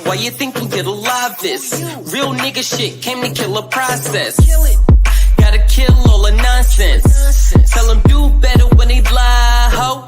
Why you think you get alive this? Real nigga shit came to kill a process. Gotta kill all the nonsense. Tell them do better when they lie, ho.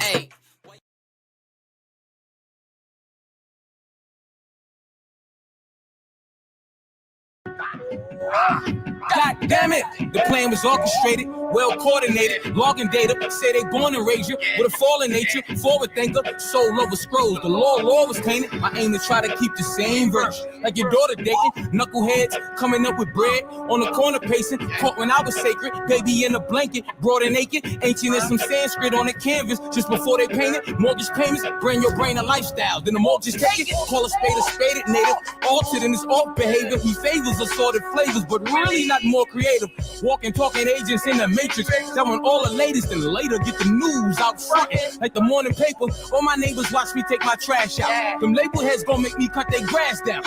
God damn it! The plan was orchestrated, well coordinated, logging data, say they born and raised you with a fallen nature, forward thinker, soul over scrolls. The law was tainted. My aim to try to keep the same verse. Like your daughter dating, knuckleheads coming up with bread on the corner pacing. Caught when I was sacred, baby in a blanket, broad and naked, ancient as some Sanskrit on the canvas. Just before they paint it, mortgage payments, bring your brain a lifestyle. Then the mortgage take it, call a spade native, altered in his off behavior. He favors assorted flavors, but really not more creative. Walking, talking agents in the matrix that want all the latest and later get the news out front like the morning paper. All my neighbors watch me take my trash out. Them label heads gon' make me cut their grass down.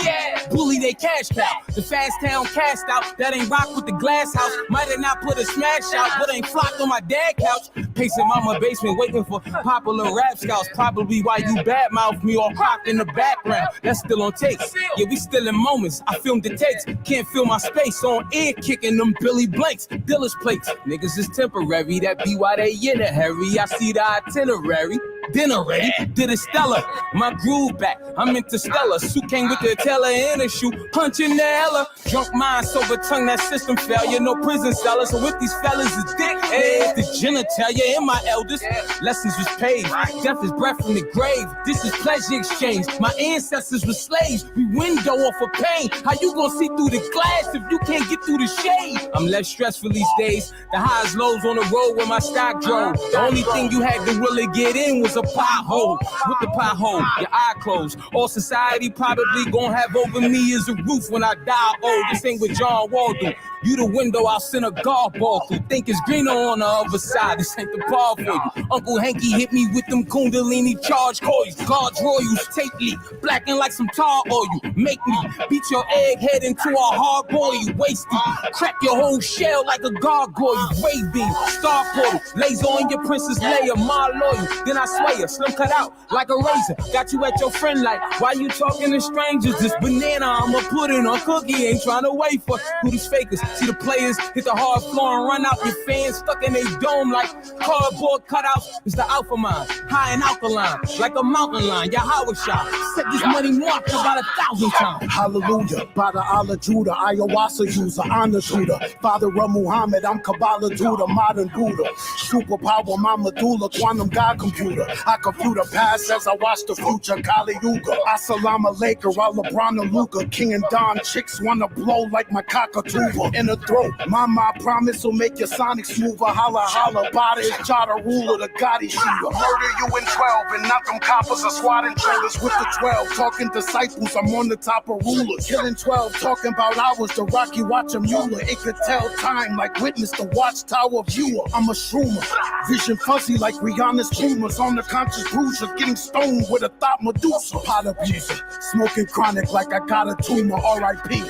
Bully they cash cow. The fast town cast out that ain't rock with the glass house. Might have not put a smash out, but ain't flocked on my dad couch. Pacing mama basement waiting for popular rap scouts. Probably why you badmouth me all cropped in the background. That's still on tape. Yeah, we still in moments. I filmed the takes. Can't feel my space on air kicking them Billy Blanks. Dealer's plates. Niggas is temporary. That be why they in a hurry. I see the itinerary. Dinner ready, did it stellar. My groove back, I'm interstellar. Suit came with the teller in a shoe, punching the hella. Drunk mind, sober tongue, that system failure. No prison sellers, so with these fellas is dick. Hey, the genitalia and my elders. Lessons was paid, death is breath from the grave. This is pleasure exchange. My ancestors were slaves. We window off of pain. How you gonna see through the glass if you can't get through the shade? I'm less stressful these days. The highs, lows on the road where my stock drove. The only thing you had to really get in was a pothole. With the pothole, your eye closed. All society probably gonna have over me is a roof when I die old. This ain't what John Wall do. You the window, I'll send a golf ball through. Think it's greener on the other side. This ain't the ball for you. Uncle Hanky hit me with them Kundalini charge coils. Guards Royals, take leak. Blacking like some tar oil. Make me beat your egghead into a hard boil. Wasty. Crack your whole shell like a gargoyle. Wave beam, star portal. Laser on your princess layer. My loyal. Then I sway her. Slim cut out like a razor. Got you at your friend like, why you talking to strangers? This banana I'ma put in a cookie. Ain't trying to wait for who these fakers. See the players hit the hard floor and run out. Your fans stuck in a dome like cardboard cutouts. It's the alpha mind, high and alkaline, like a mountain lion. Yahweh shot, set this money mark about 1,000 times. Hallelujah, by the Allah Judah, ayahuasca user, honor shooter. Father of Muhammad, I'm Kabbalah Judah, modern Buddha. Superpower, my medulla, quantum God computer. I compute a past as I watch the future, Kali Yuga. Assalamu alaikum, LeBron and Luka. King and Don chicks wanna blow like my cockatoo in the throat. Mama, I promise will make your sonic smoother. Holla, holla, body is Jada ruler, the Gotti shooter. Murder you in 12 and knock them coppers are squad intruders with the 12. Talking disciples, I'm on the top of rulers. Killing 12, talking about hours, the Rocky Watcher Mueller. It could tell time like witness the watchtower viewer. I'm a shroomer, vision fuzzy like Rihanna's tumors. On the conscious bruiser, getting stoned with a thought Medusa. Pot abuser, smoking chronic like I got a tumor, R.I.P.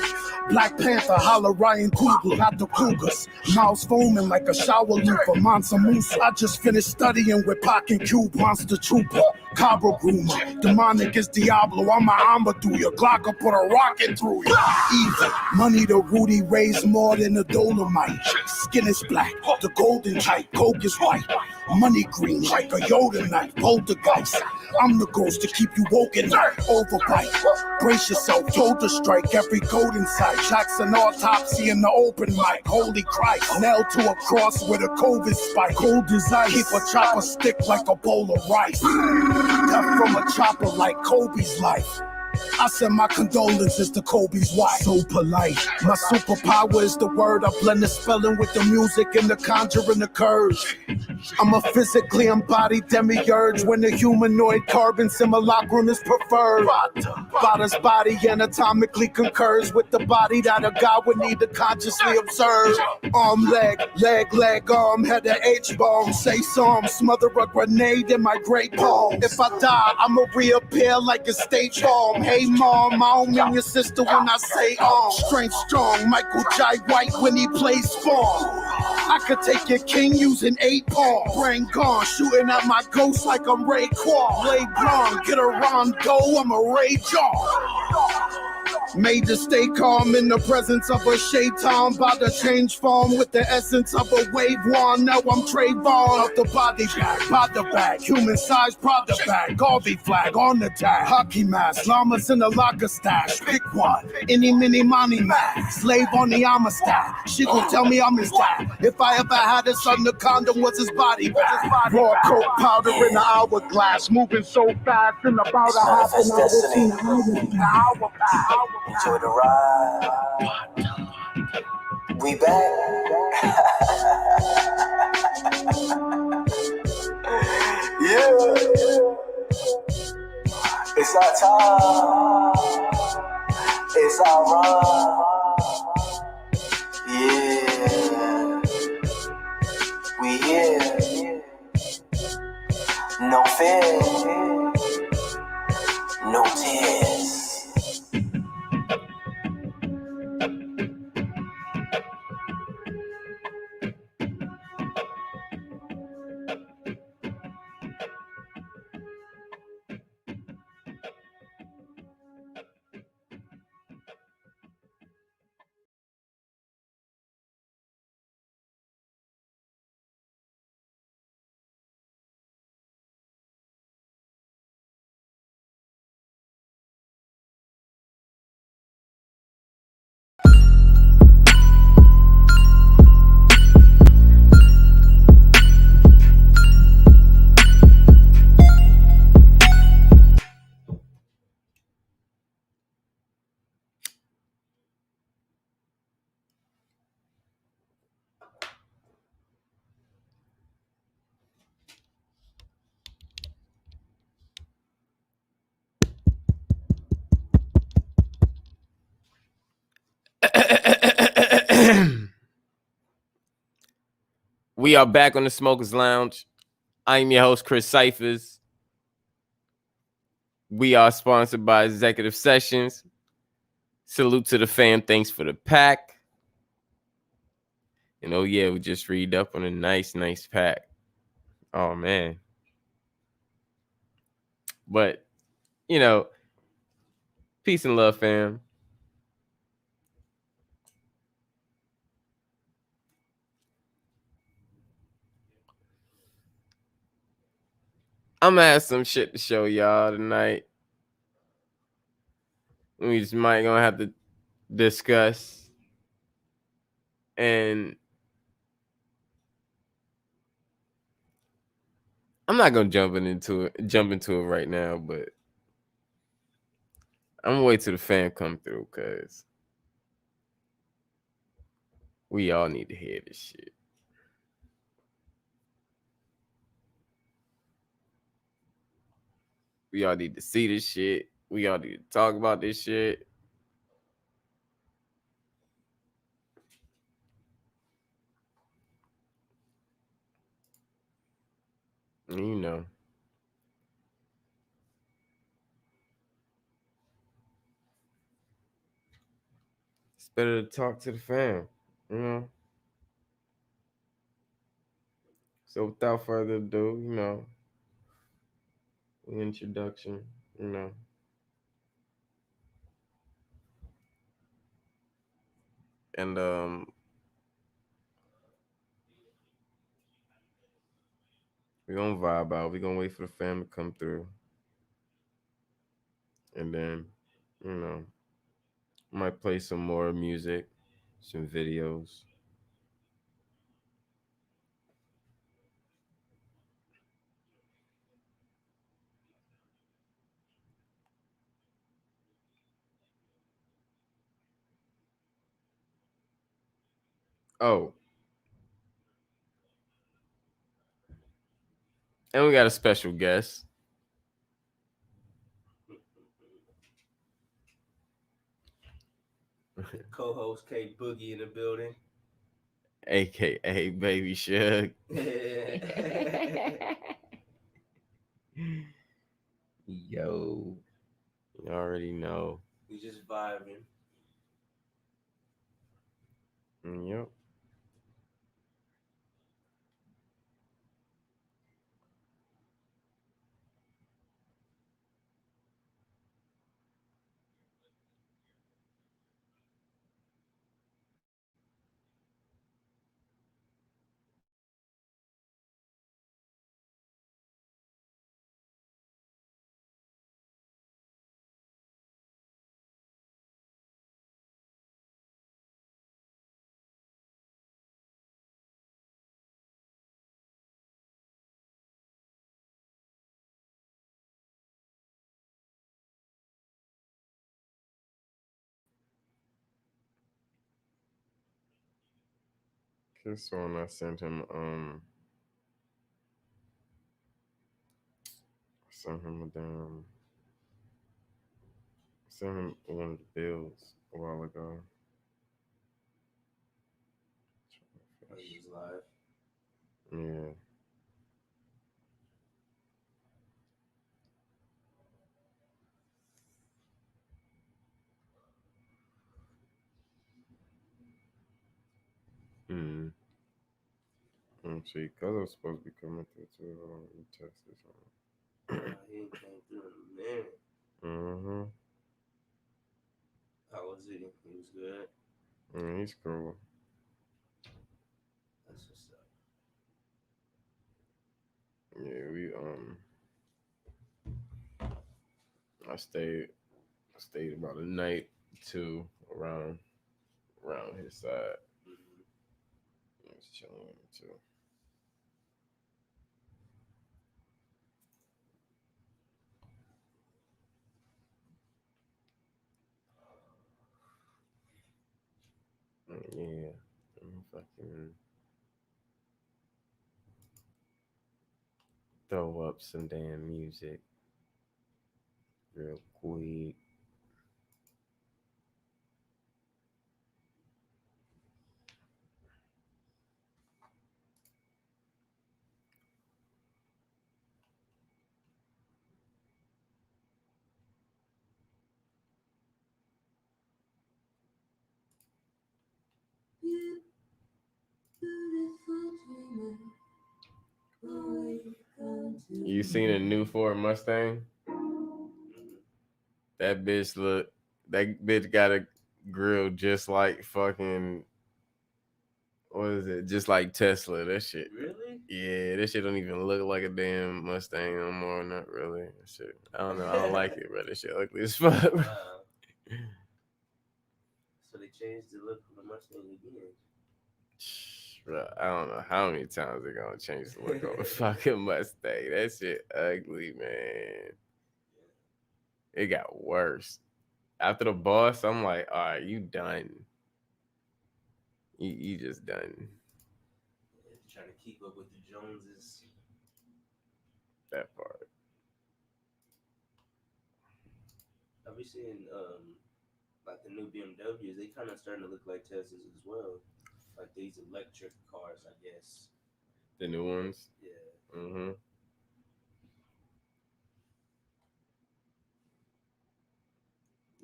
Black Panther, holla Ryan Coogler, not the Cougars. Mouths foaming like a shower looper, Mansa Musa. I just finished studying with Pac and Cube, Monster Trooper. Cabra groomer, demonic is Diablo. I'm a Amaduya, Glocker put a rocket through you. Evil, money to Rudy raised more than a Dolomite. Skin is black, the golden type, coke is white. Money green like a Yoda knife, poltergeist. I'm the ghost to keep you woke at night. Overbite, brace yourself, told to strike every code inside. Jackson autopsy in the open mic. Holy Christ, nailed to a cross with a COVID spike. Cold as ice, keep a chopper stick like a bowl of rice. Death from a chopper like Kobe's life. I send my condolences to Kobe's wife. So polite. My superpower is the word. I blend the spelling with the music and the conjuring occurs. I'm a physically embodied demiurge when the humanoid carbon simulacrum is preferred. Bada's body anatomically concurs with the body that a god would need to consciously observe. Arm, leg, arm, head an H-bomb. Say some, smother a grenade in my great palm. If I die, I'ma reappear like a State Farm. Hey mom, I don't mean your sister when I say strength strong, Michael Jai White when he plays Spawn. I could take your king using 8 palms. Brain gone, shooting at my ghost like I'm Ray Kwon. Lay blonde, get a Rondo, I'm a Ray John. Made to stay calm in the presence of a shaitan. About to change form with the essence of a wave wand. Now I'm Trayvon. Out the body bag, by the bag. Human size, Prada bag. Garvey flag on the tag. Hockey mask, llamas in the locker stash. Pick one, any mini money man. Slave on the Amistad. She gon' tell me I'm his dad. If I ever had a son, the condom was his body bag. Raw coke powder in the hourglass. Moving so fast in about a half an hour. Enjoy the ride. We back. Yeah. It's our time. It's our run. Yeah. We here. No fear. No tears. We are back on the Smokers Lounge. I'm your host, Chris Cyphers. We are sponsored by Executive Sessions. Salute to the fam. Thanks for the pack. And oh yeah, we just read up on a nice pack. Oh man. But, peace and love, fam. I'm gonna have some shit to show y'all tonight. We just might gonna have to discuss. And I'm not gonna jump into it right now, but I'm gonna wait till the fam come through, cause we all need to hear this shit. We all need to see this shit. We all need to talk about this shit. And it's better to talk to the fam, So without further ado, introduction, And we're gonna vibe out. We're gonna wait for the fam to come through. And then, might play some more music, some videos. Oh, and we got a special guest. Co-host K Boogie in the building. AKA Baby Shug. Yo. You already know. We just vibing. Yep. This one I sent him. Sent him one of the bills a while ago. Oh, he was live. Yeah. Let's see, cause I was supposed to be coming through too. Hold on, let me test this one. He ain't came through in a minute. Mm-hmm. How was he? He was good. He's cool. That's what's up. Yeah, we I stayed about a night too around his side. I was chilling with him too. Yeah, I'm fucking throw up some damn music real quick. You seen a new Ford Mustang? That bitch got a grill just like fucking, what is it? Just like Tesla. That shit. Really? Yeah, that shit don't even look like a damn Mustang no more. Not really. That shit. I don't know. I don't like it, bro. That shit ugly as fuck. Wow. So they changed the look of the Mustang again. Bro, I don't know how many times they're gonna change the look of a fucking Mustang. That shit ugly, man. It got worse. After the Boss, I'm like, all right, you done. You just done. Yeah, trying to keep up with the Joneses. That part. I've been seeing like the new BMWs. They kind of starting to look like Teslas as well. Like these electric cars, I guess. The new ones. Yeah. Mm-hmm.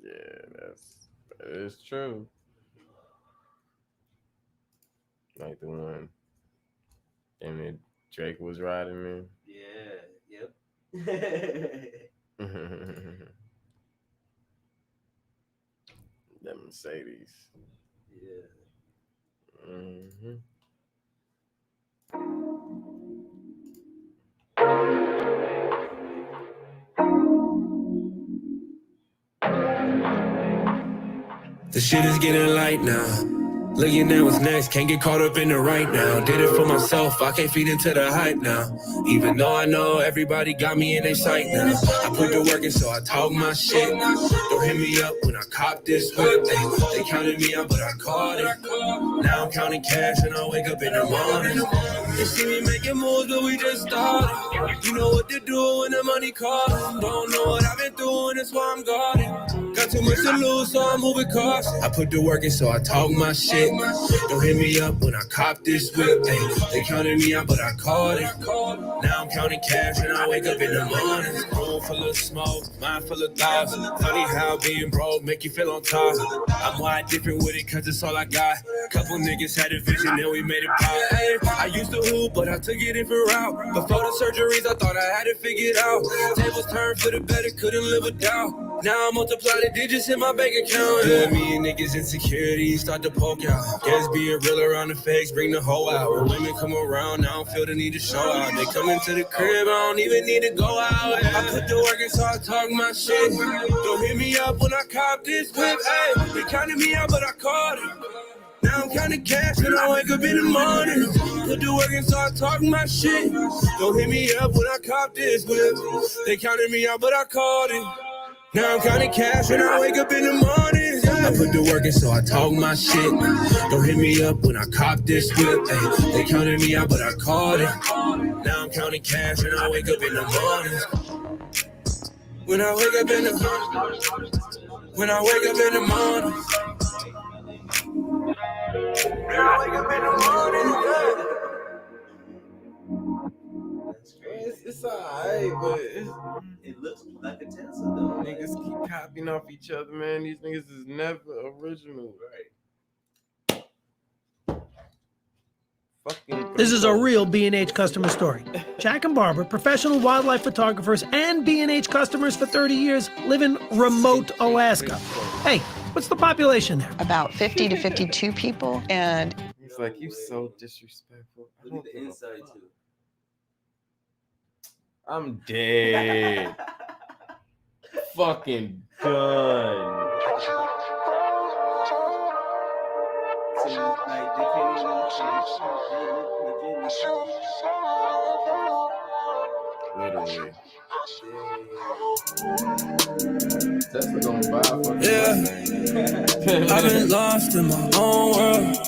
Yeah, that is true. Like the one, and then Drake was riding me. Yeah. Yep. That Mercedes. Yeah. Mm-hmm. The shit is getting light now. Looking at what's next, can't get caught up in the right now. Did it for myself, I can't feed into the hype now. Even though I know everybody got me in their sight now. I put the work in, so I talk my shit. Don't hit me up when I cop this whip. They counted me out, but I caught it. Now I'm counting cash and I wake up in the morning. They see me making moves, but we just started. You know what to do when the money calling. Don't know what I've been doing, that's why I'm guarding. Got too much to lose, so I'm moving cautious. I put the work in, so I talk my shit. Don't hit me up when I cop this whip. They counted me out, but I caught it. Now I'm counting cash and I wake up in the morning. Room full of smoke, mind full of thoughts. Funny how being broke make you feel on top. I'm wide different with it, cause it's all I got. Couple niggas had a vision and we made it pop. I used to hoop, but I took it in for route. Before the surgeries, I thought I had it figured out. Tables turned for the better, couldn't live without. Now I multiply the digits in my bank account. Doing me and niggas insecurities start to poke out. Guess being real around the fakes bring the hoe out. When women come around, I don't feel the need to show out. They come into the crib, I don't even need to go out. I put the work in, so I talk my shit. Don't hit me up when I cop this whip. Ay, they counted me out, but I caught it. Now I'm counting cash and I wake up in the morning. Put the work in, so I talk my shit. Don't hit me up when I cop this whip. They counted me out, but I caught it. Now I'm counting cash when I wake up in the morning. I put the work in, so I talk my shit. Don't hit me up when I cop this whip. Ay, they counted me out, but I called it. Now I'm counting cash when I wake up in the morning. When I wake up in the morning. When I wake up in the morning. When I wake up in the morning. That's crazy. It's alright, but It looks like a Tesla though. niggas keep copying off each other, man. These niggas is never original. Right. Fucking This is a real B&H customer story. Jack and Barbara, professional wildlife photographers and B&H customers for 30 years, live in remote Alaska. Hey, what's the population there? About 50 to 52 people, and He's like, you so disrespectful. I Look don't at the give a inside fuck. too. I'm dead. Fucking done. So like they can't even finish. They look Literally. legit. Tesla gonna buy a fucking Yeah. Mustang. I've been lost in my own world.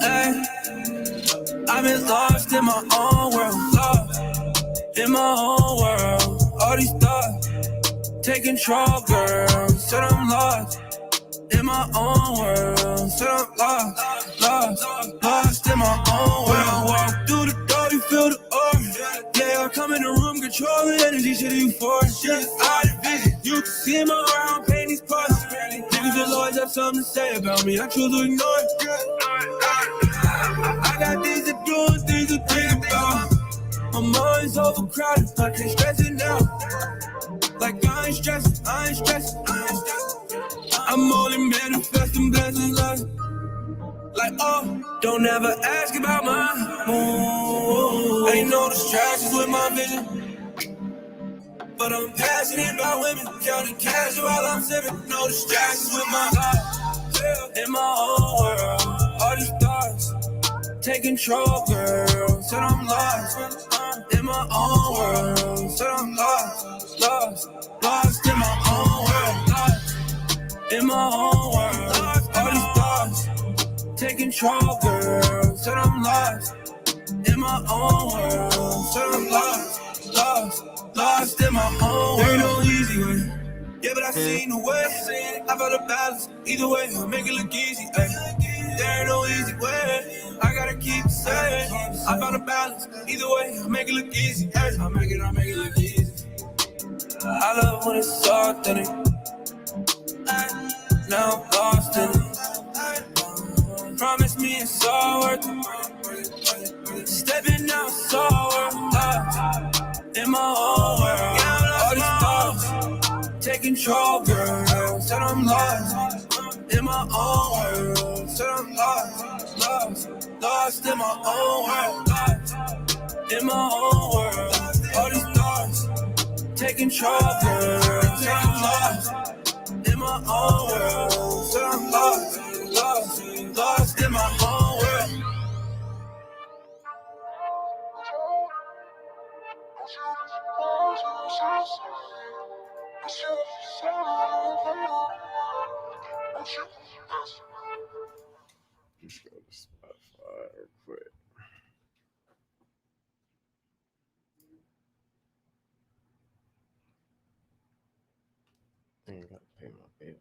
Hey, I've been lost in my own world. Lost in my own world. All these thoughts take control, girl. Said I'm lost in my own world. Said I'm lost in my own world. Walk through the door, you feel the aura. Yeah, I come in the room, control the energy, shit you for. Shit out of vision. You can see my around, paint these parts. Niggas will always have something to say about me. I choose to ignore it. I got things to do and things to think about. My mind's overcrowded, I can't stress it now. Like I ain't stressing. I'm only manifesting blessings like oh, don't ever ask about my mood. Ain't no distractions with my vision. But I'm passionate about women, counting cash while I'm sipping. No distractions with my life. In my own world, all these thoughts take control, girl. Said I'm lost in my own world. Said I'm lost in my own world. In my own world, all these thoughts take control, girl. Said I'm lost in my own world. Said I'm lost in my own world. There ain't no easy way. Yeah, but I seen the way. I felt a balance. Either way, I'll make it look easy. Ay. There ain't no easy way. I gotta keep it safe. I found a balance. Either way, I'll make it look easy. Ay. I'll make it look easy. I love when it's authentic. Now I'm lost in it. Promise me it's all worth it. Stepping out, it's all worth it. In my own world, all these thoughts take control, girl. Said I'm lost in my own world. Said I'm lost in my own world. In my own world, all these thoughts take control, girl. Said I'm lost in my own world. Said I'm lost in my own world. Just go to Spotify real quick. I ain't gotta pay my bill.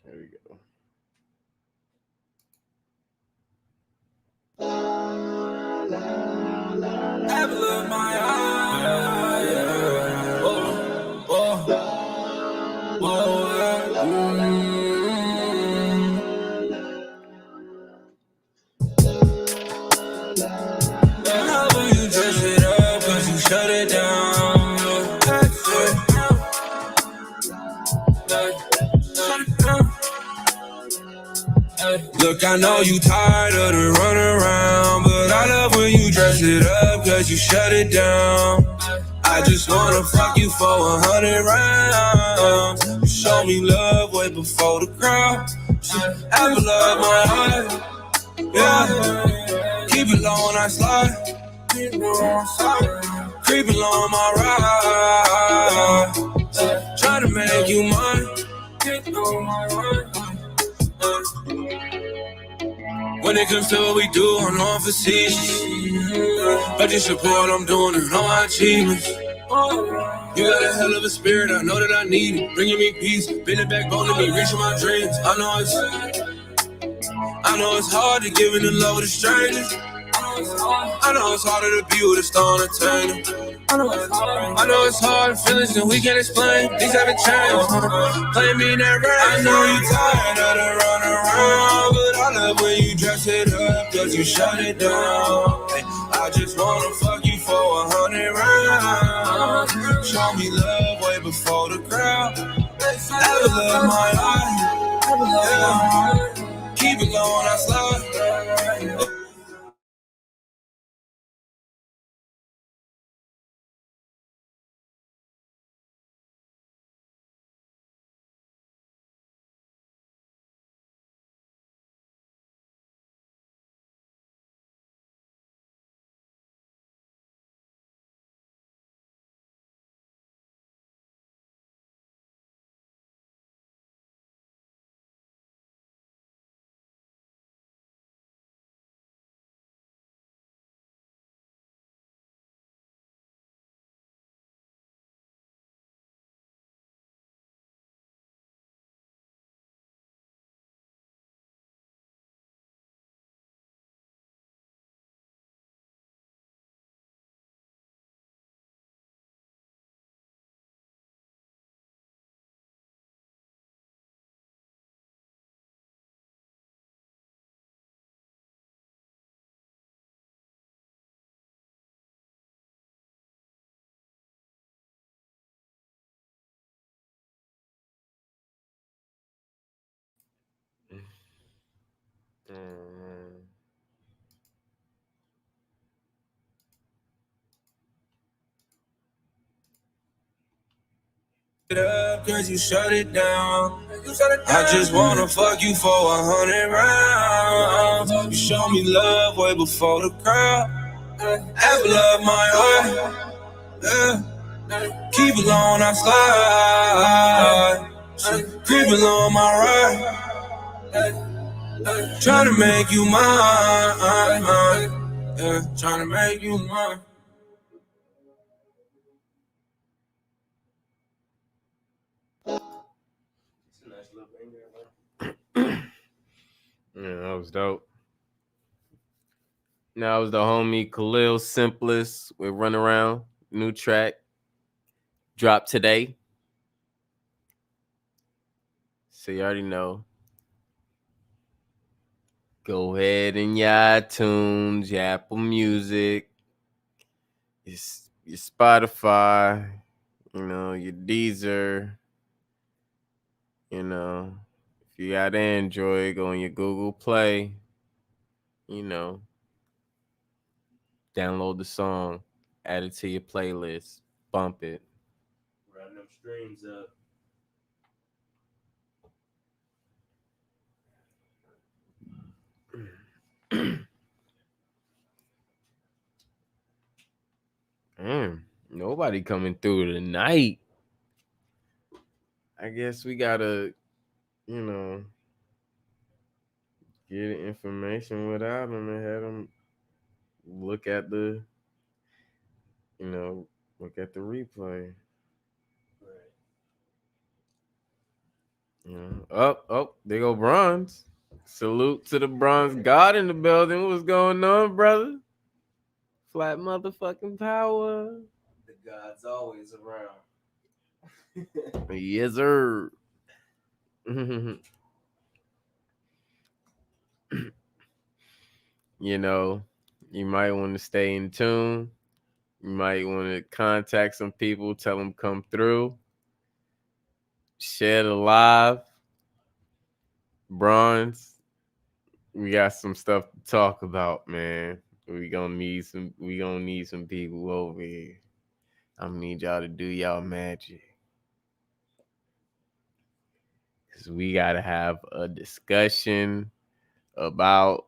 There we go. Apple of my eye. However you dress it up, 'cause you shut it down. Look, I know you tired of the run around, but I love when you dress it up, 'cause you shut it down. I I just wanna fuck you for 100 rounds. You show me love way before the crowd. Ever love my heart, yeah. Keep it low when I slide. Creeping along my ride. Try to make you mine. When it comes to what we do, I'm on facetious. But your support, I'm doing it on my achievements. You got a hell of a spirit, I know that I need it. Bringing me peace, been the backbone to me, reaching my dreams. I know it's hard to give in the love with a stranger. I know it's harder to be with a star entertainer. I know it's hard, feelings that we can't explain. Things haven't changed. Play me in that rain. I know you tired of the run around, but I love when you dress it up, cause you shut it down. Hey, I just wanna fuck you for 100 rounds. Show me love way before the crowd. Ever love my life. Keep it low when I slide. Up, cause you shut it down. I just wanna fuck you for 100 rounds. You show me love way before the crowd. Ever love my heart, yeah. Keep it low when I slide. Creep along my ride. Trying to make you mine, yeah. Trying to make you mine. It's a nice little banger, man. Yeah, that was dope. Now it was the homie Khalil Simplest with Run Around. New track. Dropped today. So you already know. Go ahead and your iTunes, your Apple Music, your Spotify, your Deezer. If you got Android, go on your Google Play. Download the song, add it to your playlist, bump it. Run them streams up. Damn, nobody coming through tonight. I guess we gotta, get information without them and have them look at the, look at the replay. Oh, there go Bronze. Salute to the Bronze God in the building. What's going on, brother? Flat motherfucking power. The God's always around. Yes, sir. You might want to stay in tune. You might want to contact some people, tell them come through. Share the live. Bronze, we got some stuff to talk about, man. We gonna need some people over here. I'm gonna need y'all to do y'all magic. Cause we gotta have a discussion about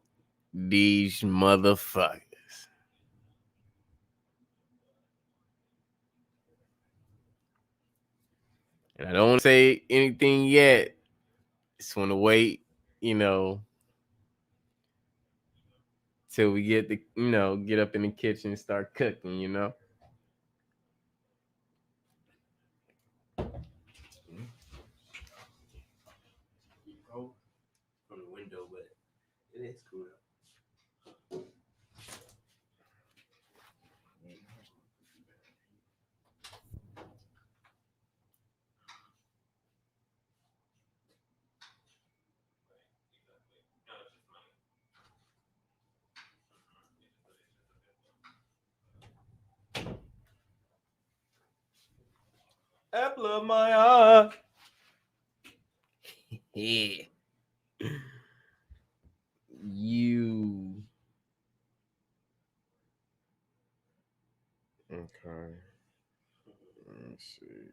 these motherfuckers. And I don't want to say anything yet. Just want to wait, till we get get up in the kitchen and start cooking. From the window, but it is cool. Apple of my eye. Yeah. You. Okay. Let me see.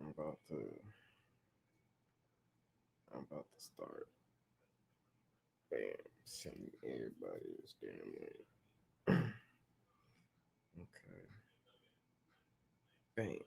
I'm about to start. Bam. Send everybody this damn link. Okay. Bam.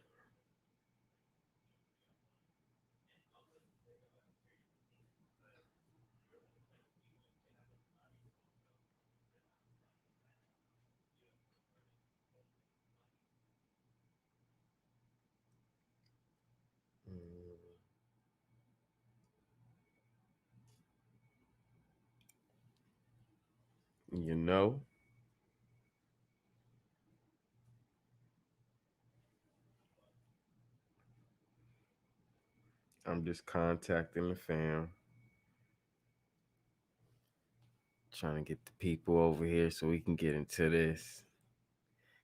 You know, I'm just contacting the fam, trying to get the people over here so we can get into this.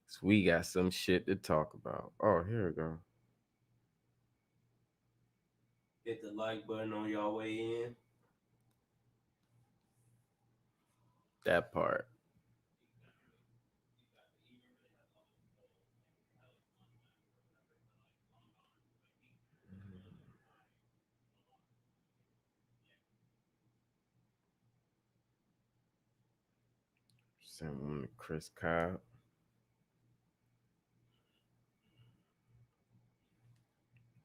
So we got some shit to talk about. Oh, here we go. Hit the like button on y'all way in. That part. Send one to Chris Cobb.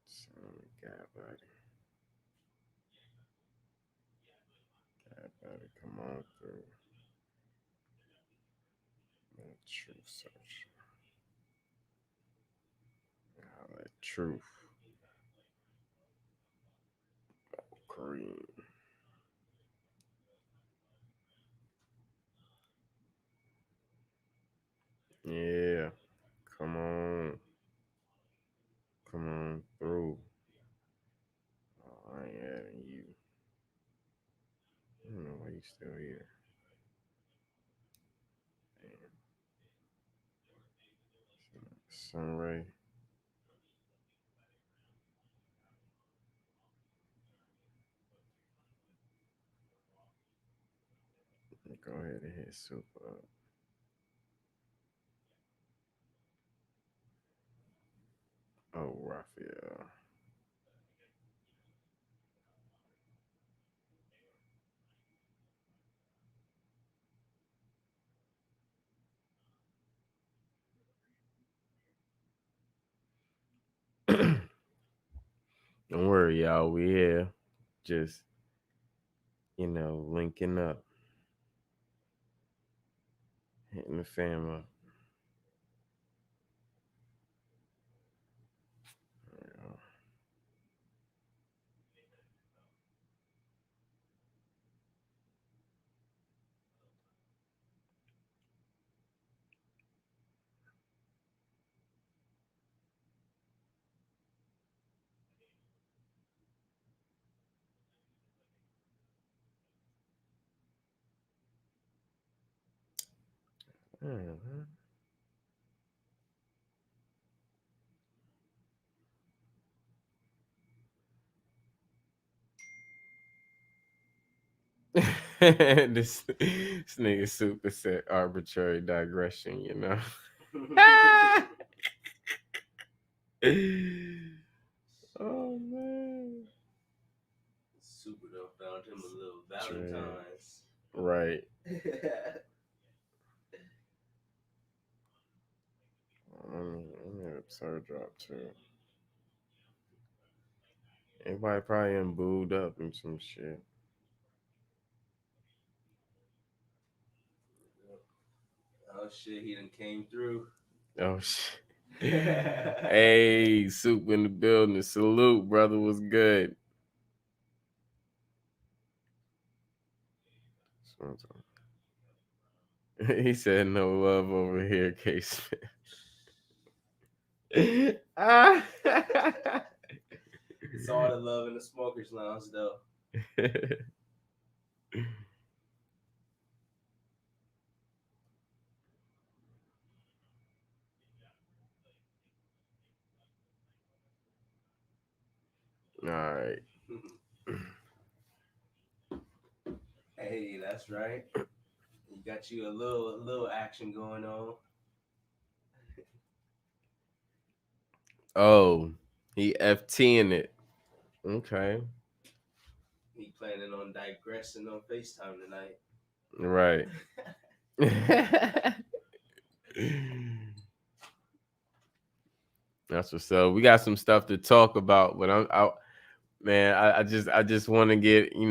Send one to God Buddy. God Buddy, come on through. Truth search. That truth. Kareem. Yeah. Come on. Come on through. Oh, I ain't adding you. I don't know why you still here. Sunray. Go ahead and hit super up. Oh, Raphael. Don't worry, y'all. We here. Just, linking up. Hitting the fam up. There we go. Mhm. this nigga super set arbitrary digression. Oh man. Super though found him a little Valentine's. Right. I'm gonna absurd drop too. Everybody probably booed up and some shit. Oh shit, he done came through. Oh shit. Hey, Soup in the building. Salute, brother. Was good. He said no love over here, Case. Ah. It's all the love in the smokers lounge though. All right. Hey, that's right. You got you a little action going on. Oh, he FTing it. Okay. He planning on digressing on FaceTime tonight. Right. That's what's up. We got some stuff to talk about, but I just want to get, I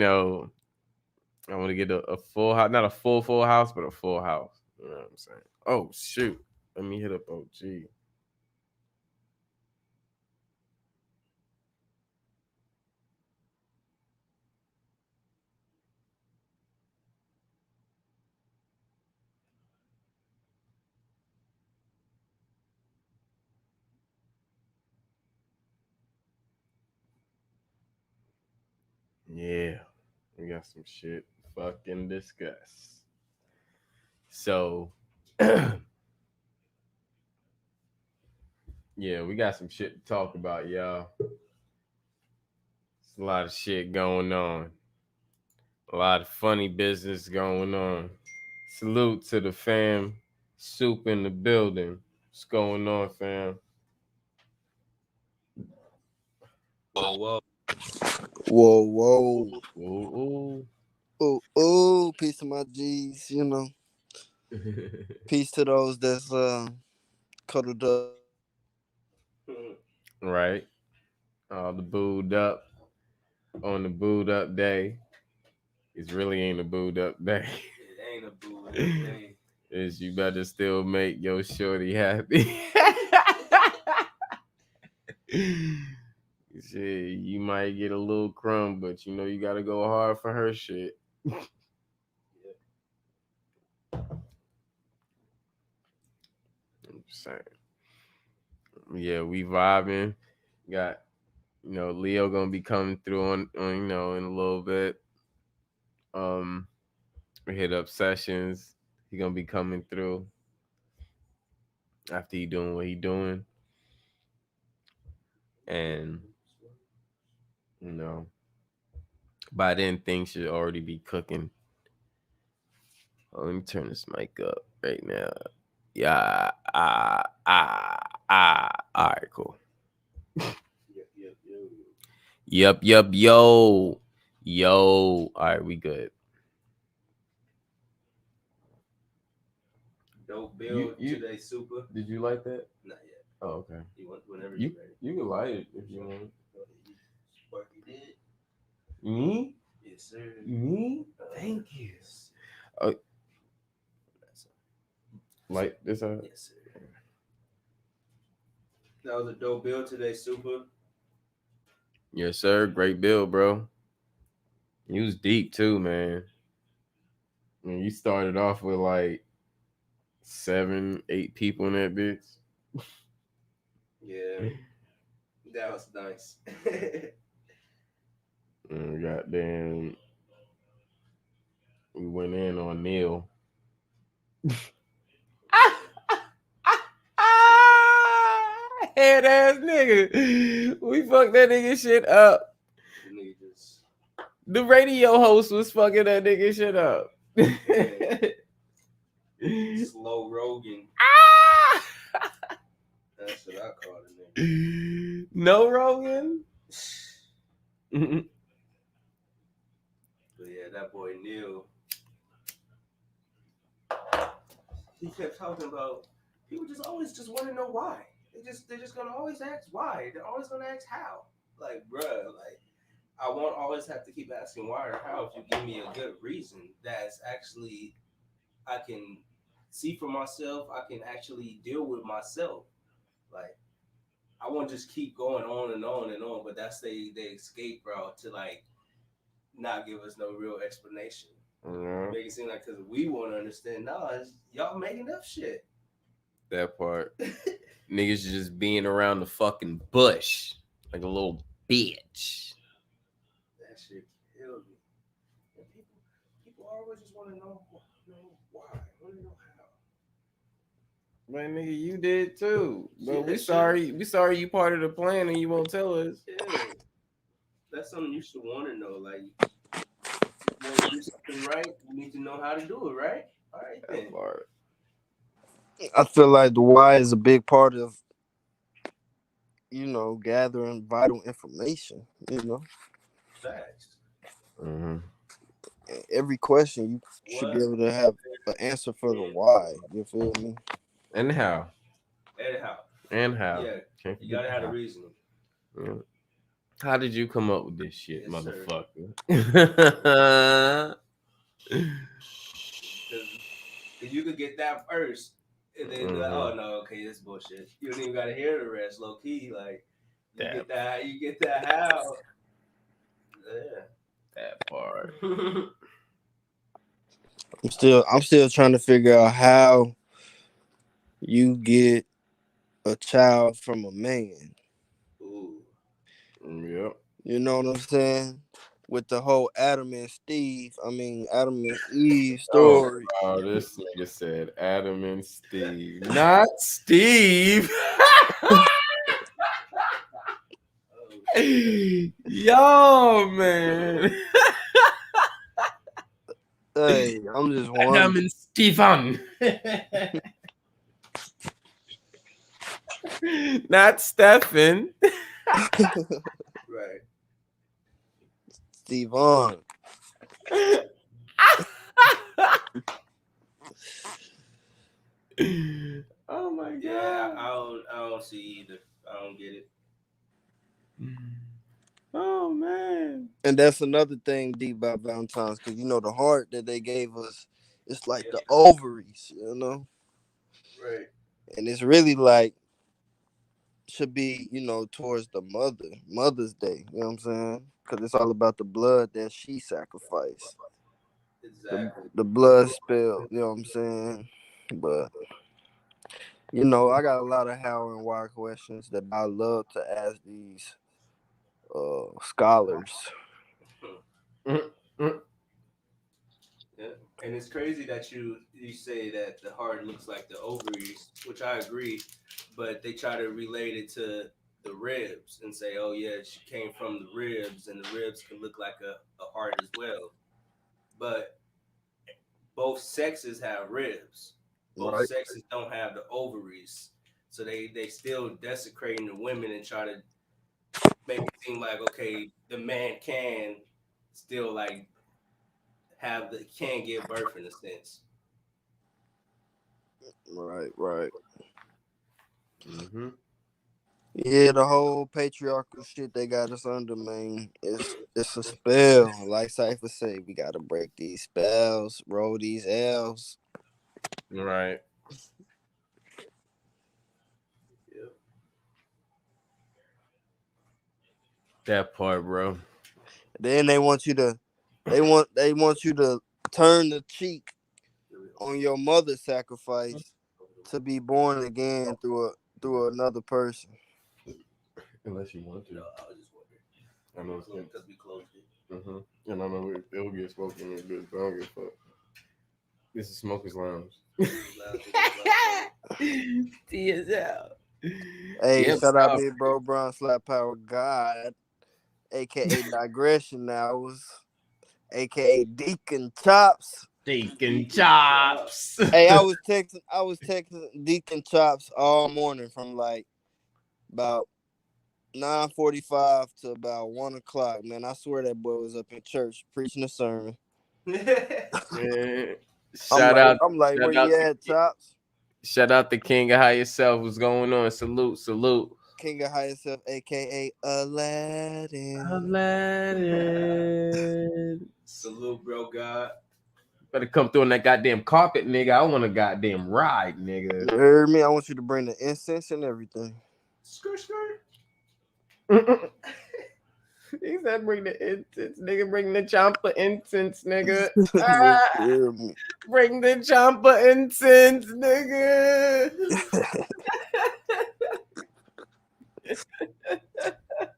want to get a full house, not a full house, but a full house. You know what I'm saying? Oh shoot. Let me hit up OG. Yeah, we got some shit to fucking discuss. So, yeah, we got some shit to talk about, y'all. There's a lot of shit going on. A lot of funny business going on. Salute to the fam. Soup in the building. What's going on, fam? Whoa. Whoa, whoa. Ooh, Oh, peace to my G's, ooh. Peace to those that's cuddled up. Right. All the booed up on the booed up day. It really ain't a booed up day. It ain't a boo day. Is you better still make your shorty happy. Shit, you might get a little crumb, but you gotta go hard for her shit. I'm just saying. Yeah, we vibing. Got Leo gonna be coming through on in a little bit. We hit up sessions. He gonna be coming through after he doing what he doing, and by then things should already be cooking. Oh, let me turn this mic up right now. Yeah, all right, cool. Yep, yo. All right, we good. Dope build today, super. Did you like that? Not yet. Oh, okay. You want whenever you're ready. You can light it if you want. Sparky did. Me? Yes, sir. Me? Thank you. Light this up. Yes, sir. That was a dope build today, super. Yes, sir. Great build, bro. You was deep too, man. I mean, you started off with like 7, 8 people in that bitch. Yeah. That was nice. And goddamn, we went in on Neil. Head ass nigga. We fucked that nigga shit up. The nigga just... The radio host was fucking that nigga shit up. Slow Rogan. That's what I call the nigga. No, Rogan. But yeah, that boy Neil, he kept talking about people just always just want to know why. They're just gonna always ask why. They're always gonna ask how. Like, bruh, like I won't always have to keep asking why or how if you give me a good reason that's actually I can see for myself. I can actually deal with myself. Like I won't just keep going on and on and on. But that's the escape route to like not give us no real explanation. Yeah, Make it seem like because we won't understand. No, y'all making up shit. that part. Niggas just being around the fucking bush like a little bitch. That shit killed me. And people always just want to know why, want to know how. Man, nigga, you did too. But Yeah, we that sorry. shit- We sorry you part of the plan and you won't tell us. Yeah, that's something you should want to know. Like, if you want to do something right, you need to know how to do it right. All right then. That part. I feel like the why is a big part of, gathering vital information. Facts. Mm-hmm. Every question you should be What able to have an answer for the why. You feel me? And how? and how? And how? Yeah, Can't you forget gotta the have a how. reason. Yeah. How did you come up with this shit, Yes, sir. motherfucker? Because you could get that first, and then be like, oh no, okay, this bullshit. You don't even gotta hear the rest, low key. Like you get that how. Yeah. That part. I'm still trying to figure out how you get a child from a man. Ooh. Yep. You know what I'm saying? With the whole Adam and Eve story. Oh, this nigga said Adam and Steve, not Steve. Yo, man. Hey, I'm just Adam wondering. and Stefan. Not Stefan. Right. Stevon. Oh my god. Yeah, I don't see either. I don't get it. Oh man. And that's another thing deep about Valentine's, because the heart that they gave us, it's like Yeah. the ovaries, Right. and it's really like should be, towards the Mother's Day, you know what I'm saying? Because it's all about the blood that she sacrificed, Exactly. the blood spilled, you know what I'm saying? But I got a lot of how and why questions that I love to ask these scholars. Yeah. And it's crazy that you say that the heart looks like the ovaries, which I agree, but they try to relate it to the ribs and say, oh yeah, she came from the ribs, and the ribs can look like a heart as well. But both sexes have ribs. Both Right. sexes don't have the ovaries. So they still desecrating the women and try to make it seem like, okay, the man can still like can give birth in a sense. Right. Mm-hmm. Yeah, the whole patriarchal shit they got us under, man. It's a spell. Like Cypher say, we gotta break these spells, roll these L's. Right. Yeah. That part, bro. Then they want you to turn the cheek on your mother's sacrifice to be born again through another person. Unless you want to. No, I was just wondering. I know it's good. Because we closed it. Mm-hmm. And I know it'll get spoken in good, but I don't give a fuck. This is Smokers Lounge. TSL. Hey, Yep. shout out Big Bro Brown Slap Power God, aka Digression Hours, aka Deacon Chops. Deacon Chops. Hey, I was texting Deacon Chops all morning from like about 9:45 to about 1 o'clock. Man, I swear that boy was up in church preaching a sermon. Man, shout out, I'm like, where you at, Tops? shout out the king of high yourself. What's going on? Salute. King of High Yourself, aka Aladdin. Aladdin. Salute, bro, God. Better come through on that goddamn carpet, nigga. I want a goddamn ride, nigga. You heard me? I want you to bring the incense and everything. Skirt. He said, "Bring the incense, nigga. Bring the champa incense, nigga. You hear me? Bring the champa incense, nigga."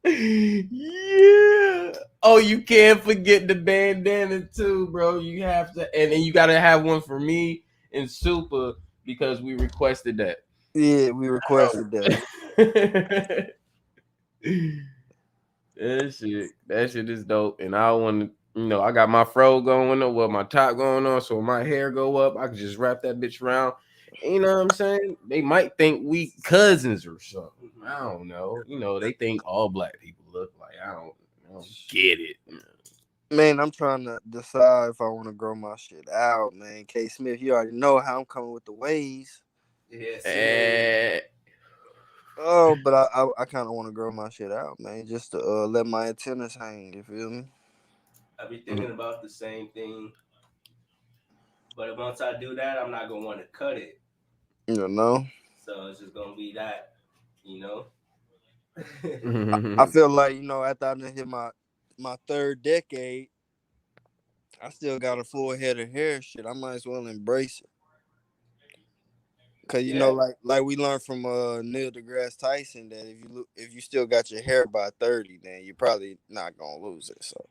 Yeah. Oh, you can't forget the bandana too, bro. You have to, and then you gotta have one for me and Super because we requested that. Yeah, we requested that. That shit is dope. And I want to, I got my fro going on, my top going on, so when my hair go up, I can just wrap that bitch around. You know what I'm saying? They might think we cousins or something. I don't know. They think all black people look like. I don't get it. Man, I'm trying to decide if I want to grow my shit out, man. K Smith, you already know how I'm coming with the waves. Yes. Oh, but I kind of want to grow my shit out, man, just to let my antennas hang. You feel me? I be thinking about the same thing, but once I do that, I'm not gonna want to cut it. You know. So it's just gonna be that, I feel like after I done hit my third decade, I still got a full head of hair. Shit, I might as well embrace it. Cause like we learned from Neil deGrasse Tyson that if you still got your hair by 30, then you're probably not gonna lose it. So.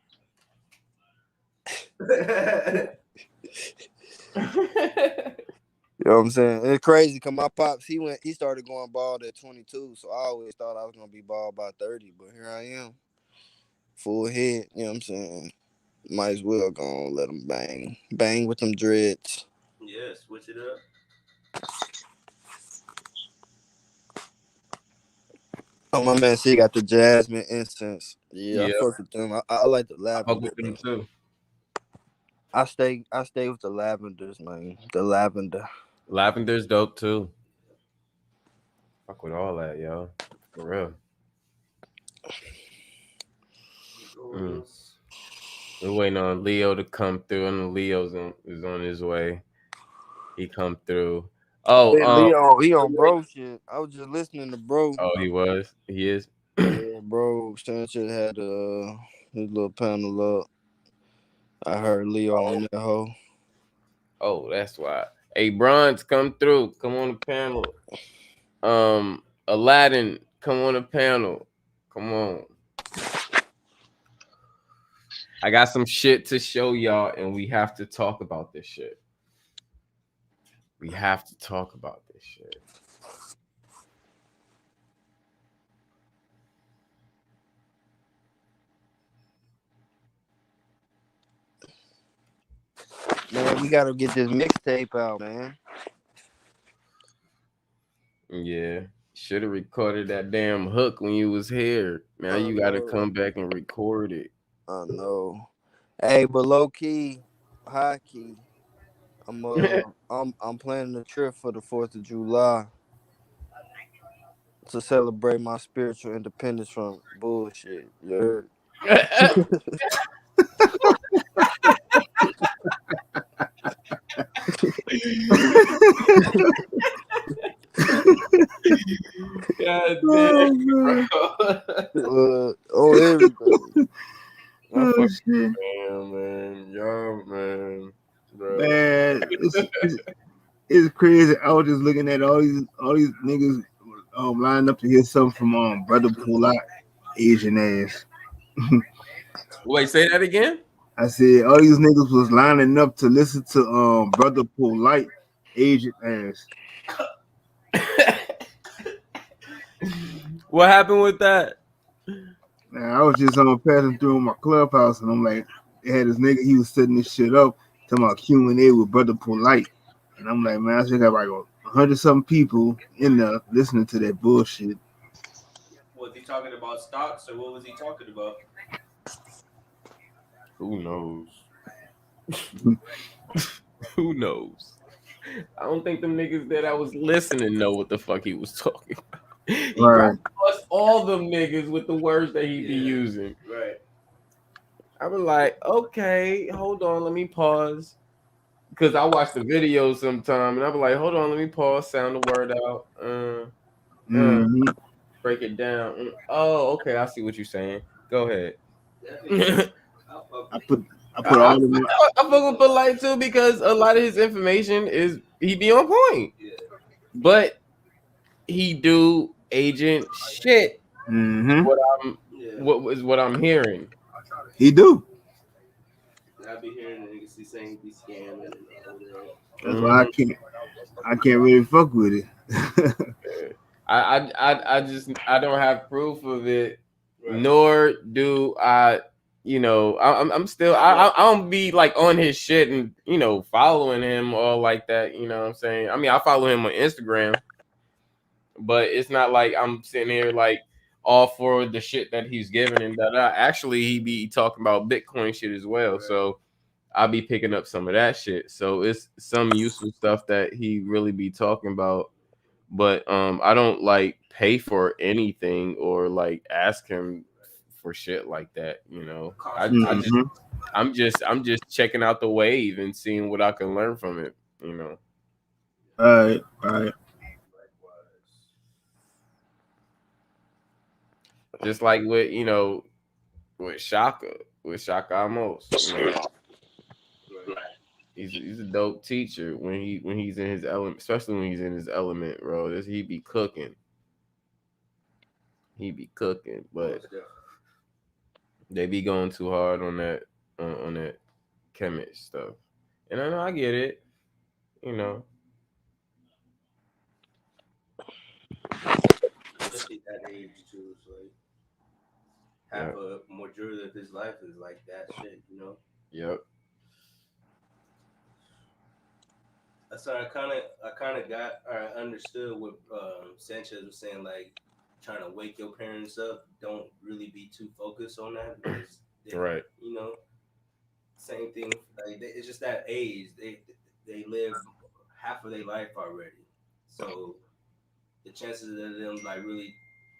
You know what I'm saying? It's crazy because my pops he started going bald at 22, so I always thought I was gonna be bald by 30, but here I am, full head. You know what I'm saying? Might as well go on, let them bang with them dreads. Yeah, switch it up. Oh, my man, see, got the jasmine incense. Yeah, Yeah. I fuck with them. I like the lavender. I fuck with them too. I stay with the lavenders, man. The lavender. Lavender's dope too. Fuck with all that, yo. For real. We're waiting on Leo to come through, and Leo's is on his way. He come through. Oh, Leo, he on bro shit. I was just listening to bro. Oh, he was. He is. Yeah, bro. Sanchez had his little panel up. I heard Leo on that hoe. Oh, that's why. Hey, Bronze, come through. Come on the panel. Aladdin, come on the panel. Come on. I got some shit to show y'all, and we have to talk about this shit. We have to talk about this shit. Man, we gotta get this mixtape out, man. Yeah. Should have recorded that damn hook when you was here. Now you gotta come back and record it. I know. Hey, but low key, high key, I'm planning a trip for the 4th of July to celebrate my spiritual independence from bullshit. You heard? God damn, bro. On everything. Oh shit, Man, yo, man, bro. man, it's crazy. I was just looking at all these niggas lined up to hear something from Brother Pulak, Asian ass. Wait, say that again. I said all these niggas was lining up to listen to Brother Polite, Asian ass. What happened with that? Man, I was just passing through my clubhouse, and I'm like, they had this nigga. He was setting this shit up, talking about Q&A with Brother Polite, and I'm like, man, I still got like 100 something people in there listening to that bullshit. Was he talking about stocks or what was he talking about? Who knows? Who knows? I don't think them niggas that I was listening know what the fuck he was talking about. He Right. probably lost all them niggas with the words that he be using. Right. I was like, okay, hold on, let me pause. Because I watch the video sometime and I be like, hold on, let me pause, sound the word out. Mm-hmm. Break it down. Oh, okay, I see what you're saying. Go ahead. I put I all the fuck with Polite too because a lot of his information is he be on point. But he do agent shit. Mm-hmm. What I'm hearing. He do. I be hearing the niggas saying he be scamming and all of that. That's why I can't really fuck with it. I don't have proof of it, nor do I. You know, I'm still I don't be like on his shit and following him or like that. You know what I'm saying? I mean, I follow him on Instagram, but it's not like I'm sitting here like all for the shit that he's giving and that. Actually, he be talking about Bitcoin shit as well, so I'll be picking up some of that shit. So it's some useful stuff that he really be talking about. But I don't like pay for anything or like ask him for shit like that. I'm just checking out the wave and seeing what I can learn from it. All right. Just like with Shaka Amos. He's a dope teacher when he's in his element, especially when he's in his element, bro. He be cooking. But they be going too hard on that chemist stuff. And I know I get it, Especially at that age too. It's like half a majority of his life is like that shit, Yep. So I kind of understood what Sanchez was saying, like trying to wake your parents up. Don't really be too focused on that because right. Same thing. Like it's just that age. They live half of their life already, so the chances of them like really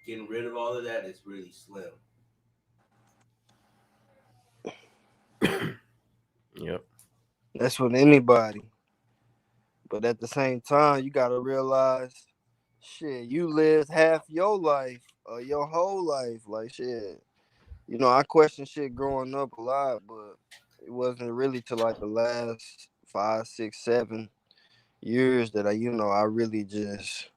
getting rid of all of that is really slim. Yep. That's with anybody. But at the same time, you gotta realize, shit, you lived half your life or your whole life. Like shit. I questioned shit growing up a lot, but it wasn't really till like the last 5, 6, 7 years that I really just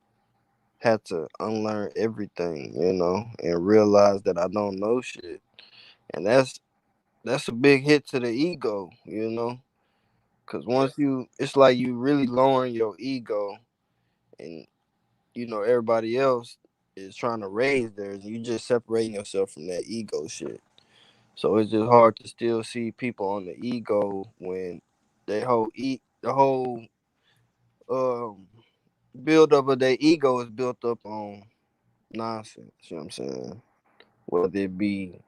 had to unlearn everything, and realize that I don't know shit. And that's a big hit to the ego, because once it's like you really lowering your ego, and everybody else is trying to raise theirs, and you just separating yourself from that ego shit. So it's just hard to still see people on the ego when the whole build up of their ego is built up on nonsense. You know what I'm saying? Whether it be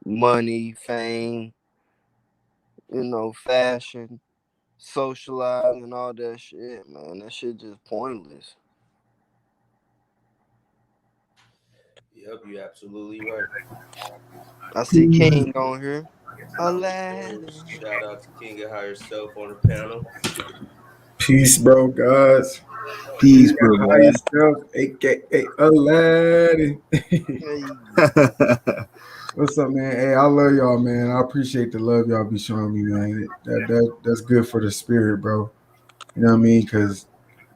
money, fame, fashion, socializing, and all that shit, man. That shit just pointless. Yep, you're absolutely right. I see King on here. Aladdin. Shout out to King and Higher Self on the panel. Peace, bro, guys. Peace, Got bro. high yourself, aka Aladdin. What's up, man? Hey, I love y'all, man. I appreciate the love y'all be showing me, man. That's good for the spirit, bro. You know what I mean? Because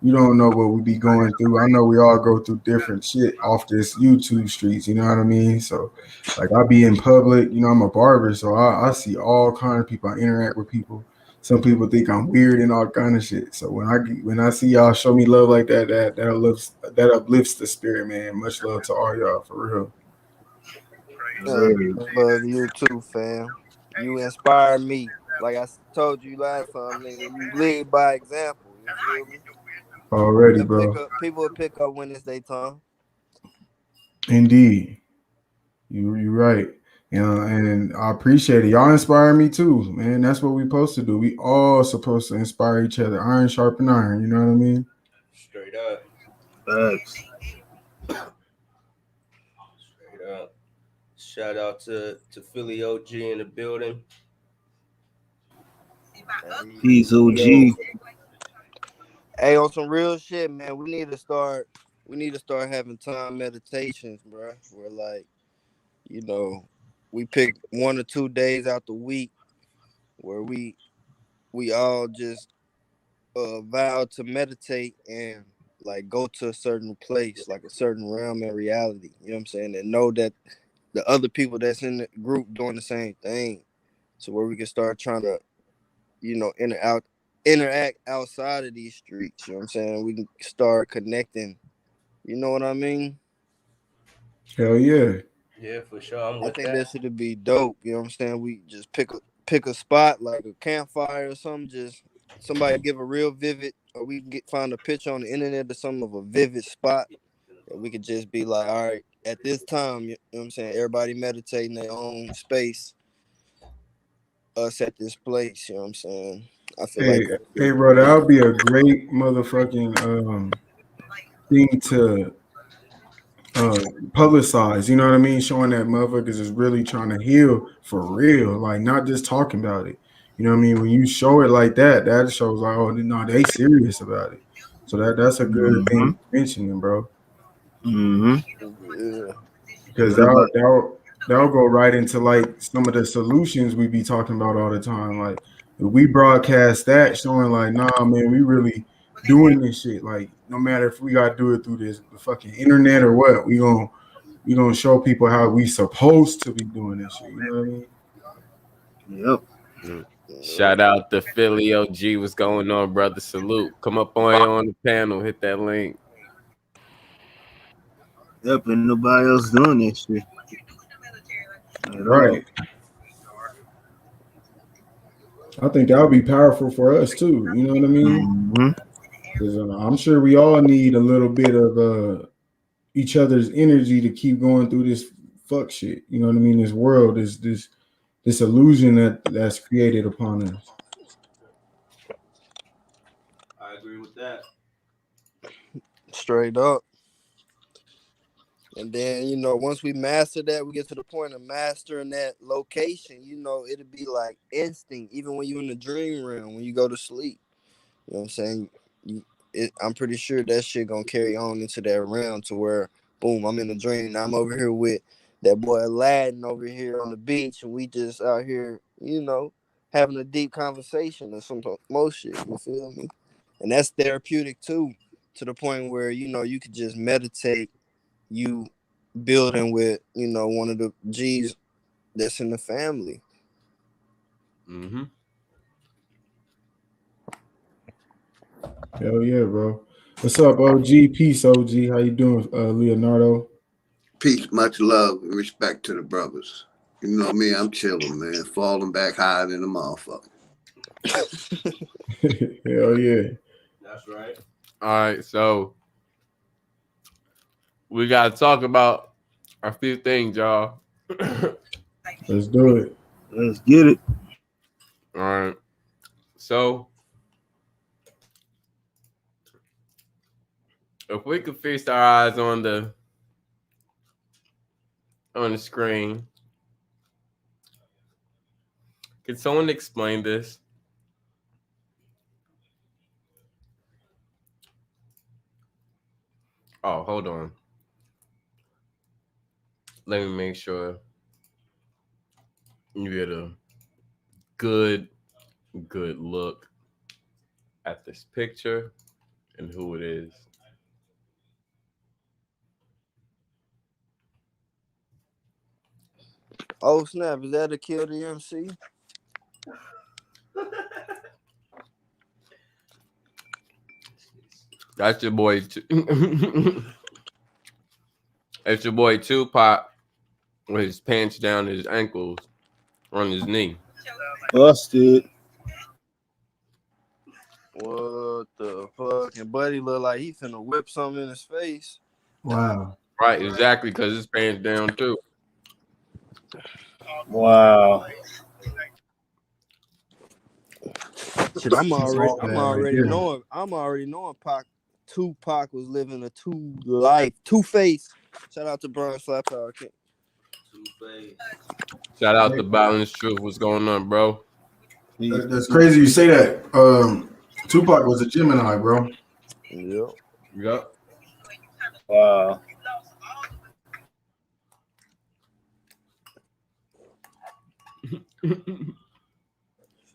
you don't know what we be going through. I know we all go through different shit off this YouTube streets. You know what I mean? So, like, I be in public. I'm a barber, so I see all kind of people. I interact with people. Some people think I'm weird and all kind of shit. So when I see y'all show me love like that uplifts the spirit, man. Much love to all y'all for real. I love you too, fam. You inspire me. Like I told you last time, nigga, you lead by example. You feel me? Already, bro. People will pick up when it's their time. Indeed. You're right. You know, and I appreciate it. Y'all inspire me too, man. That's what we supposed to do. We all supposed to inspire each other. Iron sharpen iron. You know what I mean? Straight up. Facts. Straight up. Shout out to Philly OG in the building. Peace, OG. Yo, hey, on some real shit, man. We need to start having time meditations, bro. Where like, you know, we pick 1 or 2 days out the week where we all just vow to meditate and like go to a certain place, like a certain realm in reality. You know what I'm saying? And know that the other people that's in the group doing the same thing. So where we can start trying to, you know, interact outside of these streets. You know what I'm saying? We can start connecting. You know what I mean? Hell yeah. Yeah, for sure. I'm I with think that. that should be dope. You know what I'm saying? We just pick a spot like a campfire or something. Just somebody give a real vivid, or we can find a picture on the internet or something of a vivid spot that we could just be like, all right, at this time, you know what I'm saying? Everybody meditate in their own space. Us at this place. You know what I'm saying? I feel like Hey, bro, that would be a great motherfucking thing to publicize. You know what I mean? Showing that motherfuckers is really trying to heal for real, like not just talking about it. You know what I mean? When you show it like that, that shows like, oh no, they serious about it. So that's a good thing to mention, bro. yeah. Because that'll go right into like some of the solutions we be talking about all the time. Like if we broadcast that, showing like, nah, man, we really doing this shit. Like no matter if we gotta do it through the fucking internet or what, we gonna show people how we supposed to be doing this shit. You know what I mean? Yep. Shout out to Philly OG. What's going on, brother? Salute. Come up on the panel. Hit that link. Yep, and nobody else doing this shit. Right. I think that would be powerful for us too. You know what I mean? Because I'm sure we all need a little bit of each other's energy to keep going through this fuck shit. You know what I mean? This world, this illusion that's created upon us. I agree with that. Straight up. And then, you know, once we master that, we get to the point of mastering that location, you know, it'll be like instinct, even when you're in the dream realm, when you go to sleep. You know what I'm saying? I'm pretty sure that shit gonna carry on into that realm to where, boom, I'm in the dream. And I'm over here with that boy Aladdin over here on the beach, and we just out here, you know, having a deep conversation or some more shit. You feel me? And that's therapeutic too, to the point where, you know, you could just meditate. You building with, you know, one of the G's that's in the family. Mm-hmm. Hell yeah, bro. What's up, OG? Peace, OG. How you doing, Leonardo? Peace, much love, and respect to the brothers. You know me, I'm chilling, man. Falling back higher than a motherfucker. Hell yeah. That's right. All right, so we gotta talk about a few things, y'all. Let's do it. Let's get it. All right. So if we could feast our eyes on the screen, can someone explain this? Oh, hold on. Let me make sure you get a good look at this picture and who it is. Oh snap! Is that a Kill the MC? That's your boy. That's your boy Tupac with his pants down his ankles on his knee. Busted. What the fuck? And Buddy look like he finna whip something in his face. Wow. Right, exactly, because his pants down too. Wow. Shit, I'm That's all bad right there. already knowing Tupac was living a two-face. Shout out to Brian Slap Power King. Two-Face. Shout out to Balance Truth. What's going on, bro? That's crazy you say that. Tupac was a Gemini, bro. Yep. Yep. Wow.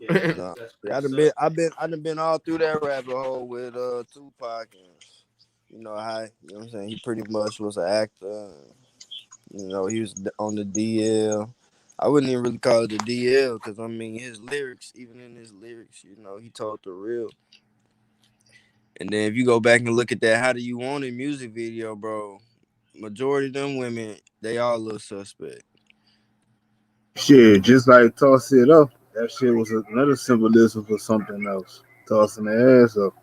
Yeah, Nah, that's I done been all through that rabbit hole with Tupac, and you know what I'm saying, he pretty much was an actor. You know, he was on the DL. I wouldn't even really call it the DL because I mean his lyrics, even in his lyrics, you know, he told the real. And then if you go back and look at that "How Do You Want It" music video, bro, majority of them women, they all look suspect. Shit, just like toss it up. That shit was another symbolism for something else. Tossing the ass up.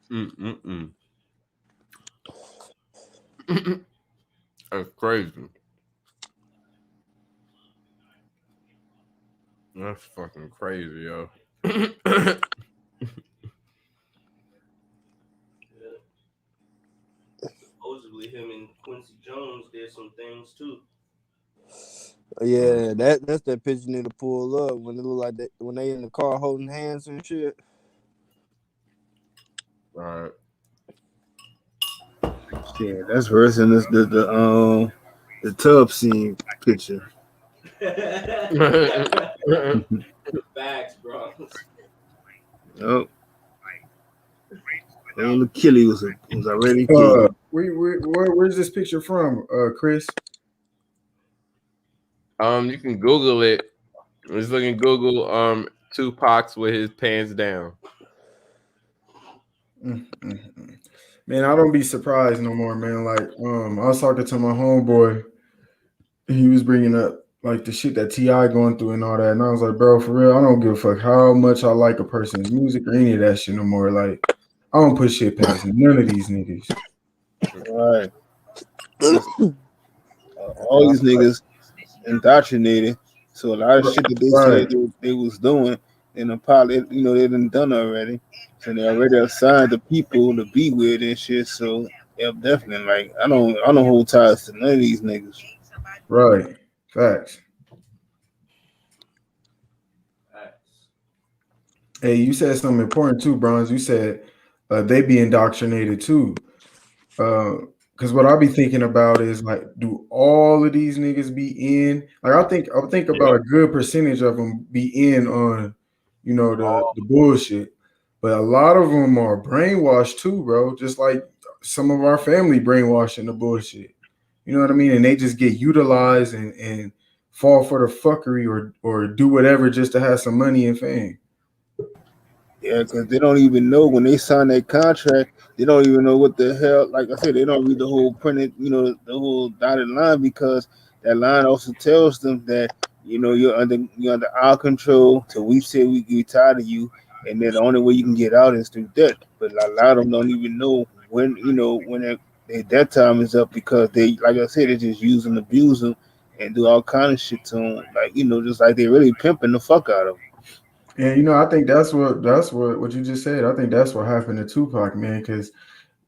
Mm-mm-mm. That's crazy. That's fucking crazy, yo. Yeah. Supposedly him and Quincy Jones did some things too. Yeah, that's that picture you need to pull up when it look like that when they in the car holding hands and shit. All right. Shit, that's worse than the tub scene picture. Facts, bro. Oh, the Achilles was already killed. Where's this picture from, Chris? You can Google it. Just look in Google. Tupac's with his pants down. Man, I don't be surprised no more, man. Like, I was talking to my homeboy, and he was bringing up like the shit that Ti going through and all that, and I was like, bro, for real, I don't give a fuck how much I like a person's music or any of that shit no more. Like, I don't put shit past none of these niggas. Right. All these niggas indoctrinated. So a lot of shit that they Right. said they was doing in the pilot, they done already. So they already assigned the people to be with and shit. So yeah, definitely. Like I don't hold ties to none of these niggas. Right. Facts. Facts. Hey, you said something important too, Bronze. You said they be indoctrinated too. Because what I be thinking about is like, do all of these niggas be in? Like, I think about a good percentage of them be in on, the bullshit. But a lot of them are brainwashed too, bro. Just like some of our family brainwashed in the bullshit. You know what I mean? And they just get utilized and fall for the fuckery or do whatever just to have some money and fame. Yeah, because they don't even know when they sign that contract. They don't even know what the hell. Like I said, they don't read the whole printed, the whole dotted line because that line also tells them that you're under our control till we say we tired of you, and then the only way you can get out is through debt. But a lot of them don't even know when that time is up because they, like I said, they just use and abuse them and do all kind of shit to them. Like just like they really pimping the fuck out of them. And I think that's what you just said. I think that's what happened to Tupac, man, because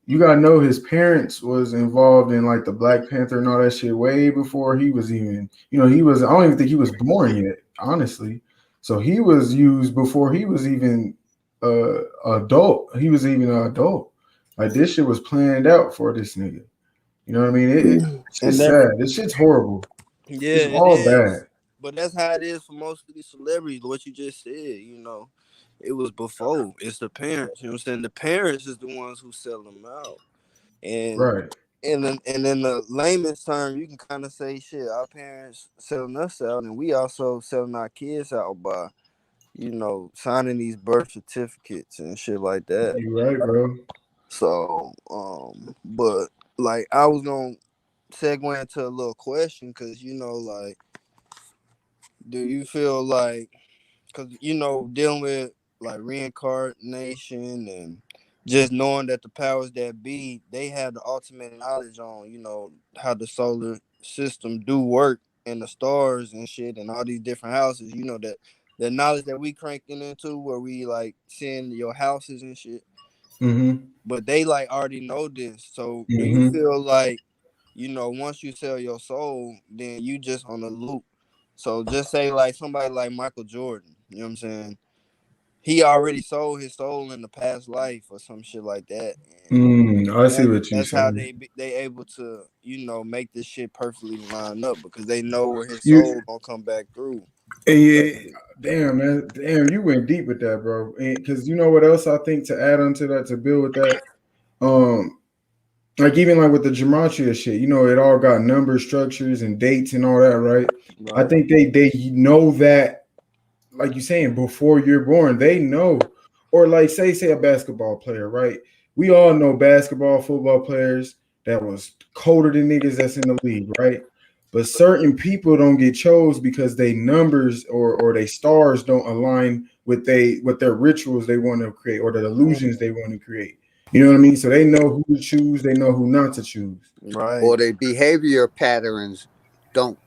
you gotta know his parents was involved in like the Black Panther and all that shit way before he was even, he was, I don't even think he was born yet, honestly. So he was used before he was even adult. He was even an adult. Like this shit was planned out for this nigga. You know what I mean? It's And just that, sad. This shit's horrible. yeah, It's it all is. bad. But that's how it is for most of these celebrities. What you just said, it was before. It's the parents. You know what I'm saying? The parents is the ones who sell them out. And Right. and in the layman's term, you can kind of say, shit, our parents selling us out, and we also selling our kids out by, signing these birth certificates and shit like that. You right, bro. So, but like I was gonna segue into a little question because like, do you feel like, because dealing with like reincarnation and just knowing that the powers that be, they have the ultimate knowledge on how the solar system do work, and the stars and shit and all these different houses, that the knowledge that we cranking into where we like seeing your houses and shit. Mm-hmm. But they like already know this. So do you Mm-hmm. feel like, once you sell your soul, then you just on a loop? So just say like somebody like Michael Jordan, you know what I'm saying? He already sold his soul in the past life or some shit like that. I see That what you that's how saying. they able to make this shit perfectly line up because they know where his You soul gonna come back through. yeah, damn man, damn, you went deep with that, bro. Because you know what else I think to add on to that to build with that, like even like with the gematria shit, it all got numbers, structures, and dates and all that, right? I Right. think they know that, like you saying, before you're born, they know. Or like say a basketball player, right? We all know basketball, football players that was colder than niggas that's in the league, right? But certain people don't get chose because they numbers or they stars don't align with their rituals they want to create or the illusions they want to create. You know what I mean? So they know who to choose, they know who not to choose. Right. Or their behavior patterns don't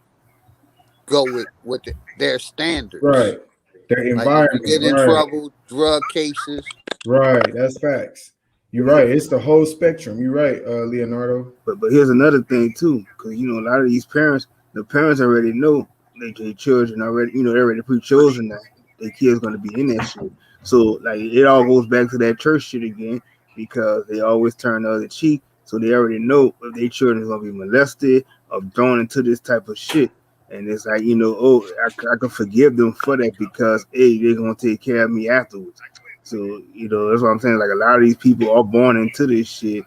go with their standards. Right. Their Like if you environment, get in right. trouble, drug cases. Right, that's facts. You're right. It's the whole spectrum. You're right, Leonardo. But here's another thing too, because a lot of these parents, the parents already know their children already, they're already pre-chosen that their kid's gonna be in that shit. So like it all goes back to that church shit again, because they always turn the other cheek. So they already know if their children is gonna be molested or thrown into this type of shit. And it's like, oh, I can forgive them for that because hey, they're gonna take care of me afterwards. So, that's what I'm saying. Like a lot of these people are born into this shit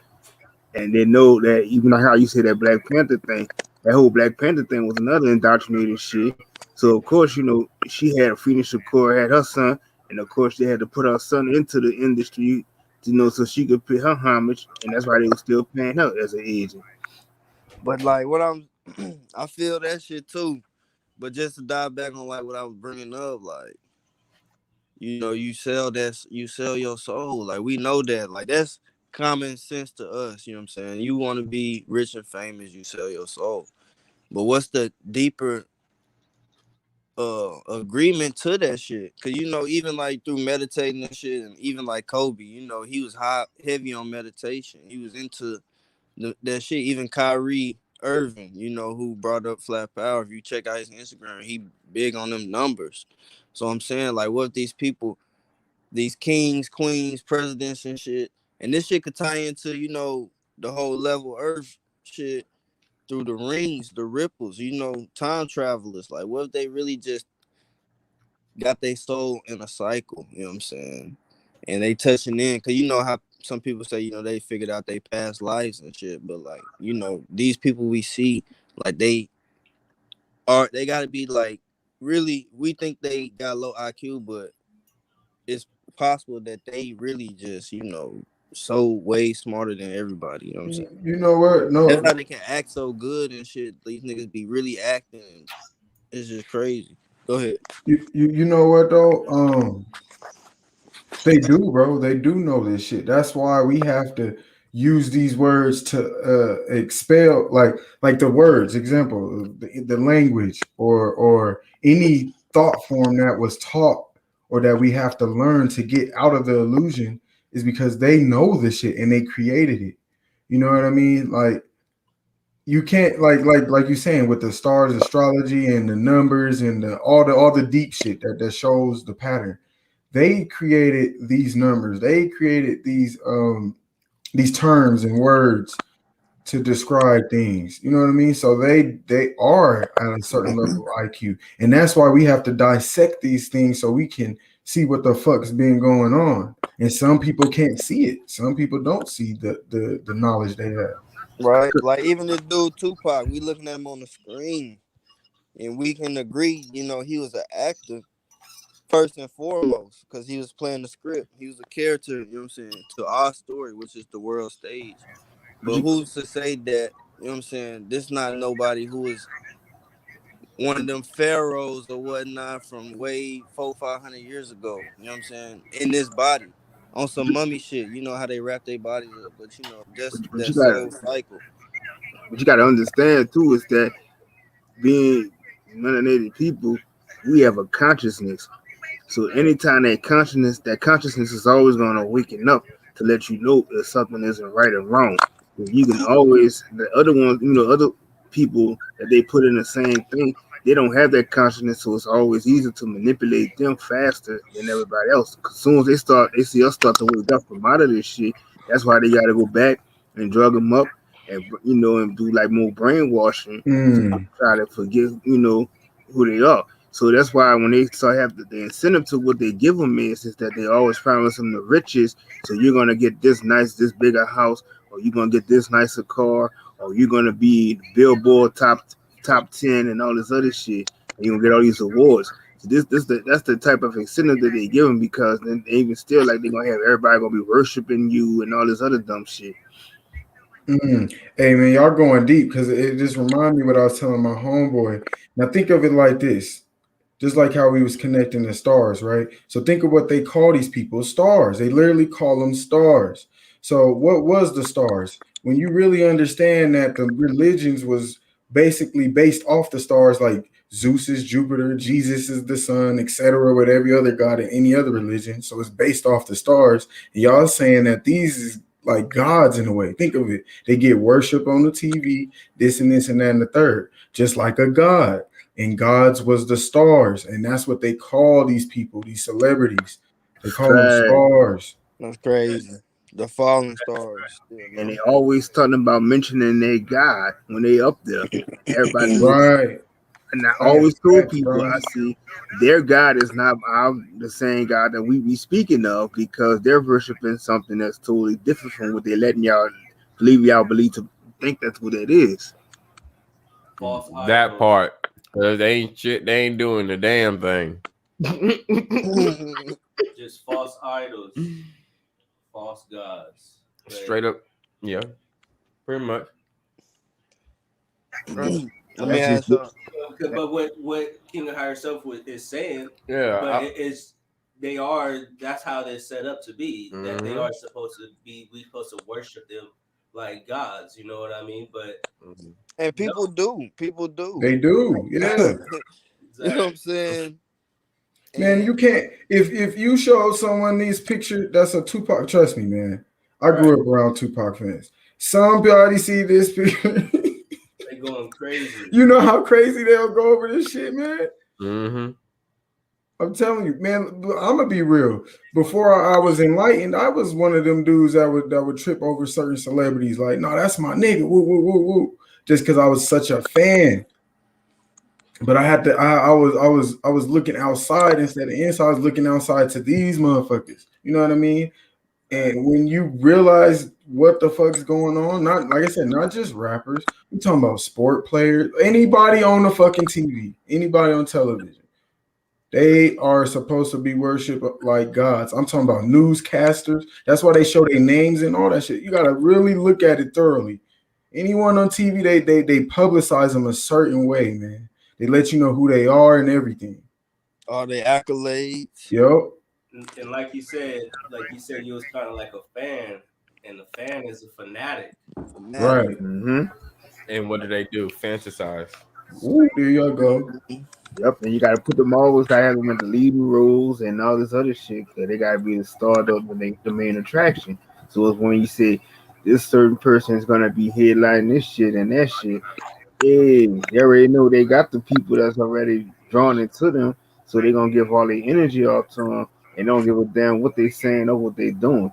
and they know that even like how you say that Black Panther thing, that whole Black Panther thing was another indoctrinated shit. So of course, she had Phoenix Shakur had her son, and of course they had to put her son into the industry, so she could pay her homage, and that's why they were still paying her as an agent. But like what I feel that shit too. But just to dive back on like what I was bringing up, like you sell your soul. Like we know that. Like that's common sense to us. You know what I'm saying? You want to be rich and famous, you sell your soul. But what's the deeper agreement to that shit? Cause even like through meditating and shit, and even like Kobe, he was heavy on meditation. He was into that shit. Even Kyrie Irving, who brought up flat power. If you check out his Instagram, he big on them numbers. So I'm saying, like, what if these people, these kings, queens, presidents, and shit, and this shit could tie into, the whole level Earth shit through the rings, the ripples, time travelers. Like, what if they really just got their soul in a cycle? You know what I'm saying? And they touching in, cause you know how some people say, they figured out their past lives and shit, but like, these people we see, like they gotta be like really. We think they got low IQ, but it's possible that they really just, so way smarter than everybody. You know what I'm saying? You know what? That's No, how they can act so good and shit. These niggas be really acting. It's just crazy. Go ahead. you know what though? They do, bro. They do know this shit. That's why we have to use these words to expel, like the words. Example, the language or any thought form that was taught or that we have to learn to get out of the illusion is because they know this shit and they created it. You know what I mean? Like you can't like you saying with the stars, astrology, and the numbers and all the deep shit that shows the pattern. They created these numbers. They created these terms and words to describe things. You know what I mean? So they are at a certain level of IQ, and that's why we have to dissect these things so we can see what the fuck's been going on. And some people can't see it. Some people don't see the knowledge they have. Right. Like even this dude Tupac, we looking at him on the screen, and we can agree, he was an actor first and foremost because he was playing the script. He was a character. You know what I'm saying, to our story, which is the world stage. But But who's to say that, you know what I'm saying, this not nobody who is one of them pharaohs or whatnot from way 400-500 years ago, you know what I'm saying, in this body on some mummy shit. You know how they wrap their bodies up, but that's you that got soul cycle. what you got to understand too is that being melanated people, we have a consciousness. So anytime that consciousness is always going to waken up to let you know if something isn't right or wrong. If you can always the other ones, other people that they put in the same thing, they don't have that consciousness, so it's always easier to manipulate them faster than everybody else. 'Cause as soon as they see us start to wake up from out of this shit, that's why they got to go back and drug them up and and do like more brainwashing to Mm. try to forget who they are. So that's why when they start have the incentive to what they give them is that they always promise them the riches. So you're gonna get this bigger house, or you're gonna get this nicer car, or you're gonna be Billboard top 10 and all this other shit, and you're gonna get all these awards. So that's the type of incentive that they give them because then they even still like they're gonna have everybody gonna be worshiping you and all this other dumb shit. Mm. Hey man, y'all going deep because it just reminded me what I was telling my homeboy. Now think of it like this. Just like how we was connecting the stars, right? So think of what they call these people stars. They literally call them stars. So what was the stars? When you really understand that the religions was basically based off the stars, like Zeus is Jupiter, Jesus is the sun, etc., with every other god in any other religion. So it's based off the stars. And y'all saying that these is like gods in a way. Think of it. They get worship on the TV, this and this and that and the third, just like a god, and gods was the stars, and that's what they call these people, these celebrities. They call them Fact. stars. That's crazy. The fallen stars. Still, And they though. always talking about mentioning their God when they up there. Everybody looks. Right. And I always Facts, told facts, people, bro. I see their God is not the same God that we be speaking of because they're worshiping something that's totally different from what they're letting y'all believe to think that's what it is. False That idols, part. Cause they ain't shit. They ain't doing the damn thing. just false idols, false gods. Right? Straight up. Yeah. Pretty much. Let me That's just ask you. But what King of Higher Self is saying, Yeah. but it is they are that's how they're set up to be. That they Mhm. are supposed to be. We supposed to worship them like gods. You know what I mean? But Mhm. And no, people do. People do. They do, You yeah. know what exactly. I'm saying? Man, And you can't if you show someone these pictures, that's a Tupac. Trust me, man. I Right? grew up around Tupac fans. Somebody see this picture. They going crazy. You know how crazy they'll go over this shit, man. Mhm. I'm telling you, man. I'm gonna be real. Before I was enlightened, I was one of them dudes that would trip over certain celebrities. Like, no, that's my nigga. Woo, woo, woo, woo. Just because I was such a fan. But I had to. I was looking outside instead of inside. I was looking outside to these motherfuckers. You know what I mean? Right? And when you realize what the fuck's going on, not like I said, not just rappers. We're talking about sport players, anybody on the fucking TV, anybody on television. They are supposed to be worshipped like gods. I'm talking about newscasters. That's why they show their names and all that shit. You gotta really look at it thoroughly. Anyone on TV, they publicize them a certain way, man. They let you know who they are and everything. all the accolades. Yup. And like you said, you was kind of like a fan, and the fan is a fanatic. Fanatic. Right. Mm-hmm. And what do they do? Fantasize. Ooh, there you go. Yep, and you got to put them always got to have them in the leading roles and all this other shit. Cause they got to be the star of the main attraction. So it's when you say this certain person is gonna be headlining this shit and that shit. Hey, they already know they got the people that's already drawn into them, so they gonna give all their energy off to them and don't give a damn what they saying or what they doing.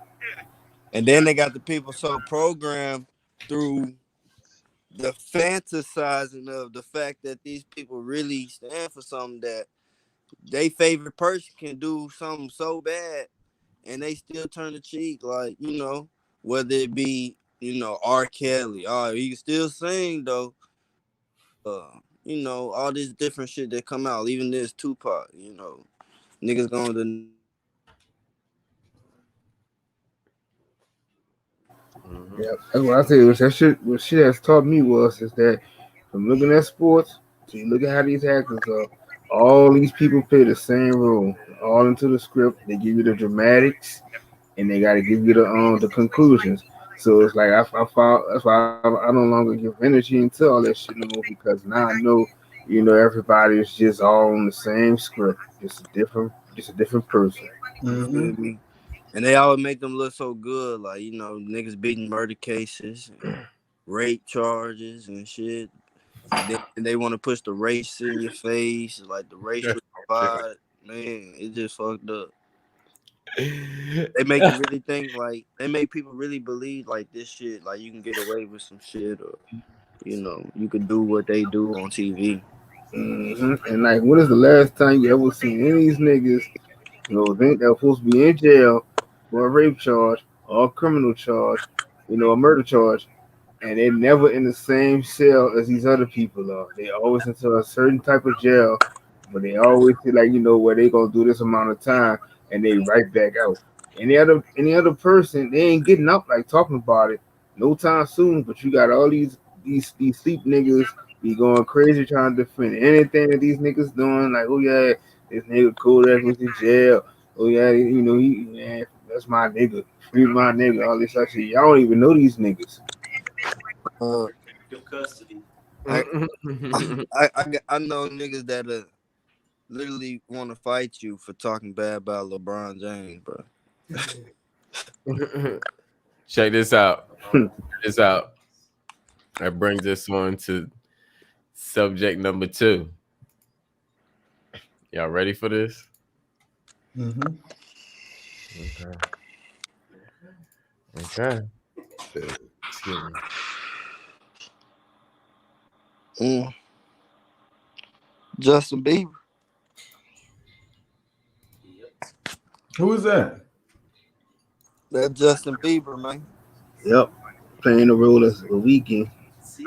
And then they got the people so programmed through the fantasizing of the fact that these people really stand for something that they favorite person can do something so bad and they still turn the cheek, like, whether it be, R. Kelly. Oh, he can still sing though. All this different shit that come out, even this Tupac, niggas going to Mhm. Yep, that's what I say. Was that shit? What shit has taught me was is that from looking at sports to you look at how these actors are, all these people play the same role, all into the script. They give you the dramatics and they got to give you the conclusions. So it's like I found that's why I no longer give energy into all that shit no more because now I know, everybody is just all on the same script, just a different person. You Mm-hmm. feel me? And they always make them look so good, like niggas beating murder cases, and rape charges and shit. And then they want to push the race in your face, like the racial divide. Man, it just fucked up. They make you really think like they make people really believe like this shit, like you can get away with some shit, or you could do what they do on TV. And like, when is the last time you ever seen any of these niggas, think they're supposed to be in jail for a rape charge or a criminal charge, a murder charge, and they're never in the same cell as these other people are. They always into a certain type of jail, but they always feel like where they gonna do this amount of time, and they right back out. Any other person, they ain't getting up like talking about it no time soon. But you got all these sleep niggas be going crazy trying to defend anything that these niggas doing. Like, oh yeah, this nigga Kodak was in jail. Oh yeah, he man, that's my nigga, free my nigga, all this other shit. Y'all don't even know these niggas. Uh, Your custody. I I know niggas that literally want to fight you for talking bad about LeBron James, bro. Check this out. Check this out. That brings us on to subject number 2. Y'all ready for this? Mm-hmm. Okay. Excuse me. Justin Bieber. Who is that? That Justin Bieber, man. Yep, playing the role as a weekend. See?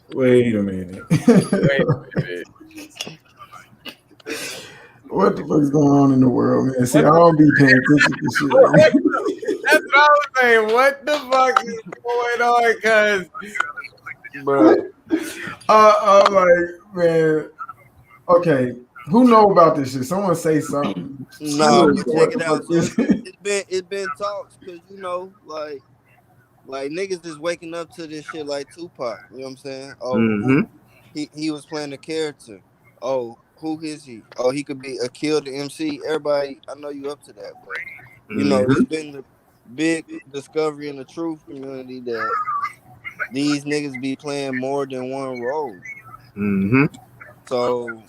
Wait a minute. Wait a minute. What the fuck's going on in the world, man? See, I don't be paying attention to shit, man. That's what I was saying. What the fuck is going on? Cause Bro. I'm like, man, okay, who know about this shit? Someone say something. No, but check What it the out. fuck So is it's been talks because like niggas is waking up to this shit like Tupac. You know what I'm saying? Oh, Mm-hmm. he was playing a character. Oh, who is he? Oh, he could be a Kill the MC. Everybody, I know you up to that, but Mm-hmm. it's been the big discovery in the truth community that these niggas be playing more than one role. Mm-hmm. So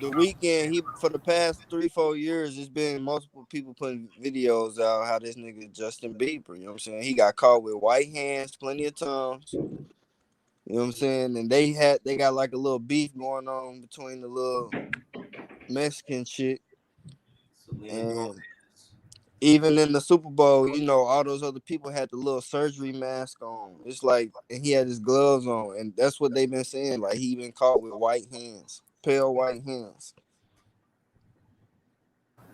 the weekend, he for the past 3-4 years, it's been multiple people putting videos out how this nigga Justin Bieber. You know what I'm saying? He got caught with white hands plenty of times. You know what I'm saying? And they got like a little beef going on between the little Mexican chick. And even in the Super Bowl, all those other people had the little surgery mask on. It's like, and he had his gloves on, and that's what they've been saying. Like he been caught with white hands, pale white hands.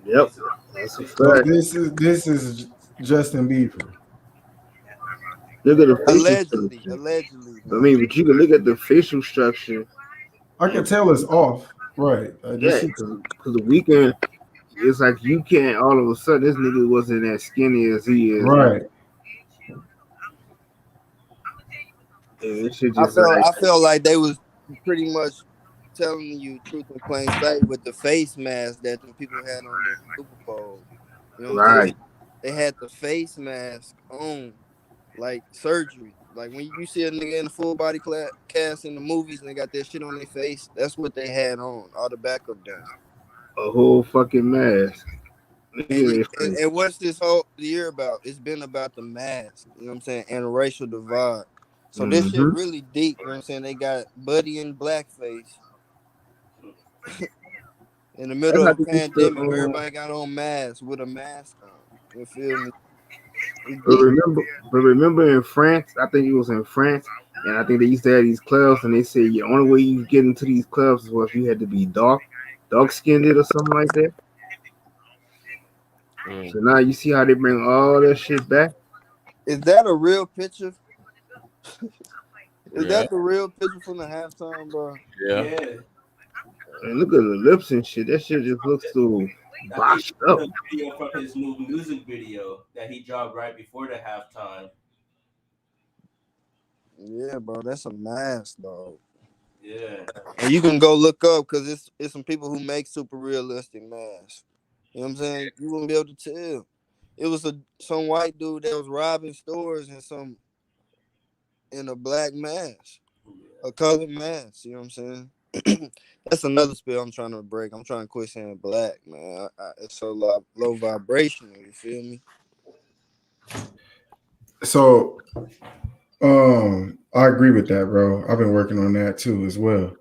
Yep, that's a so fact. this is Justin Bieber. Look at the facial Allegedly, structure. I man. mean, but you can look at the facial structure. I can tell it's off, right? Yeah, because the weekend, it's like you can't all of a sudden this nigga wasn't as skinny as he is now. right. And this shit I just felt like I felt like they was pretty much telling you truth in plain sight with the face mask that the people had on during the Super Bowl. You know what I'm saying? right. They had the face mask on, like surgery. Like when you see a nigga in a full body cast in the movies and they got that shit on their face, that's what they had on, all the backup done. A whole fucking mask. And what's this whole year about? It's been about the mask, you know what I'm saying, and racial divide. So this shit Mm-hmm. really deep, you know what I'm saying? They got Buddy in blackface in the middle That's of how a they used to. pandemic where everybody got on masks with a mask on. You feel me? It's But deep. remember in France, I think it was in France, and I think they used to have these clubs, and they said the only way you get into these clubs was if you had to be dark skinned or something like that. So now you see how they bring all that shit back. Is that a real picture? Is yeah, that the real picture from the halftime, bro? yeah. Yeah. And look at the lips and shit. That shit just looks so I think Boxed up. the video from his new music video that he dropped right before the halftime. Yeah, bro, that's a mask, dog. Yeah. And you can go look up because it's some people who make super realistic masks. You know what I'm saying? You wouldn't be able to tell. It was some white dude that was robbing stores in a black mask, a colored mask. You know what I'm saying? That's another spell I'm trying to break. I'm trying to quit saying black, man. It's so low vibrational. You feel me? So, I agree with that, bro. I've been working on that too as well.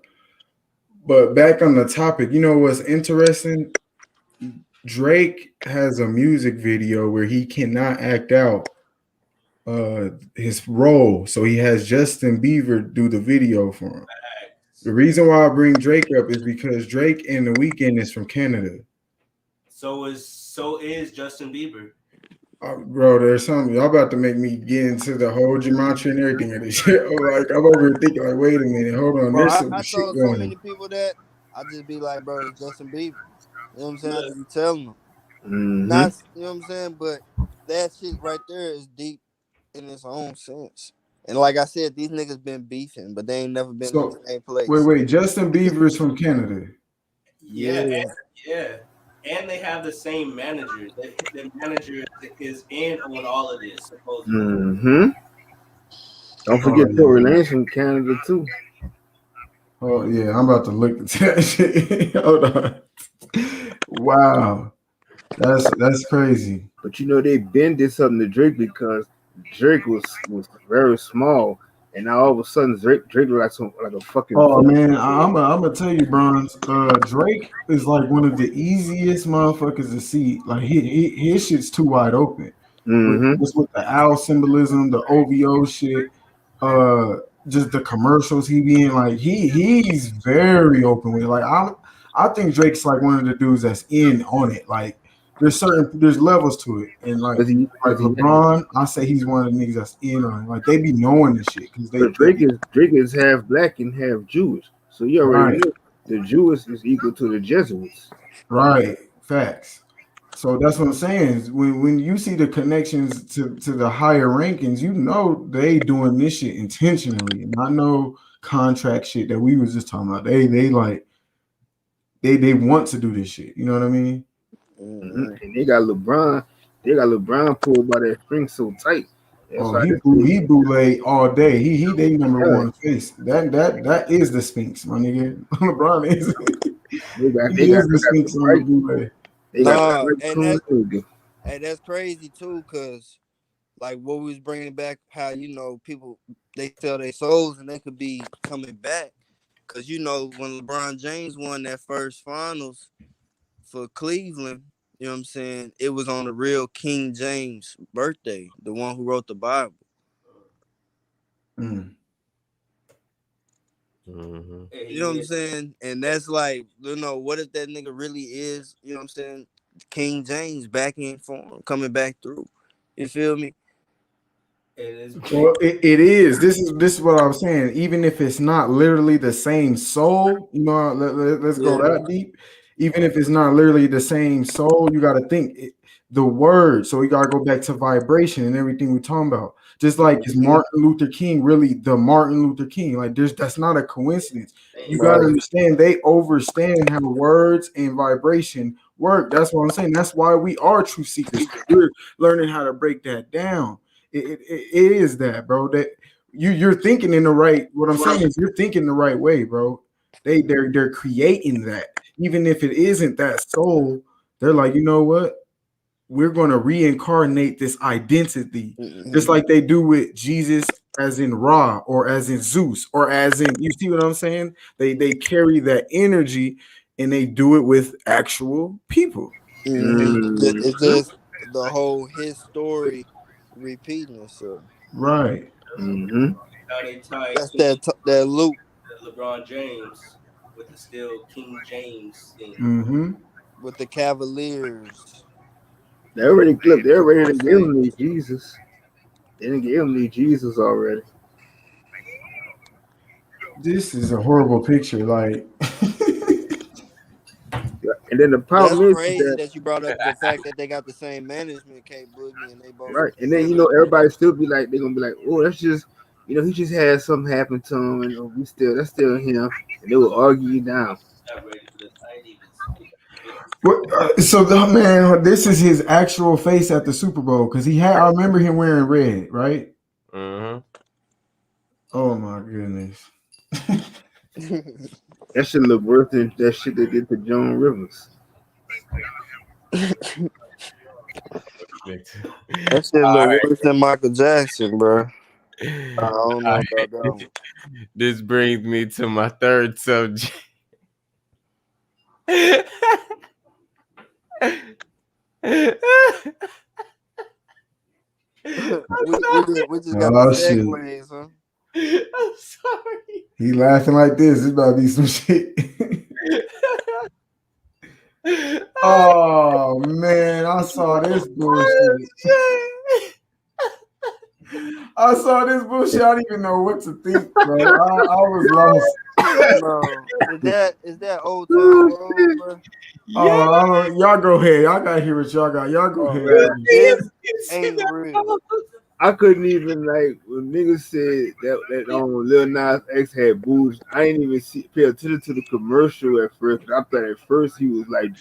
But back on the topic, you know what's interesting? Drake has a music video where he cannot act out his role, so he has Justin Bieber do the video for him. The reason why I bring Drake up is because Drake and The Weeknd is from Canada. So is Justin Bieber. Bro, there's something y'all about to make me get into the whole gematria and everything of this shit. I'm over here thinking like, wait a minute, hold on, Bro, there's some I shit told so going on. many people that I just be like, bro, it's Justin Bieber. You know what I'm saying? I just be telling them. Mm-hmm. Not, you know what I'm saying? But that shit right there is deep in its own sense. And like I said, these niggas been beefing, but they ain't never been in the So same place. wait, Justin Bieber is from Canada. Yeah, Yeah. yeah. And they have the same manager. The manager is in on all of this, supposedly. Mm-hmm. Don't Oh forget Tory yeah. Lanez from Canada too. Oh yeah, I'm about to look into that shit. Hold on. Wow. That's crazy. But you know they been did something to Drake because Drake was very small, and now all of a sudden Drake like a fucking Oh football man, player. I'm gonna tell you, Bronze. Drake is like one of the easiest motherfuckers to see. Like his shit's too wide open. Mm-hmm. With the owl symbolism, the OVO shit, uh, just the commercials he be in. Like he's very open with it. Like I think Drake's like one of the dudes that's in on it. Like there's levels to it, and like Cause he LeBron, I say he's one of the niggas that's in on it. Like they be knowing this shit because but Drake is half black and half Jewish, so you already right. know the Jewish is equal to the Jesuits. Right, facts. So that's what I'm saying. Is when you see the connections to the higher rankings, you know they doing this shit intentionally, and I know contract shit that we was just talking about. They like they want to do this shit. You know what I mean? Mm-hmm. Mm-hmm. And they got LeBron. They got LeBron pulled by that string so tight. That's Oh, why this he nigga. bootleg all day. He they number Yeah, one face. That is the Sphinx, my nigga. LeBron is they he got is the the Sphinx on the right. bootleg. They got the Nah, right and coon nigga. that's crazy too, cause like what we was bringing back, how people they sell their souls and they could be coming back, cause when LeBron James won that first finals for Cleveland, you know what I'm saying? It was on the real King James birthday, the one who wrote the Bible. Mm. Mm-hmm. You know what I'm saying? And that's like, what if that nigga really is, you know what I'm saying? King James back in form, coming back through. You feel me? It is big. Well, it is. This is what I was saying. Even if it's not literally the same soul, let's go Yeah. that deep. Even if it's not literally the same soul, you got to think the word. So we got to go back to vibration and everything we're talking about. Just like is Mm-hmm. Martin Luther King really the Martin Luther King? Like that's not a coincidence. You got to Right. understand they overstand how words and vibration work. That's what I'm saying. That's why we are true seekers. We're learning how to break that down. It is that, bro. That you're thinking in the right. What I'm saying is you're thinking the right way, bro. They're creating that, even if it isn't that soul. They're like, you know what? We're going to reincarnate this identity, just Mm-hmm. like they do with Jesus, as in Ra, or as in Zeus, or as in. You see what I'm saying? They carry that energy, and they do it with actual people. Mm-hmm. It's Mm-hmm. just the whole his story repeating itself. Right. Mm-hmm. Now they tie That's that loop. LeBron James with the still King James thing. Mm-hmm. With the Cavaliers. They already clipped. They already Football didn't give him the Saints. Jesus. They didn't give him the Jesus already. This is a horrible picture. Like, And then the That's problem is crazy that that you brought up the fact that they got the same management, K Boogie, and they both right, from and then Philly. everybody still be like they're gonna be like, oh, that's just he just had something happen to him, and that's still him, and they will argue you down. Not ready for this. I ain't even. So the man, this is his actual face at the Super Bowl because he had. I remember him wearing red, right? Mm-hmm. Oh my goodness. That shit look worse than that shit they did to Joan Rivers. That shit All look right. worse than Michael Jackson, bro. I don't know about that one. This brings me to my third subject. we just got the Oh shit. segues, huh? I'm sorry. He laughing like this. It's about to be some shit. Oh man, I saw this bullshit. I saw this bullshit. I didn't even know what to think, bro. I was lost. No, is that Old Town Road, bro? Y'all go ahead. Y'all gotta hear what y'all got. Y'all go ahead. Man, this ain't real. I couldn't even when niggas said that Lil Nas X had boobs. I didn't even pay attention to the commercial at first. I thought at first he was like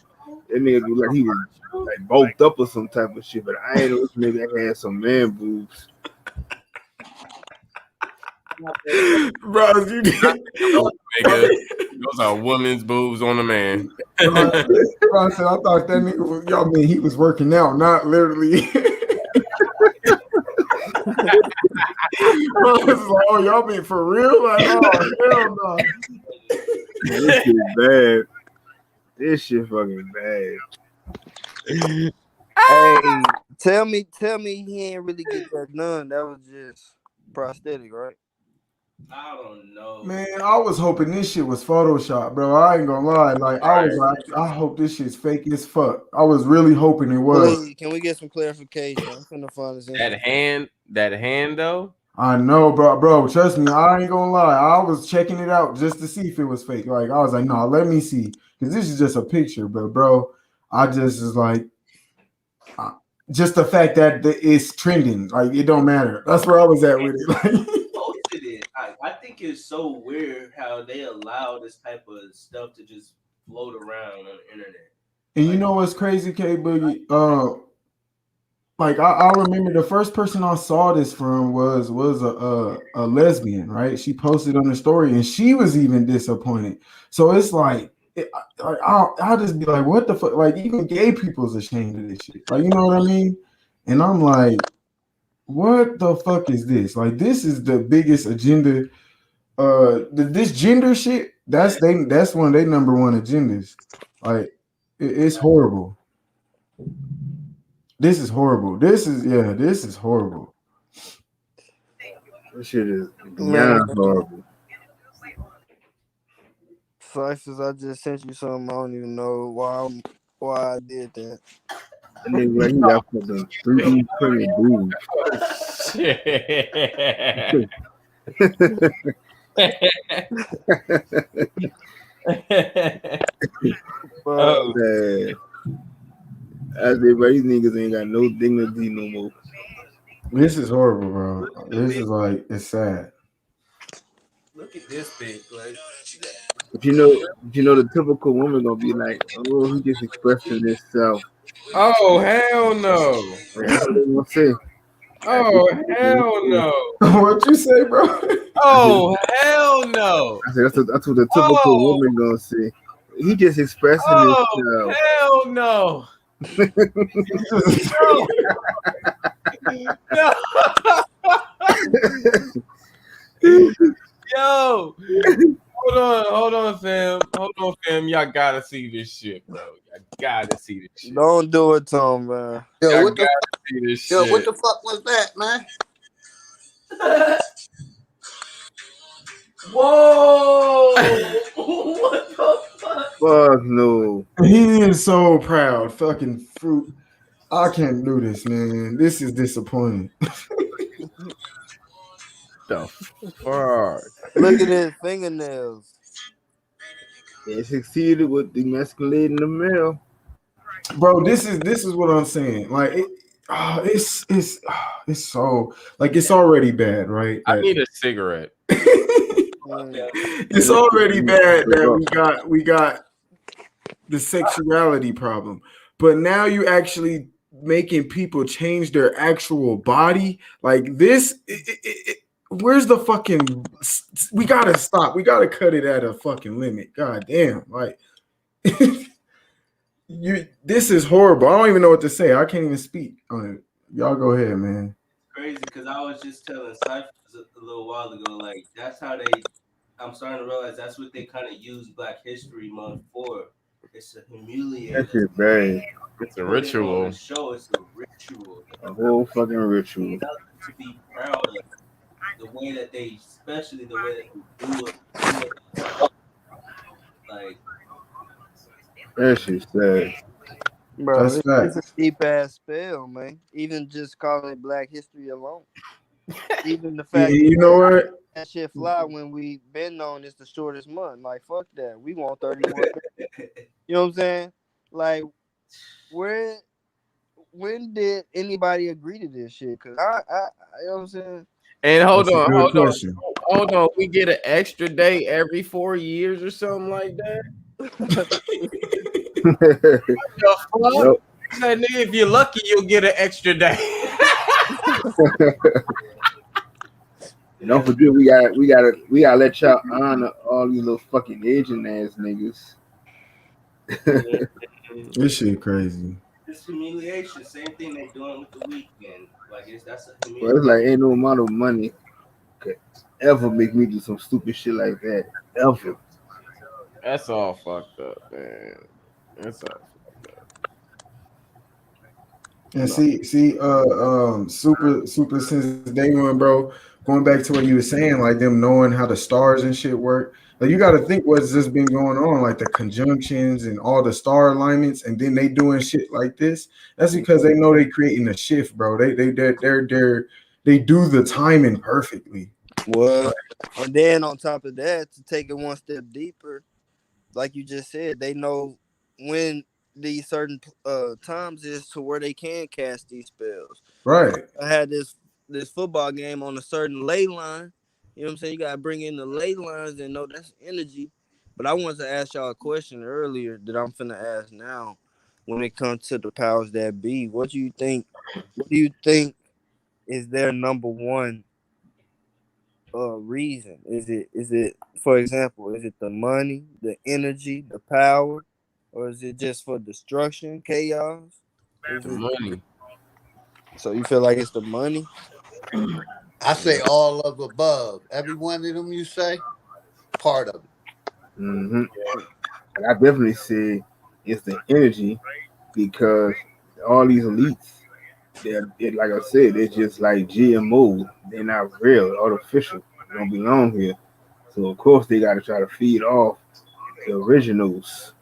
that nigga was like he was like bulked up or some type of shit. But I ain't know this nigga had some man boobs. Bro, you did. Nigga, those are women's boobs on a man. Bro, I said I thought that nigga was. Y'all mean he was working out, not literally. Bro, it's like, oh, y'all mean for real? Like, oh hell no. This shit bad. This shit fucking bad. Hey, tell me he ain't really get that done. That was just prosthetic, right? I don't know. Man, I was hoping this shit was Photoshop, bro. I ain't gonna lie. Like, I was like, I hope this shit's fake as fuck. I was really hoping it was. Please, can we get some clarification? I'm finna find this. That hand though. I know, bro. Trust me, I ain't gonna lie. I was checking it out just to see if it was fake. Like, I was like, no, let me see, because this is just a picture. But bro, I just is like, just the fact that it's trending, like it don't matter. That's where I was at with it. Posted it. I think it's so weird how they allow this type of stuff to just float around on the internet. And you know what's crazy, K Boogie? Like I remember the first person I saw this from was a lesbian, right? She posted on the story, and she was even disappointed. So it's like, I'll just be like, what the fuck? Like even gay people's ashamed of this shit. Like, you know what I mean? And I'm like, what the fuck is this? Like, this is the biggest agenda. This gender shit. That's one of their number one agendas. Like, it's horrible. This is horrible. This is horrible. This shit is beyond horrible. Cyphers, I just sent you something. I don't even know why I did that. And then like he got fucking 3D printed boobs. Oh man. I say, bro, these niggas ain't got no dignity no more. This is horrible, bro. This is like, it's sad. Look at this thing, like. But you know the typical woman gonna be like, oh, he just expressing himself. Oh hell no! That's what they gonna say. Oh hell no! What you say, bro? Oh hell no! I said that's what the typical woman gonna say. He just expressing himself. Hell no! No. Yo, hold on, fam. Y'all gotta see this shit, bro. Y'all gotta see this shit. Don't do it, Tom, man. Yo, what the fuck was that, man? Whoa! What the fuck? Fuck no. He is so proud. Fucking fruit. I can't do this, man. This is disappointing. The fuck? Look at his fingernails. They succeeded with demasculating the male. Bro, this is what I'm saying. Like it's so like it's already bad, right? I That need a cigarette. it's already bad that we got the sexuality problem, but now you actually making people change their actual body like this. Where's the fucking? We gotta stop. We gotta cut it at a fucking limit. God damn, like you. This is horrible. I don't even know what to say. I can't even speak on it. Y'all go ahead, man. Crazy because I was just telling Cyphers a little while ago, like that's how I'm starting to realize that's what they kind of use Black History Month for. It's to humiliate That us. shit bad. It's a Put it on ritual. the show. It's a ritual. A whole fucking ritual. Nothing to be proud of. The way that they, especially the way that they do it, like That shit's sad. Bro, That's it's a facts. deep ass spell, man. Even just calling it Black History alone. Even the fact You know what? that shit fly when we been known it's the shortest month. Like fuck that. We want 31 days. You know what I'm saying? Like when did anybody agree to this shit? Cause I you know what I'm saying? And That's a good question. hold on. We get an extra day every 4 years or something like that. What the fuck? Yep. That nigga, if you're lucky, you'll get an extra day. Don't forget, we gotta let y'all honor all these little fucking Asian ass niggas. This shit crazy. it's humiliation. Same thing they doing with the weekend. Like that's a But humiliation. it's like ain't no amount of money could ever make me do some stupid shit like that. Ever. That's all fucked up, man. That's all. And see, super since day one, bro. Going back to what you were saying, like them knowing how the stars and shit work. Like you got to think what's just been going on, like the conjunctions and all the star alignments, and then they doing shit like this. That's because they know they creating a shift, bro. They do the timing perfectly. What? And then on top of that, to take it one step deeper, like you just said, they know when these certain times is to where they can cast these spells. Right. I had this football game on a certain ley line. You know what I'm saying? You gotta bring in the ley lines and know that's energy. But I wanted to ask y'all a question earlier that I'm finna ask now. When it comes to the powers that be, what do you think? What do you think is their number one reason? Is it for example, is it the money, the energy, the power, or is it just for destruction, chaos? Is The it money. so you feel like it's the money? I say all of above. Every one of them you say, part of it. Mm-hmm. And I definitely say it's the energy because all these elites, they're like I said, they're just like GMO. They're not real, artificial. They don't belong here. So of course they got to try to feed off the originals.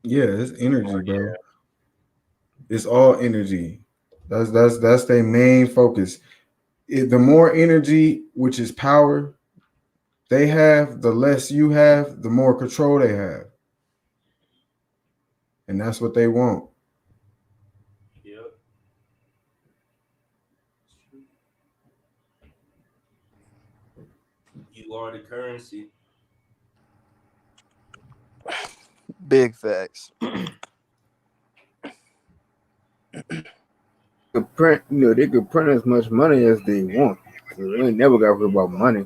Yeah, it's energy, bro. It's all energy. That's their main focus. The more energy, which is power, they have, the less you have, the more control they have. And that's what they want. Yep. You are the currency. Big facts. Could print, they could print as much money as they want. So they ain't never got to worry about money.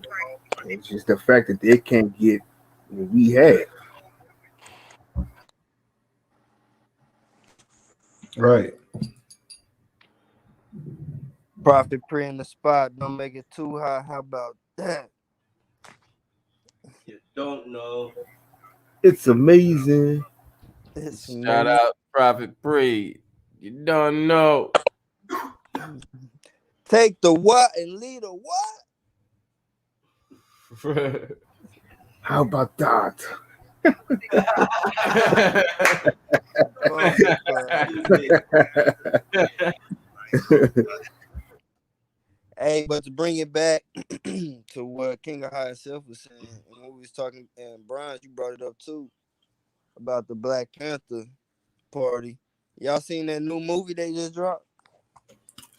It's just the fact that they can't get what we have. Right. Profit pre in the spot. Don't make it too high. How about that? You don't know. It's amazing. It's Shout out Prophet Pre. You don't know. Take the what and lead the what? How about that? Hey, but to bring it back to what King of High Self was saying, and what we was talking, and Brian, you brought it up too about the Black Panther party. Y'all seen that new movie they just dropped?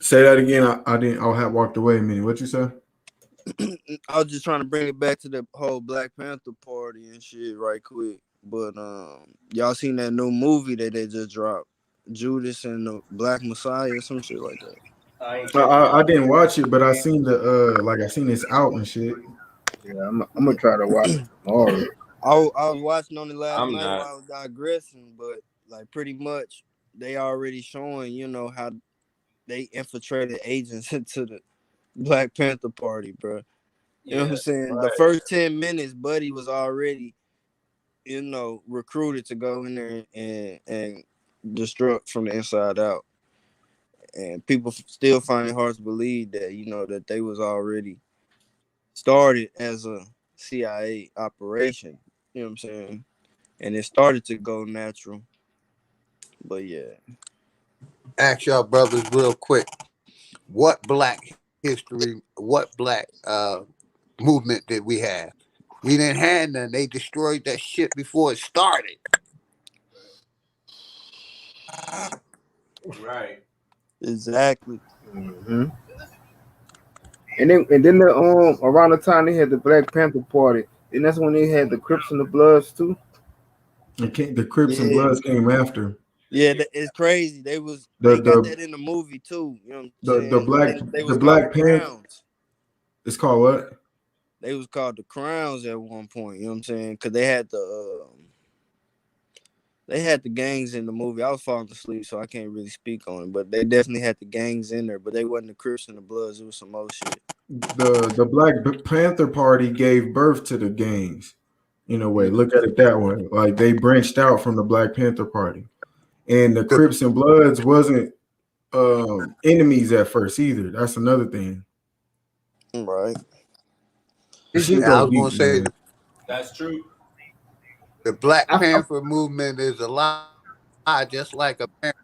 Say that again. I didn't. I have walked away a minute. What you say? I was just trying to bring it back to the whole Black Panther party and shit right quick. But y'all seen that new movie that they just dropped? Judas and the Black Messiah or some shit like that. I ain't I, checked it I, I out. didn't watch it, but I seen the like I seen this out and shit. Yeah, I'm gonna try to watch it tomorrow. I was watching on it last I'm night not. while I was digressing, but like pretty much they already showing, how they infiltrated agents into the Black Panther party, bro. You know what I'm Yeah, saying? The Right. first 10 minutes, Buddy was already, recruited to go in there and destruct from the inside out. And people still find it hard to believe that, that they was already started as a CIA operation. You know what I'm saying? And it started to go natural. But yeah. Ask y'all brothers real quick. What black history, what black movement did we have? We didn't have none. They destroyed that shit before it started. Right. Exactly. Hmm. And then the around the time they had the Black Panther Party, and that's when they had the Crips and the Bloods too. The Crips and Yeah. Bloods came after Yeah, it's crazy. the They got the that in the movie too. You know what I'm the the saying? black They the was called the Black Panther. Crowns. It's called what? They was called the Crowns at one point. You know what I'm saying? Because they had the gangs in the movie. I was falling asleep, so I can't really speak on it. But they definitely had the gangs in there. But they wasn't the Crips and the Bloods. It was some old shit. The Black Panther Party gave birth to the gangs. In a way, look at it that way. Like they branched out from the Black Panther Party, and the The, Crips and Bloods wasn't enemies at first either. That's another thing. Right. The shit I go was deep, gonna say man. That's true. the Black I, Panther movement is a lie, just like America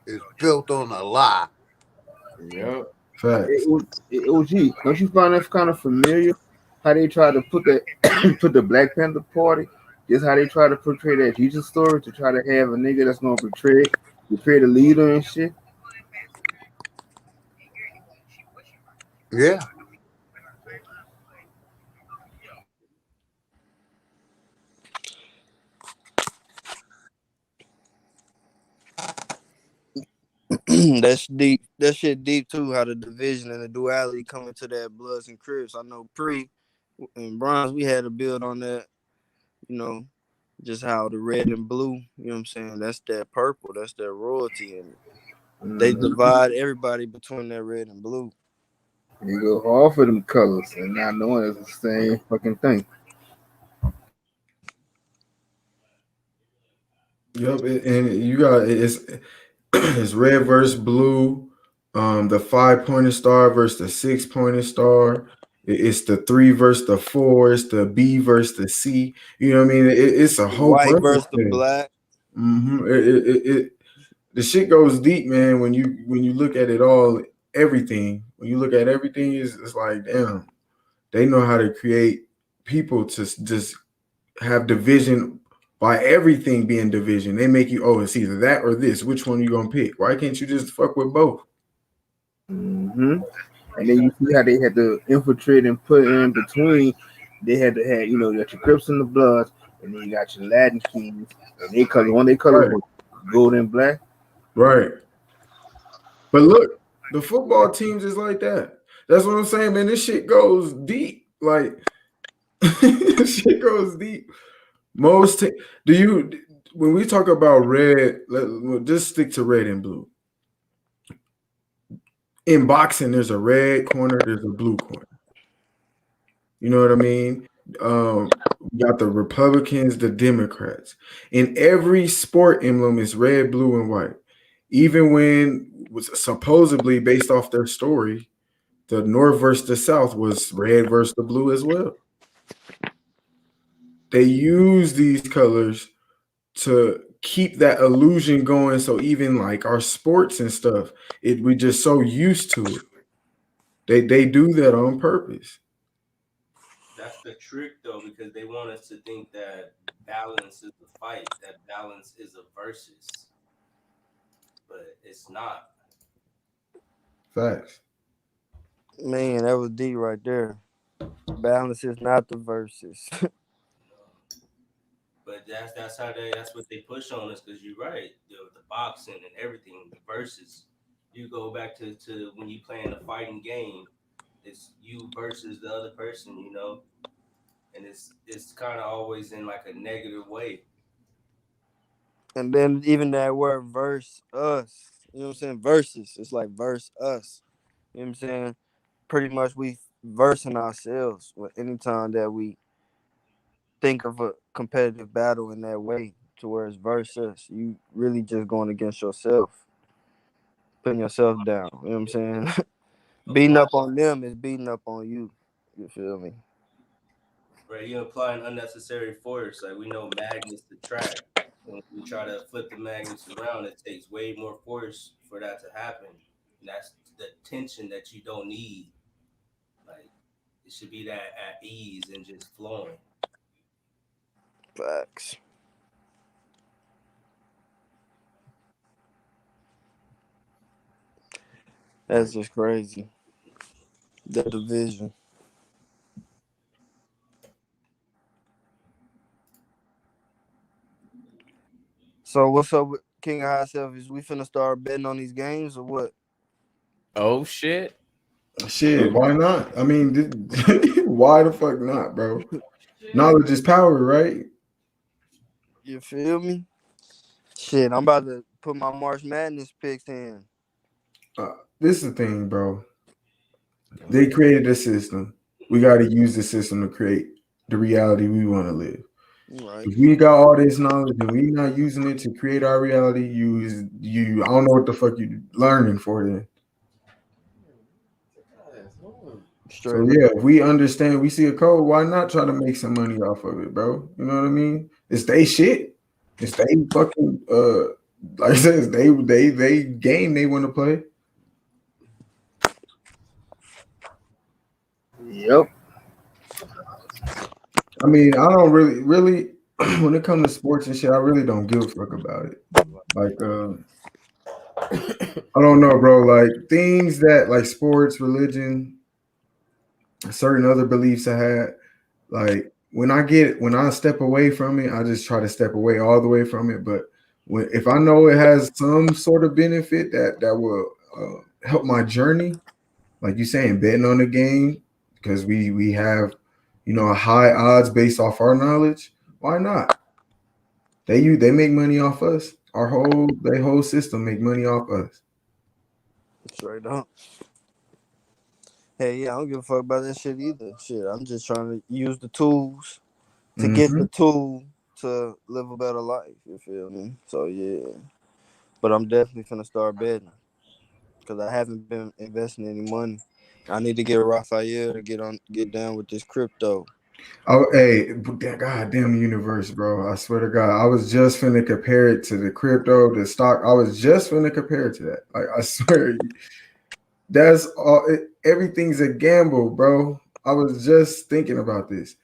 is built on a lie. Yep. Facts. OG, don't you find that kind of familiar? How they try to put that put the Black Panther Party, just how they try to portray that Jesus story to try to have a nigga that's gonna portray the leader and shit. Yeah. That's deep. That shit deep too. How the division and the duality come into that Bloods and Crips. I know Pre and Bronze, we had to build on that. You know, just how the red and blue. You know what I'm saying? That's that purple. That's that royalty, and they Mm-hmm. divide everybody between that red and blue. You go all for them colors and not knowing it's the same fucking thing. Yep, and you got it's red versus blue, the 5-pointed star versus the 6-pointed star. It's the 3 versus the 4. It's the B versus the C. You know what I mean? It's a whole White bunch of versus the things. black. The shit goes deep, man. When you look at it all, everything. When you look at everything, it's like damn, they know how to create people to just have division by everything being division. They make you, oh, it's either that or this. Which one you gonna pick? Why can't you just fuck with both? Hmm. And then you see how they had to infiltrate and put in between. They had to have, you got your Crips and the Bloods, and then you got your Latin Kings, and they colors Right, were gold and black. right. But look, the football teams is like that. That's what I'm saying, man. This shit goes deep. Like this shit goes deep. Most do you when we talk about red, we'll just stick to red and blue. In boxing, there's a red corner, there's a blue corner. You know what I mean? We got the Republicans, the Democrats. In every sport emblem is red, blue, and white. Even when was supposedly based off their story, the North versus the South was red versus the blue as well. They use these colors to keep that illusion going. So even like our sports and stuff, we just so used to it. They do that on purpose. That's the trick though, because they want us to think that balance is the fight, that balance is a versus, but it's not. Facts. Man, that was deep right there. Balance is not the verses. But that's what they push on us. Because you're right, the boxing and everything, the verses. You go back to when you playing a fighting game, it's you versus the other person, and it's kind of always in like a negative way. And then even that word verse us. You know what I'm saying? Versus. It's like verse us. You know what I'm saying? Pretty much we versing ourselves with anytime that we think of a competitive battle in that way to where it's versus. You really just going against yourself, putting yourself down. You know what I'm saying? Beating Apply, up on them is beating up on you. You feel me? right? You're applying unnecessary force. Like we know magnets attract. When we try to flip the magnets around, it takes way more force for that to happen. And that's the tension that you don't need. Like it should be that at ease and just flowing. Facts. That's just crazy. The division. So what's up with King of High Self? Is we finna start betting on these games or what? Oh shit. Shit, why not? I mean, why the fuck not, bro? Knowledge is power, right? You feel me? Shit, I'm about to put my March Madness picks in. This is the thing, bro. They created a system. We got to use the system to create the reality we want to live. Right. If we got all this knowledge and we not using it to create our reality, you I don't know what the fuck you learning for then. So Straight up. yeah, if we understand, we see a code, why not try to make some money off of it, bro? You know what I mean? It's they shit. It's they fucking like I said, it's they game they want to play. Yep. I mean, I don't really when it comes to sports and shit, I really don't give a fuck about it. Like I don't know, bro. Like things that like sports, religion, certain other beliefs I had, like when I step away from it, I just try to step away all the way from it. But if I know it has some sort of benefit that will help my journey, like you saying, betting on the game because we have a high odds based off our knowledge. Why not? They make money off us. Their whole system make money off us. Straight up. Hey, yeah, I don't give a fuck about that shit either. Shit, I'm just trying to use the tools to get Mm-hmm. the tool to live a better life. You feel me? So yeah, but I'm definitely finna start betting because I haven't been investing any money. I need to get Raphael to get down with this crypto. Oh, hey, God damn the universe, bro. I swear to God. I was just finna compare it to the crypto, the stock. I was just finna compare it to that. Like, I swear, that's all. Everything's a gamble, bro. I was just thinking about this.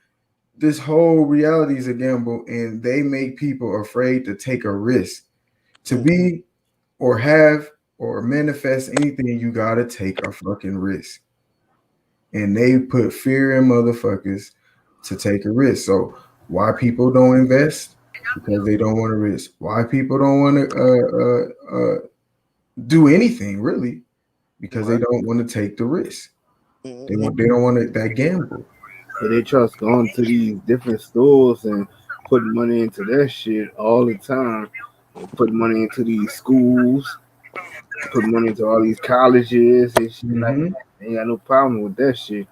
This whole reality is a gamble, and they make people afraid to take a risk. To Mm-hmm. be or have or manifest anything, you gotta take a fucking risk. And they put fear in motherfuckers to take a risk. So why people don't invest? Because they don't want to risk. Why people don't want to do anything really? Because they Right. don't want to take the risk. Mm-hmm. They don't want that gamble. So they trust going to these different stores and putting money into that shit all the time. They put money into these schools, put money into all these colleges and shit like Mm-hmm. that. They ain't got no problem with that shit.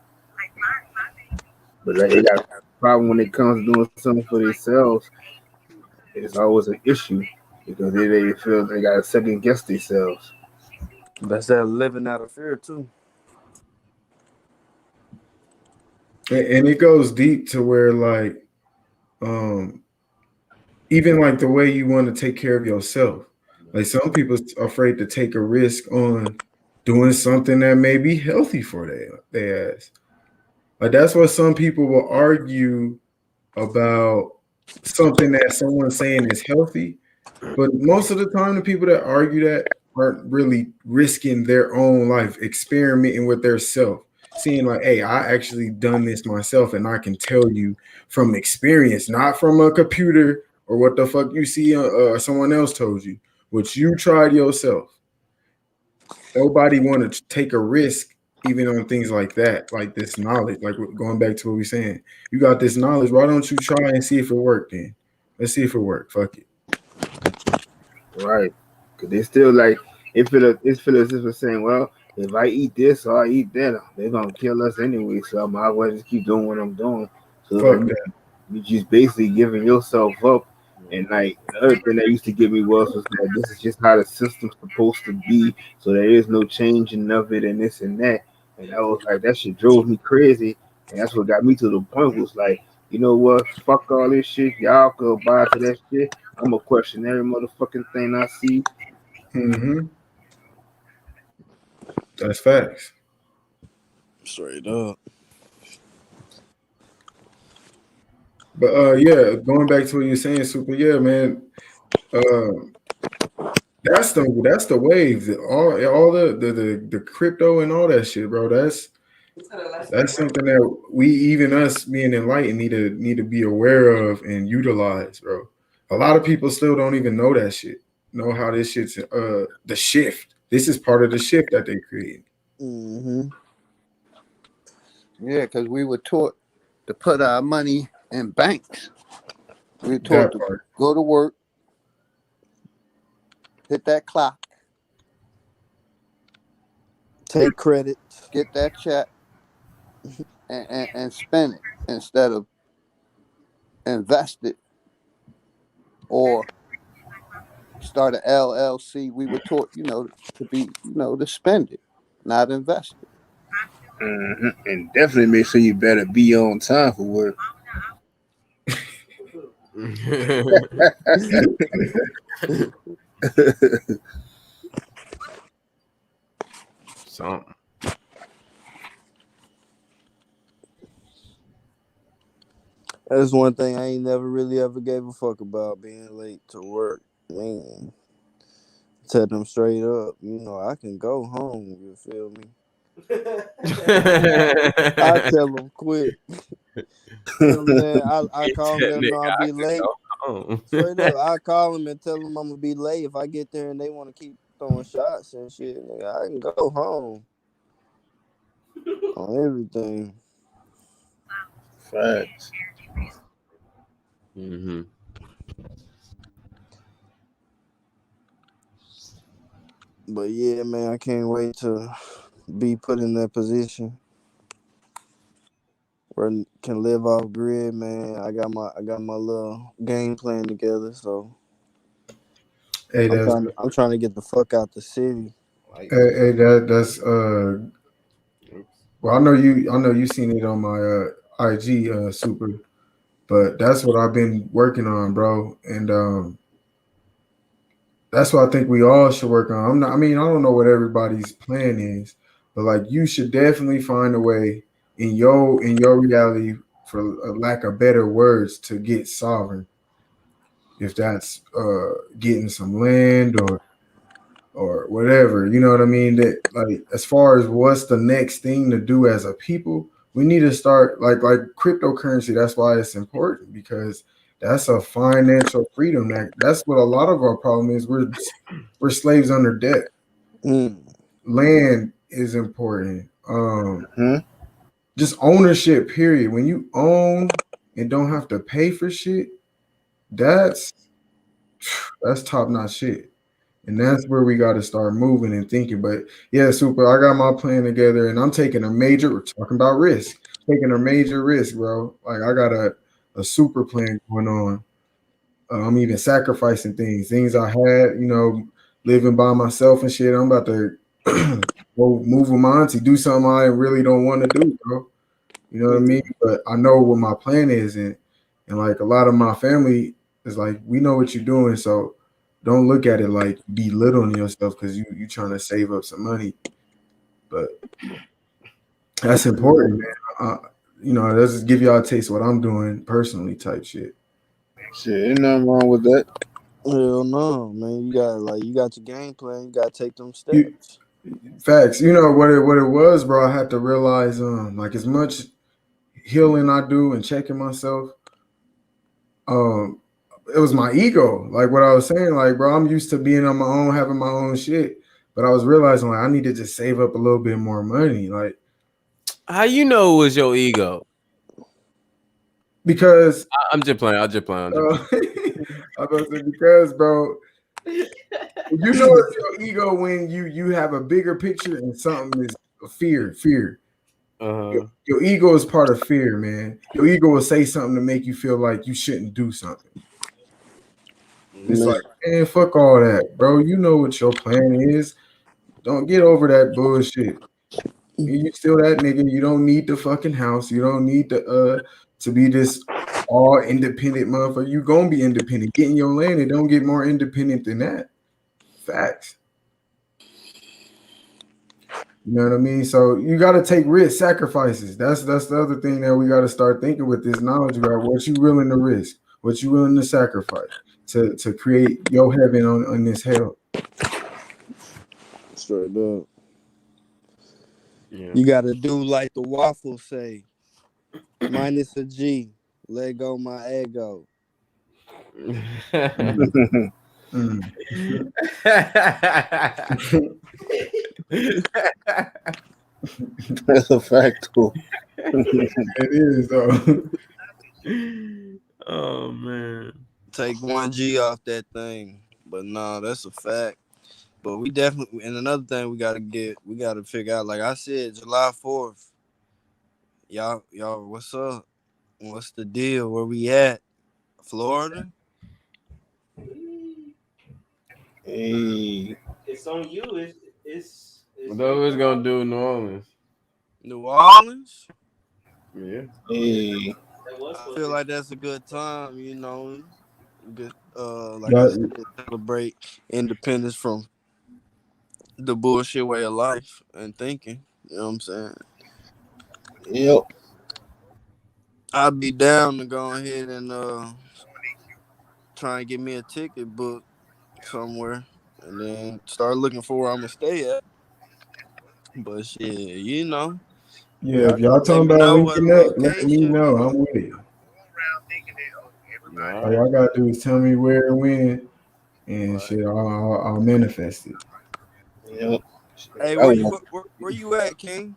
But like, they got a problem when it comes to doing something for themselves. It's always an issue because they feel they got to second guess themselves. That's that living out of fear too. And it goes deep to where like um even like the way you want to take care of yourself. Like some people are afraid to take a risk on doing something that may be healthy for their ass. Like that's what some people will argue about something that someone's saying is healthy, but most of the time, the people that argue that aren't really risking their own life, experimenting with their self, seeing like, hey, I actually done this myself, and I can tell you from experience, not from a computer or what the fuck you see or someone else told you, what you tried yourself. Nobody want to take a risk even on things like that, like this knowledge, like going back to what we saying. You got this knowledge, why don't you try and see if it worked then? Let's see if it worked. Fuck it. Right. Cause they still like it's feel as if it's saying, well, if I eat this or I eat that, they're gonna kill us anyway. So I might as well just keep doing what I'm doing. So it's Fuck like that. you just basically giving yourself up. And like the other thing that used to get me was that this is just how the system's supposed to be. So there is no changing of it and this and that. And I was like, that shit drove me crazy. And that's what got me to the point was like, you know what? Fuck all this shit. Y'all go buy to that shit. I'm gonna question every motherfucking thing I see. Mm-hmm. That's facts. Straight up. But yeah, going back to what you're saying, super. Yeah, man. Uh, that's the wave. All the crypto and all that shit, bro. That's something that we even us being enlightened need to be aware of and utilize, bro. A lot of people still don't even know that shit. Know how this shit's the shift. This is part of the shift that they created. Mm-hmm. Yeah, because we were taught to put our money in banks. We were taught That to part. go to work, hit that clock, Take credit. get that check, and spend it instead of invest it or start an LLC. We were taught, to be, to spend it, not invest it. And definitely make sure you better be on time for work. Something. That's one thing I ain't never really ever gave a fuck about, being late to work. Man, tell them straight up, I can go home. You feel me? I tell them quick. You know what I'm saying? I call them, That let them nigga, know I'll I be could late. go home. Straight up, I call them and tell them I'm gonna be late. If I get there and they want to keep throwing shots and shit, nigga, I can go home on everything. Facts. Mm-hmm. But yeah, man, I can't wait to be put in that position where I can live off grid, man. I got my little game plan together, so Hey, that's I'm trying to get the fuck out the city. that's well, I know you seen it on my IG super, but that's what I've been working on, bro. And that's what I think we all should work on. I mean, I don't know what everybody's plan is, but like you should definitely find a way in your reality, for a lack of better words, to get sovereign. If that's getting some land or whatever, you know what I mean? That, like, as far as what's the next thing to do as a people, we need to start like cryptocurrency. That's why it's important, because that's a financial freedom. That's what a lot of our problem is. We're slaves under debt. Mm. Land is important. Hmm. Just ownership, period. When you own and don't have to pay for shit, that's top notch shit. And that's where we got to start moving and thinking. But yeah, super. I got my plan together, and I'm taking a major. We're talking about risk. Taking a major risk, bro. Like, I got a super plan going on. I'm even sacrificing things I had, living by myself and shit. I'm about to go move with my auntie, do something I really don't want to do, bro. You know what I mean? But I know what my plan is, and like a lot of my family is like, we know what you're doing, so don't look at it like belittling yourself because you trying to save up some money. But that's important, man. Let's just give y'all a taste of what I'm doing personally, type shit. Shit, ain't nothing wrong with that. Hell no, man. You got your game plan. You gotta take them You, steps. facts. You know what it was, bro. I had to realize, like as much healing I do and checking myself, it was my ego. Like what I was saying, like, bro, I'm used to being on my own, having my own shit. But I was realizing like I need to just save up a little bit more money. Like, How you know it was your ego? because I'm just playing. I'm just playing. I was say because, bro, you know it's your ego when you have a bigger picture and something is fear. Your ego is part of fear, man. Your ego will say something to make you feel like you shouldn't do something. It's like, man, fuck all that, bro. You know what your plan is. Don't get over that bullshit. You still that nigga. You don't need the fucking house. You don't need to be this all independent motherfucker. You gonna be independent. Get in your lane and don't get more independent than that. Facts. You know what I mean? So you got to take risk, sacrifices. That's the other thing that we got to start thinking with this knowledge about what you willing to risk, what you willing to sacrifice to create your heaven on this hell. Straight up. Yeah. You gotta do like the waffles say. Minus a G. Let go my ego. That's a fact, too. It is though. Oh man. Take 1G off that thing. But nah, that's a fact. But we definitely, and another thing we gotta figure out, like I said, July 4th. Y'all, what's up? What's the deal? Where we at? Florida? Hey. It's on you. It's What was gonna do in New Orleans? New Orleans? Yeah. Hey. I feel like that's a good time, you know. Good, like I Yeah. said, celebrate independence from the bullshit way of life and thinking. You know what I'm saying? Yep. I'd be down to go ahead and try and get me a ticket booked somewhere and then start looking for where I'm gonna stay at. But shit, you know. Yeah, if y'all Let talking me about know what linking up, let me location. know. I'm with you. Nah. All y'all gotta do is tell me where and when, and Right. shit, I'll manifest it. Yep. Hey, where you at, King?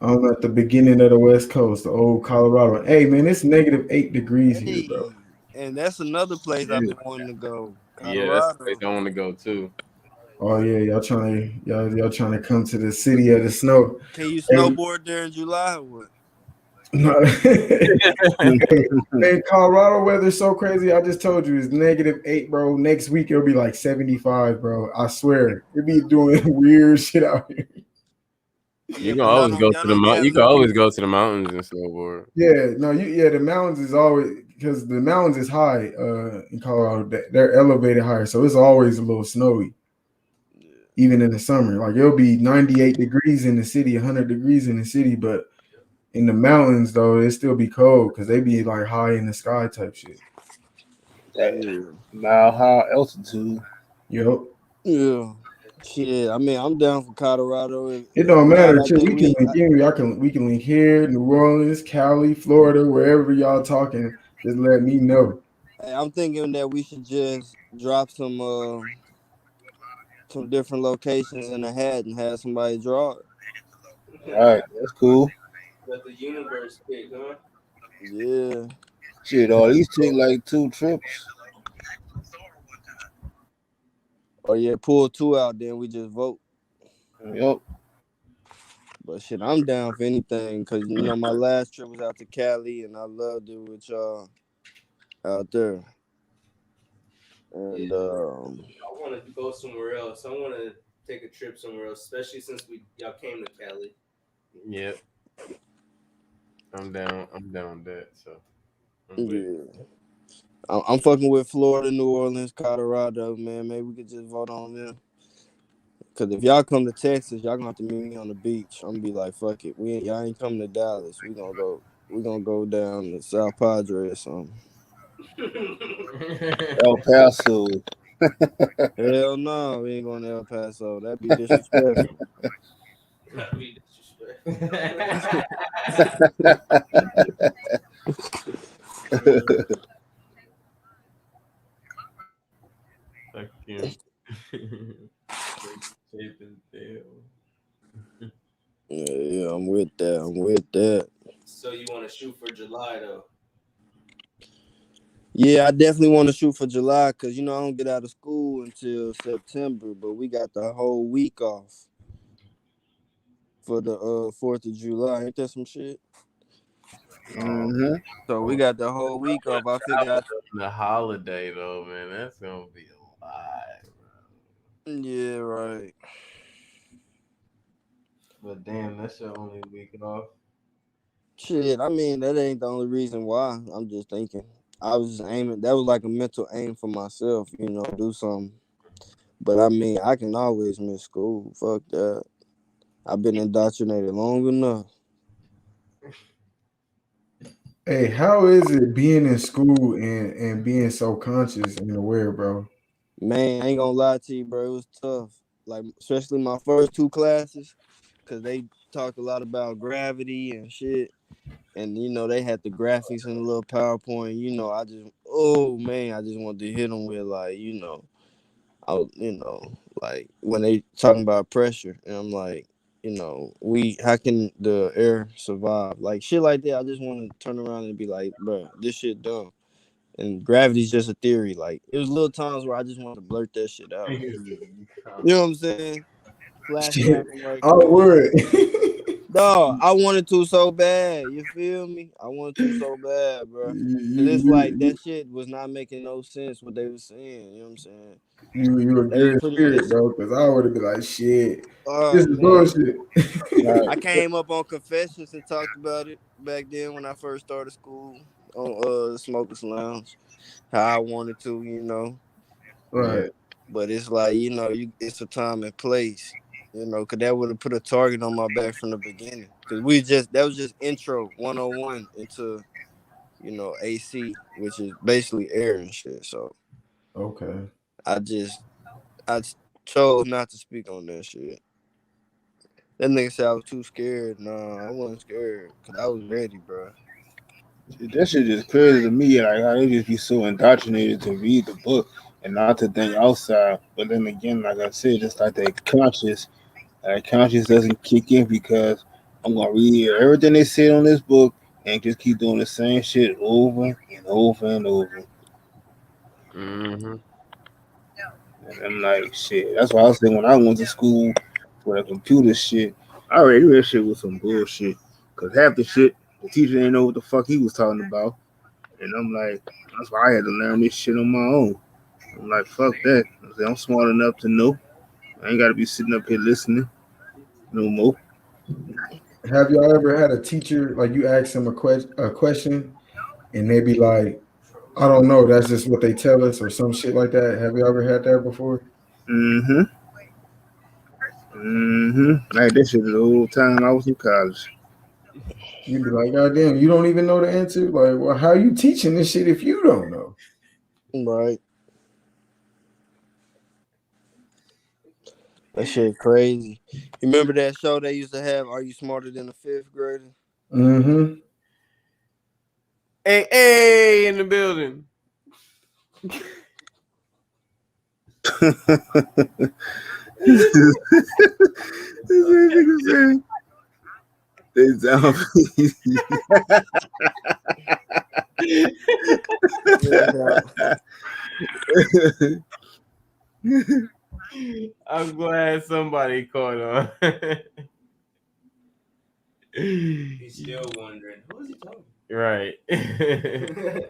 I'm at the beginning of the West Coast, the old Colorado. Hey man, it's -8 degrees here, bro. Hey, and that's another place I've Yeah. been wanting to go. Yeah, that's the place Colorado. I want to go too. Oh yeah, y'all trying to come to the city of the snow. Can you Hey, snowboard there in July or what? no. Man, Colorado weather's so crazy. I just told you it's -8, bro. Next week it'll be like 75, bro. I swear. It be doing weird shit out here. You Yeah, can but always go y'all to the don't be mount. You having can them. always go to the mountains and snowboard. Yeah, no, the mountains is always because the mountains is high in Colorado. They're elevated higher, so it's always a little snowy, even in the summer. Like it'll be 98 degrees in the city, 100 degrees in the city, but in the mountains though, it still be cold because they be like high in the sky type shit. Mile high altitude. Yep. Yeah. Shit, I mean, I'm down for Colorado. It don't You got matter. like Shit, that we can week. link in. We can link here, New Orleans, Cali, Florida, wherever y'all talking. Just let me know. I'm thinking that we should just drop some different locations in a hat and have somebody draw it. All right, that's cool. Let the universe pick, huh? Yeah. Shit, all these take like 2 trips. Or yeah, pull 2 out, then we just vote. Yep. But shit, I'm down for anything because you know my last trip was out to Cali and I loved it with y'all out there. And I want to go somewhere else. I want to take a trip somewhere else, especially since y'all came to Cali. Yep. I'm down with that. So I'm with it. yeah, I'm fucking with Florida, New Orleans, Colorado, man. Maybe we could just vote on them. Cause if y'all come to Texas, y'all gonna have to meet me on the beach. I'm gonna be like, fuck it. Y'all ain't coming to Dallas. We gonna go down to South Padre or something. El Paso. Hell no, we ain't going to El Paso. That'd be disrespectful. That'd be disrespectful. Fuck him. Shape his tail. Yeah, I'm with that. I'm with that. So you want to shoot for July though? Yeah, I definitely want to shoot for July because I don't get out of school until September, but we got the whole week off for the 4th of July. Ain't that some shit? Mm-hmm. So we got the whole week off. I figured The holiday though, man, that's gonna be a lot. yeah, right. But damn, that's your only week off. Shit, I mean, that ain't the only reason why. I'm just thinking. I was just aiming. That was like a mental aim for myself, do something. But I mean, I can always miss school. Fuck that. I've been indoctrinated long enough. Hey, how is it being in school and being so conscious and aware, bro? Man, I ain't gonna lie to you, bro. It was tough. Like, especially my first two classes, because they talked a lot about gravity and shit. And, they had the graphics in a little PowerPoint. Oh, man, I just wanted to hit them with, like, like when they talking about pressure. And I'm like, how can the air survive? Like, shit like that. I just want to turn around and be like, bro, this shit dumb. And gravity's just a theory. Like, it was little times where I just wanted to blurt that shit out. You know what I'm saying? Shit, Flashback on like I would. dog, I wanted to so bad. You feel me? I wanted to so bad, bro. Cause it's like you, that shit was not making no sense what they were saying. You know what I'm saying? you a They was good pretty. spirit, bro. Because I would have been like, shit, this Oh is man, bullshit. Right. I came up on Confessions and talked about it back then when I first started school on Smokers Lounge. How I wanted to, Right. but it's like it's a time and place. Cause that would have put a target on my back from the beginning. Cause that was just intro 101 into AC, which is basically air and shit. So Okay. I just I chose not to speak on that shit. That nigga said I was too scared. Nah, I wasn't scared because I was ready, bro. That shit just crazy to me. Like how they just be so indoctrinated to read the book and not to think outside. But then again, like I said, it's like that conscious doesn't kick in because I'm gonna read everything they said on this book and just keep doing the same shit over and over and over. Mm-hmm. And I'm like, shit. That's why I was saying when I went to school for the computer shit, I already knew that shit was some bullshit. Cause half the shit the teacher didn't know what the fuck he was talking about. And I'm like, that's why I had to learn this shit on my own. I'm like, fuck that. I said, I'm smart enough to know. I ain't gotta be sitting up here listening no more. Have y'all ever had a teacher like you ask them a question and they be like, I don't know, that's just what they tell us or some shit like that? Have you ever had that before? Mm-hmm. Mm-hmm. I had this shit the whole time I was in college. You'd be like, God damn, you don't even know the answer? Like, well, how you teaching this shit if you don't know? Right. That shit crazy. You remember that show they used to have? Are you smarter than a fifth grader? Mm-hmm. Hey, in the building. This nigga saying they sound I'm glad somebody caught on. He's still wondering who is he talking. Right. that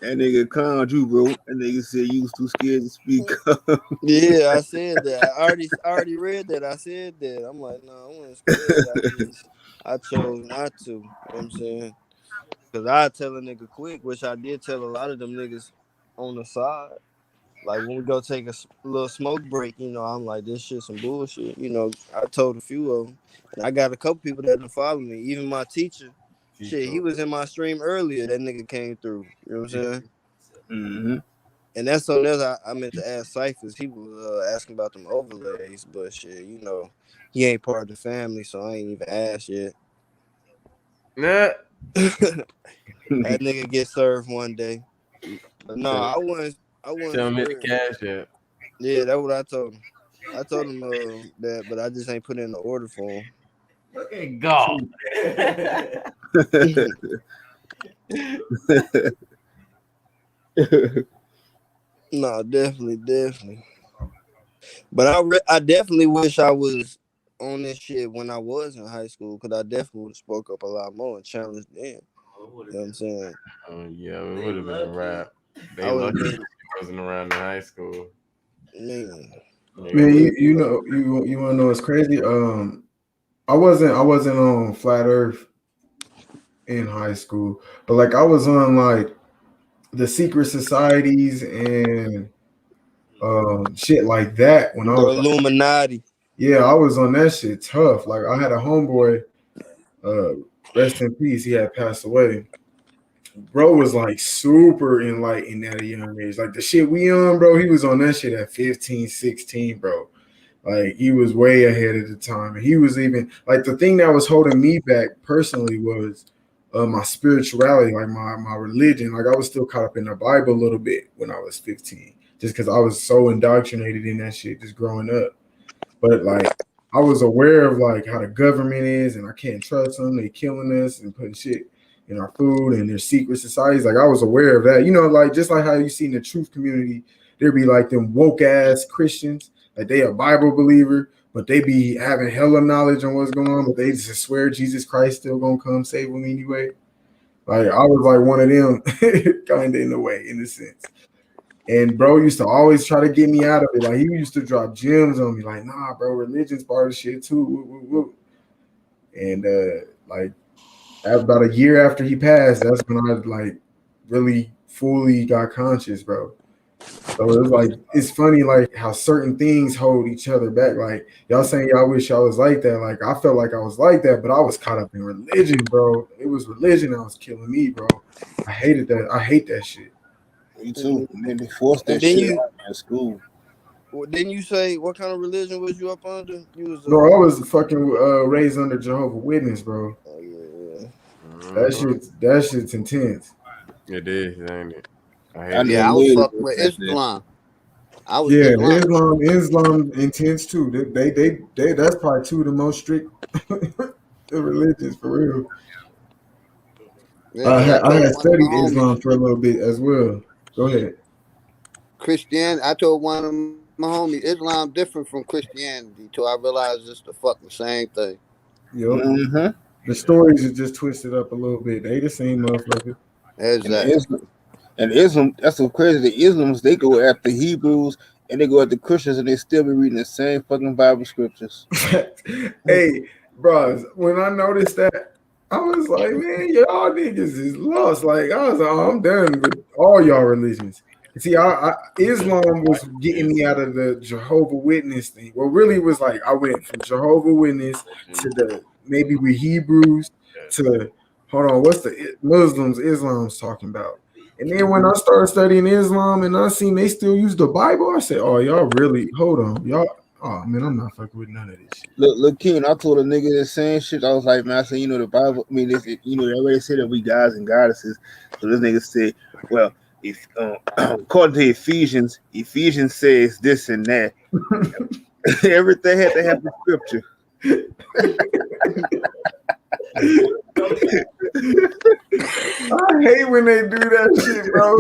nigga clowned you, bro. That nigga said you was too scared to speak up. Yeah, I said that. I already read that. I said that. I'm like, no, I wasn't scared. I chose not to. You know what I'm saying? Because I tell a nigga quick, which I did tell a lot of them niggas on the side. Like when we go take a little smoke break, I'm like, this shit some bullshit. I told a few of them, and I got a couple people that didn't follow me. Even my teacher, shit, he was in my stream earlier. That nigga came through. You know what I'm saying? Mm-hmm. And that's something else I meant to ask Cyphers. He was asking about them overlays, but shit, he ain't part of the family, so I ain't even asked yet. Nah. That nigga get served one day. But no, I wasn't Tell me the scared. cash app. Yeah, that's what I told him. I told him that, but I just ain't put in the order for him. Look at God. No, definitely. But I definitely wish I was on this shit when I was in high school, because I definitely would have spoke up a lot more and challenged them. You know what I'm saying? Oh yeah, it would have been a rap. They I would have lucky been, she wasn't around in high school. man. Yeah. Man, you know you want to know what's crazy? I wasn't on Flat Earth in high school, but like I was on like the secret societies and shit like that when I The was like, Illuminati. yeah, I was on that shit tough. Like I had a homeboy, uh, rest in peace, he had passed away. Bro was like super enlightened at a young age. Like the shit we on, bro, he was on that shit at 15, 16, bro. Like he was way ahead of the time. And he was even like the thing that was holding me back personally was my spirituality, like my religion. Like I was still caught up in the Bible a little bit when I was 15, just because I was so indoctrinated in that shit just growing up. But like I was aware of like how the government is, and I can't trust them. They killing us and putting shit in our food and their secret societies. Like I was aware of that. Like just like how you see in the truth community, there be like them woke ass Christians, like they a Bible believer, but they be having hella knowledge on what's going on, but they just swear Jesus Christ still gonna come save them anyway. Like I was like one of them, kind of in a way, in a sense. And bro used to always try to get me out of it. Like he used to drop gems on me, like, nah, bro, religion's part of the shit too. Woo, woo, woo. And like about a year after he passed, that's when I like really fully got conscious, bro. So it was like it's funny like how certain things hold each other back. Like y'all saying y'all wish I was like that. Like I felt like I was like that, but I was caught up in religion, bro. It was religion that was killing me, bro. I hated that. I hate that shit. Me too. And then they forced And that then shit you, out in school. didn't you say what kind of religion was you up under? You was Bro, I was fucking raised under Jehovah Witness, bro. oh yeah. That shit's intense. It is, ain't it? I I hate never Yeah, that. I was made it fucking with past that. Islam. I was Yeah, Islamic. Islam intense too. They that's probably two of the most strict religions for real. Yeah, because I I told had one of my studied homies, Islam for a little bit as well. Go ahead. I told one of my homies, Islam different from Christianity, till I realized it's the fucking same thing. Yep. Mm-hmm. The stories are just twisted up a little bit. They the same motherfucker. And Exactly. Islam, that's so crazy. The Islams, they go after Hebrews and they go after Christians and they still be reading the same fucking Bible scriptures. Hey, bros, when I noticed that, I was like, man, y'all niggas is lost. Like, I was like, oh, I'm done with all y'all religions. See, Islam was getting me out of the Jehovah Witness thing. Well, really, it was like I went from Jehovah Witness to the maybe with Hebrews to hold on, what's the Muslims Islam's talking about? And then when I started studying Islam and I seen they still use the Bible, I said, oh, y'all really hold on, y'all. Oh man, I'm not fucking with none of this shit. Look, King, I told a nigga the same shit. I was like, man, I said, the Bible, I mean, they already said that we gods and goddesses. So this nigga said, well, if according to Ephesians says this and that. Everything had to have the scripture. I hate when they do that shit, bro.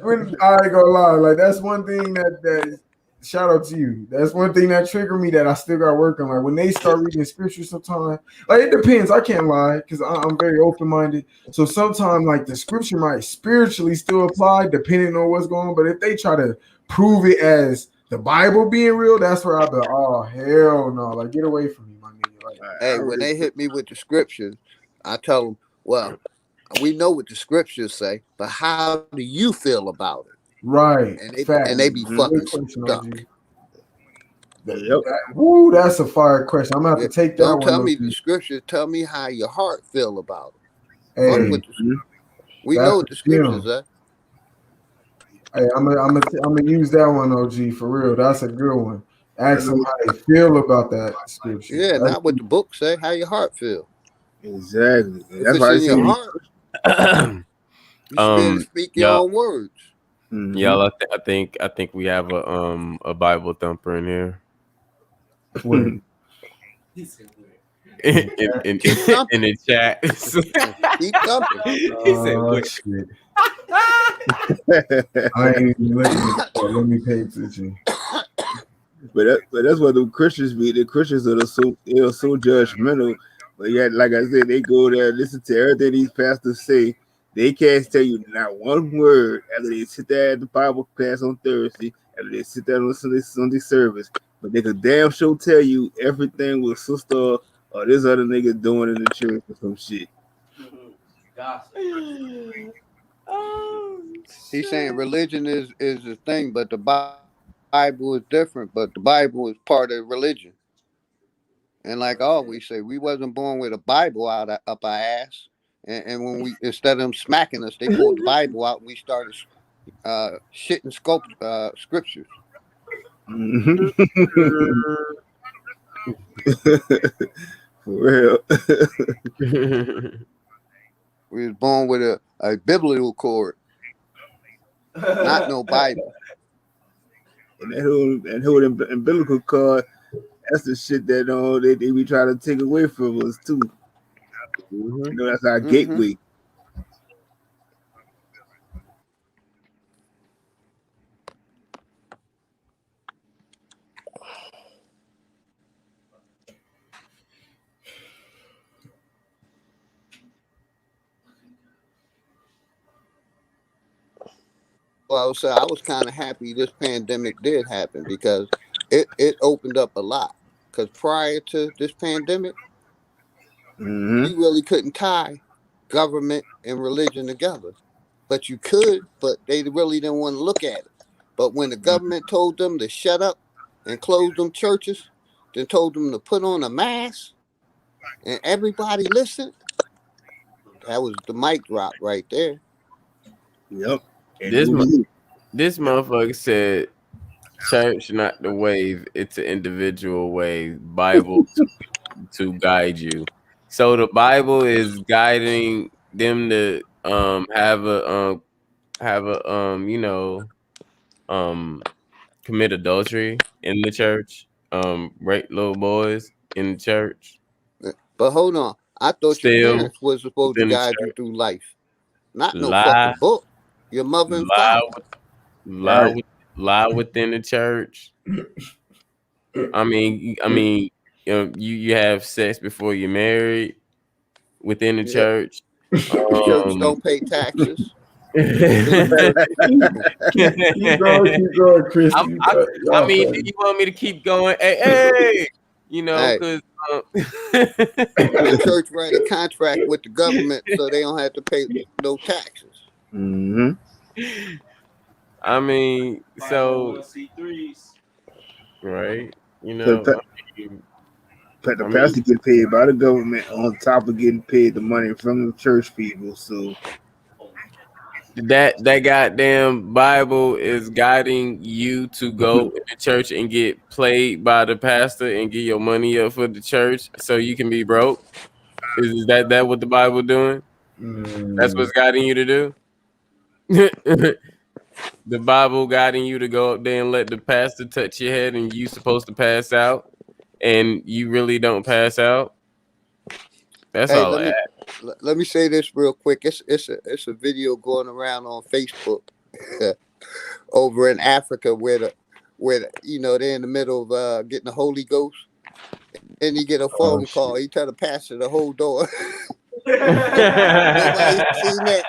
When I ain't gonna lie, like that's one thing that shout out to you. That's one thing that triggered me that I still got work on. Like when they start reading scripture, sometimes like it depends. I can't lie because I'm very open minded. So sometimes like the scripture might spiritually still apply depending on what's going on. But if they try to prove it as the Bible being real, that's where I'll be like, oh hell no, like get away from me, my nigga. Like, Hey, when they hit me with the scriptures, I tell them, well, we know what the scriptures say, but how do you feel about it? Right. and they be Mhm. Good fucking question, stuck. OG. Yep. Woo, that's a fire question. I'm gonna have Yeah. to take that Don't one, tell me OG. the scriptures. Tell me how your heart feel about it. Fuck Hey, with the. Mhm. We know that's what a the scriptures gem. are. Hey, I'm gonna use that one, OG, for real. That's a good one. That's Ask them what, how they feel about that scripture. Yeah, That's not what the book say. How your heart feel. exactly. And If that's it's why I in say your these. heart, you should be able to speak your Y'all, own words. Mhm. y'all, I think we have a Bible thumper in here. where He said where? In Keep thumping. the chat. Keep thumping. He said, "Wait." shit. I ain't even looking at that. Let me pay attention. But that's what the Christians be. The Christians are so judgmental. But yet, like I said, they go there, listen to everything these pastors say. They can't tell you not one word after they sit there at the Bible class on Thursday, after they sit there and listen to this Sunday service. But they could damn sure tell you everything with sister or this other nigga doing in the church or some shit. Gossip. Oh, He's saying shit. religion is a thing, but the Bible is different. But the Bible is part of religion. And like I always say, we wasn't born with a Bible up our ass. And when we instead of them smacking us, they pulled the Bible out and we started shitting scriptures. Mhm. For real. We was born with a biblical cord, not no Bible. And whole umbilical cord, that's the shit that they be trying to take away from us too. You know, that's our Mm-hmm. gateway. Well, so I was kind of happy this pandemic did happen because it opened up a lot. Because prior to this pandemic, Mm-hmm. you really couldn't tie government and religion together. But you could, but they really didn't want to look at it. But when the government told them to shut up and close them churches, then told them to put on a mask, and everybody listened, that was the mic drop right there. Yep. And This who did? this motherfucker said, "Church not the wave; it's an individual wave. Bible to guide you." So the Bible is guiding them to have a commit adultery in the church, rape little boys in the church, But hold on, I thought your still parents was supposed to within the guide you church, through life, not no lie, fucking book. Your mother and lie, father. lie, Right. lie within the church. You have sex before you're married within the Yep. church. Church Um, don't pay taxes. In the church. Keep going, Chris. I Y'all mean, do funny. you want me to keep going? Hey, Hey, because the church write a contract with the government so they don't have to pay no taxes. Mm-hmm. I mean, so 501c3s. right, So the I mean pastor get paid by the government on top of getting paid the money from the church people. So that goddamn Bible is guiding you to go in the church and get played by the pastor and get your money up for the church so you can be broke. Is that what the Bible doing? That's Mm, what's guiding you to do. The Bible guiding you to go up there and let the pastor touch your head and you supposed to pass out and you really don't pass out. That's Hey, all I ask. let me say this real quick. It's a video going around on Facebook over in Africa where they're in the middle of getting the Holy Ghost, and he get a oh phone call. shit. He try to pass it the whole door. Nobody seen that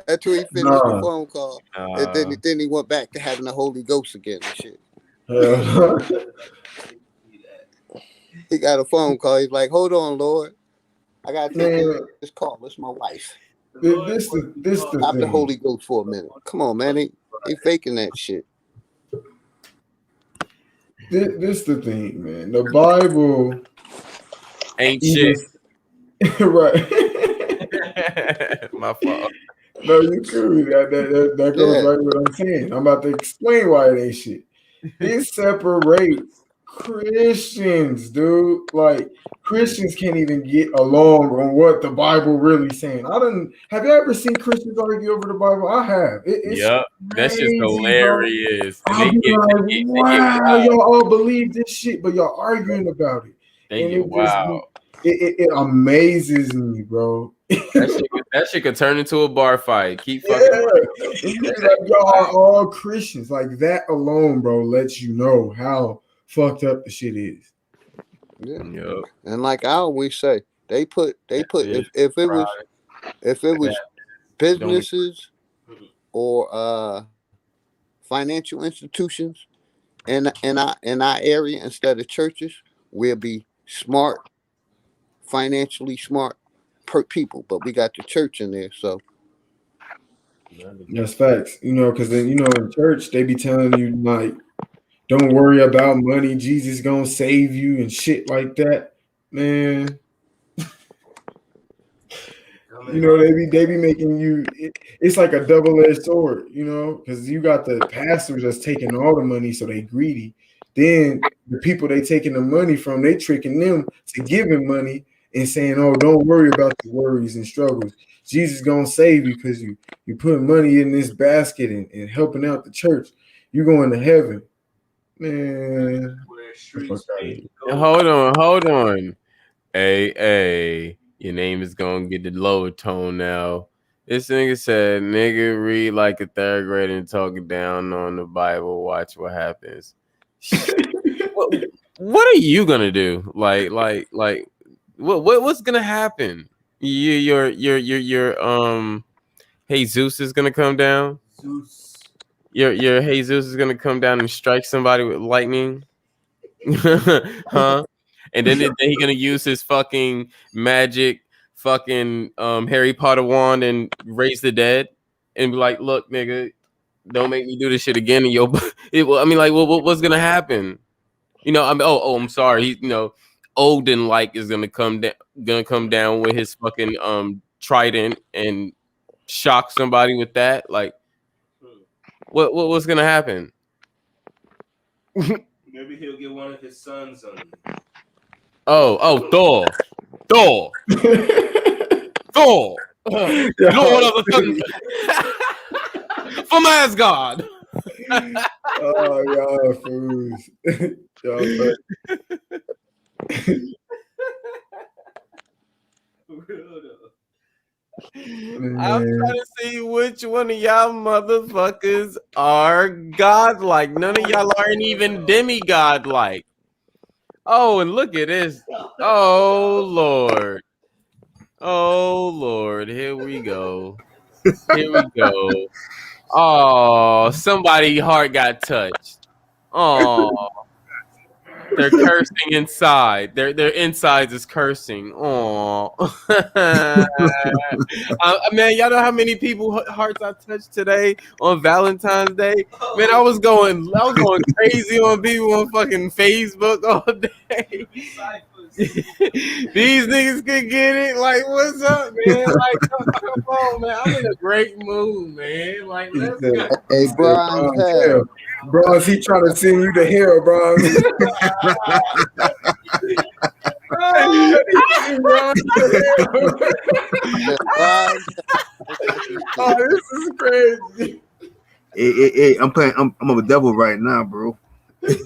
until he finished the No. phone call, and then he went back to having the Holy Ghost again and shit. Hell He got a phone call. He's like, "Hold on, Lord, I gotta take Man, this call. It's my wife. this the Stop the thing. Holy Ghost for a minute. Come on, man. They faking that shit. This the thing, man. The Bible Ain't even shit. right. My fault. No, you cool. That goes Yeah. right with what I'm saying. I'm about to explain why it ain't shit. It separates Christians, dude. Like Christians can't even get along on what the Bible really saying. Have you ever seen Christians argue over the Bible? I have. It's Yup. That's just crazy, bro. hilarious. And I'll be like, they get wow, wild. y'all all believe this shit, but y'all arguing about it. They And get wild. it amazes me, bro. That shit could turn into a bar fight. Keep Yeah, fucking. and you be like, y'all are all Christians. Like that alone, bro, lets you know how fucked up the shit is. Yeah. Yup. And like I always say, they put if it was businesses or financial institutions in our area instead of churches, we'll be smart, financially smart people. But we got the church in there, so That's facts. Because then in church they be telling you like, don't worry about money. Jesus gonna save you and shit like that, man. They be making you. It's like a double-edged sword, because you got the pastors that's taking all the money, so they greedy. Then the people they taking the money from, they tricking them to giving money and saying, "Oh, don't worry about your worries and struggles. Jesus gonna save you because you putting money in this basket and helping out the church. You going to heaven, man." Hold on. Hey, your name is gonna get the lower tone now. This nigga said, nigga read like a third grader and talk down on the Bible. Watch what happens. What are you gonna do? Like, what's gonna happen? Your Jesus is gonna come down. Your Jesus is gonna come down and strike somebody with lightning. Huh? And then he gonna use his fucking magic fucking Harry Potter wand and raise the dead and be like, look, nigga, don't make me do this shit again. And what's gonna happen? I'm sorry. Odin is gonna come down with his fucking trident and shock somebody with that. Like, what's gonna happen? Maybe he'll get one of his sons on. Thor. Lord of the Thunder. From Asgard. Oh, y'all fools. Y'all I'm trying to see which one of y'all motherfuckers are godlike. None of y'all aren't even demigod-like. Oh, and look at this. Oh, Lord. Here we go. Oh, somebody's heart got touched. Oh, they're cursing inside. Their insides is cursing. Oh, man, y'all know how many people hearts I touched today on Valentine's Day? Man, I was going crazy on people on fucking Facebook all day. These niggas could get it. Like, what's up, man? Like, come on, man. I'm in a great mood, man. Like, let's go. Hey, Bronze Hell. Bronze, he trying to send you to hell, Bronze. Oh, this is crazy. Hey, I'm playing. I'm a devil right now, bro. He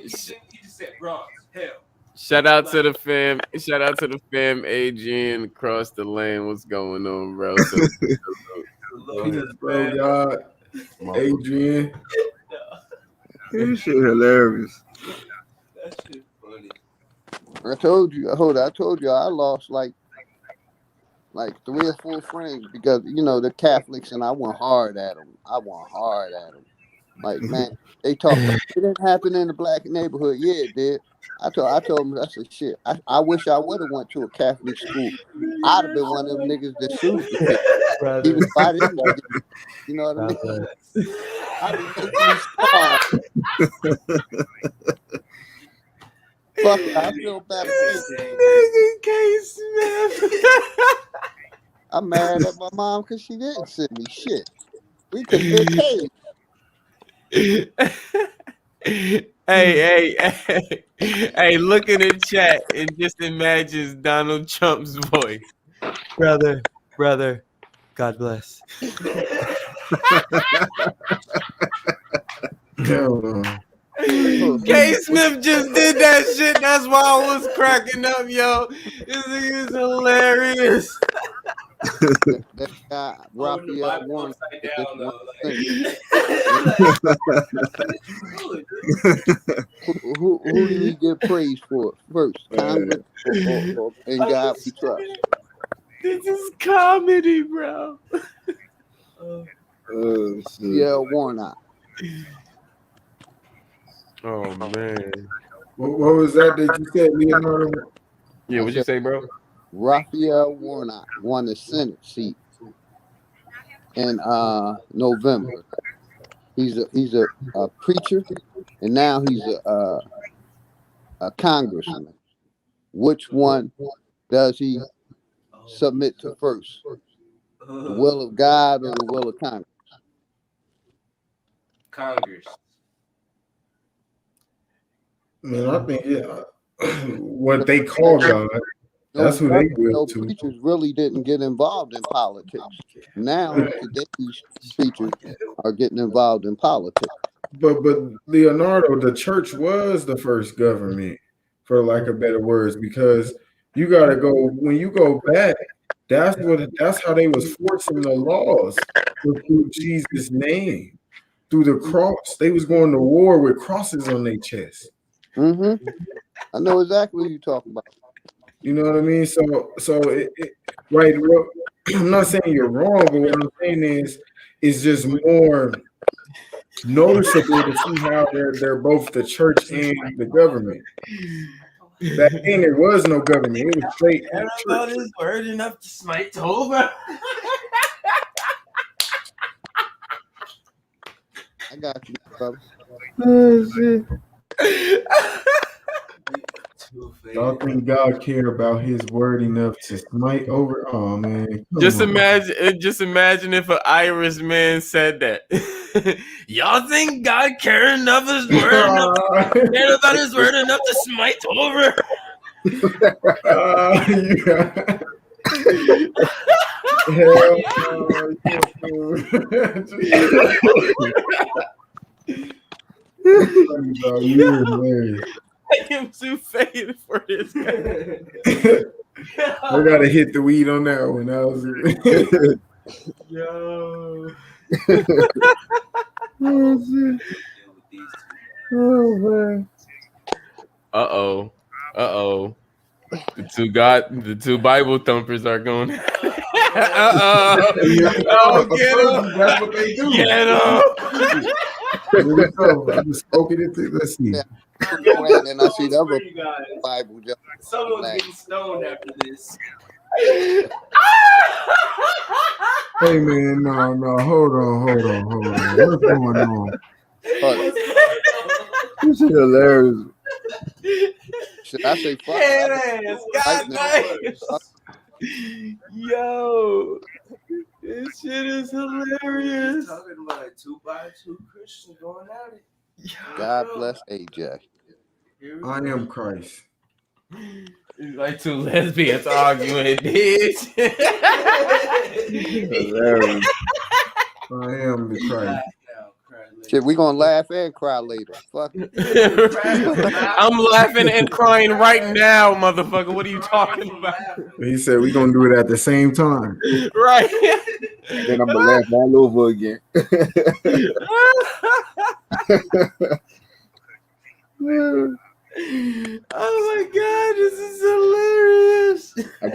just said bronze. Hell. Shout out to the fam. Shout out to the fam. Adrian across the lane. What's going on, bro? Bro, God, Adrian. This shit hilarious. That shit funny. I told you I lost like 3 or 4 friends because the Catholics, and I went hard at them. Like, man, they talk about it didn't happen in the black neighborhood. Yeah, it did. I told him, I said, shit. I wish I would have went to a Catholic school. I'd have been one of them niggas that sued the kid. Even if I didn't get it. You know what I mean? I'd be making me small. Fuck it, I feel bad. Nigga K Smith. I'm mad at my mom because she didn't send me shit. We could have been paid. Hey, look in the chat and just imagine Donald Trump's voice. Brother, God bless. K Smith just did that shit. That's why I was cracking up, yo. This nigga is hilarious. That guy, Raphael Warren, who do we get praise for first? Congress or in God we trust? This is comedy, bro. Yeah, Warnock. Oh man. What was that you said, Leonardo? Yeah, what'd you say, bro? Raphael Warnock won the Senate seat in November. He's a preacher, and now he's a congressman. Which one does he submit to first? The will of God or the will of Congress? Congress. Man, I think what they call God. That's who they will to. Preachers really didn't get involved in politics. Now today's preachers are getting involved in politics. But Leonardo, the church was the first government, for lack of better words, because you gotta go when you go back. That's how they was forcing the laws through Jesus' name, through the cross. They was going to war with crosses on their chest. Mm-hmm. I know exactly what you're talking about. You know what I mean? So right. Well, I'm not saying you're wrong, but what I'm saying is it's just more noticeable to see how they're both the church and the government. Back then there was no government; it was straight. About his word enough to smite over. I got you, brother. Oh, shit. Y'all think God care about His word enough to smite over? Oh man! Just imagine if an Irish man said that. Y'all think God care enough His word enough care about His word enough to smite over? I am too faded for this guy. I gotta hit the weed on that one. That was Yo. Oh man. Uh-oh. The two Bible thumpers are going. Uh-oh. Oh, get him. That's what they do. Get him. Here we go. I just spoke it into. Let's see. And I see the other Bible. Someone's getting stoned after this. Hey man, no, hold on. What's going on? This is hilarious. Should I say fuck? God damn. Yo, this shit is hilarious. Talking about a 2x2 Christian going at it. God bless AJ. I am Christ. It's like two lesbians arguing, bitch. Hilarious. I am the Christ. Shit, we gonna laugh and cry later. Fuck it. I'm laughing and crying right now, motherfucker. What are you talking about? He said we gonna do it at the same time. Right. Then I'm gonna laugh all over again. Oh my god, this is hilarious. I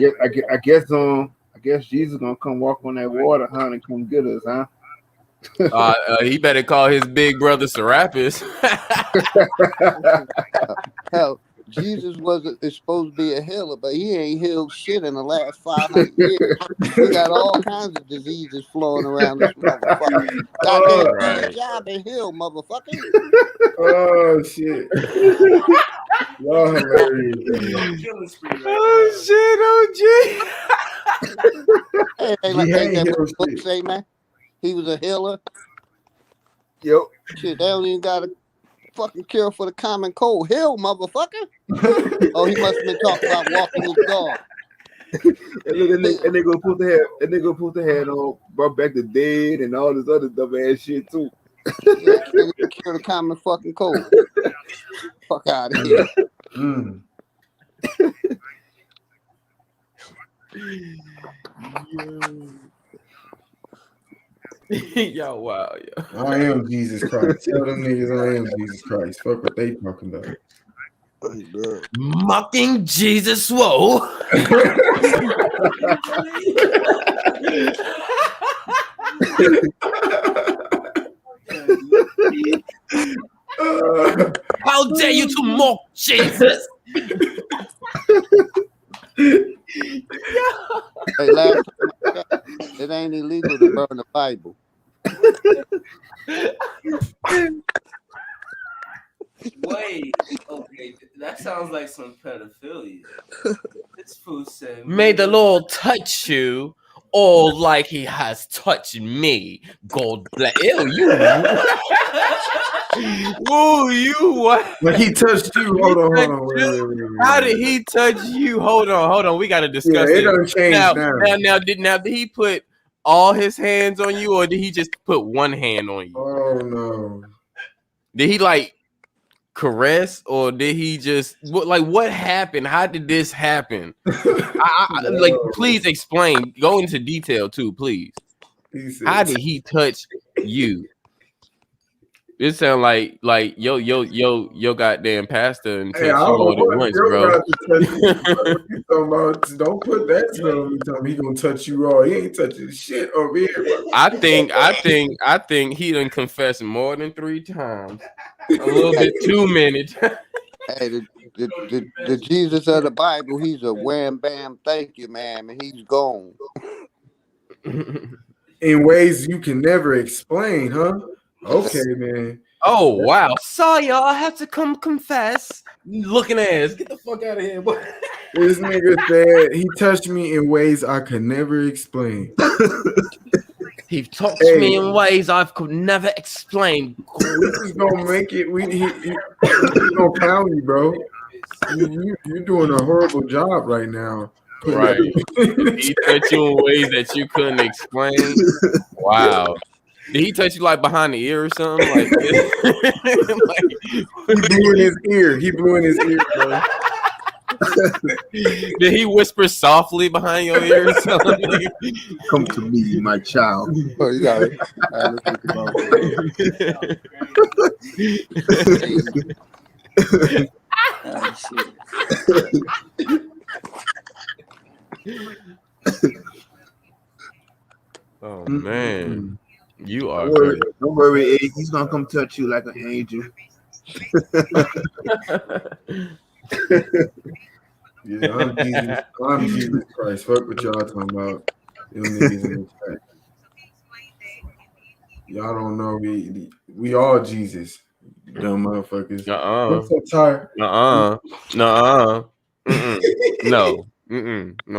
guess Jesus gonna come walk on that water, huh, and come get us, huh? He better call his big brother Serapis. Hell, Jesus is supposed to be a healer, but he ain't healed shit in the last 500 years. We got all kinds of diseases flowing around this motherfucker. Goddamn, right. job and heal, motherfucker. Oh shit. Y'all hilarious. Oh shit, Hey, ain't that what the book say, man? He was a healer. Yep. Shit, they don't even got a fucking cure for the common cold. Heal, motherfucker. Oh, he must have been talking about walking his dog. And they go put the head on, brought back the dead and all this other dumb ass shit too. Yeah, can't even cure the common fucking cold. Fuck out of here. Yo, wow, yo. I am Jesus Christ. Tell them niggas I am Jesus Christ. Fuck what they talking about. Mocking Jesus, whoa. How dare you to mock Jesus? Hey, last time I checked, it ain't illegal to burn the Bible. Wait, okay, that sounds like some pedophilia. This fool said, May the Lord touch you, all like he has touched me. God bless. Ew, you. Whoa, you what? Like he touched you. Hold on. Wait. How did he touch you? Hold on. We gotta discuss it. it. Done changed Now, did he put all his hands on you, or did he just put one hand on you? Oh no. Did he like caress, or did he just what happened? How did this happen? Like, please explain. Go into detail too, please. How did he touch you? It sound like yo goddamn pastor and touch you more than once, bro. You talking about, don't put that spell on me. Tell me he gonna touch you all. He ain't touching shit over here. I think he done confessed more than 3 times. A little bit too many. Hey, the Jesus of the Bible, he's a wham bam, thank you, man, and he's gone. In ways you can never explain, huh? Okay, man. Oh wow. Sorry, y'all. I have to come confess. Looking ass. Get the fuck out of here, boy. This nigga said he touched me in ways I could never explain. He touched me in ways I could never explain. We just gonna make it. He gonna pound you, bro. You're doing a horrible job right now. Right. He touched you in ways that you couldn't explain. Wow. Did he touch you like behind the ear or something? Like, he blew in his ear. He blew in his ear, bro. Did he whisper softly behind your ear or something? Come to me, my child. Oh, you got it. Let's think about Oh man, you are. Don't worry, Egg. He's gonna come touch you like an angel. Yeah, I'm Jesus Christ. Fuck what y'all talking about. Them niggas in the chat. Y'all don't know we all Jesus. Dumb motherfuckers. I'm so tired. No,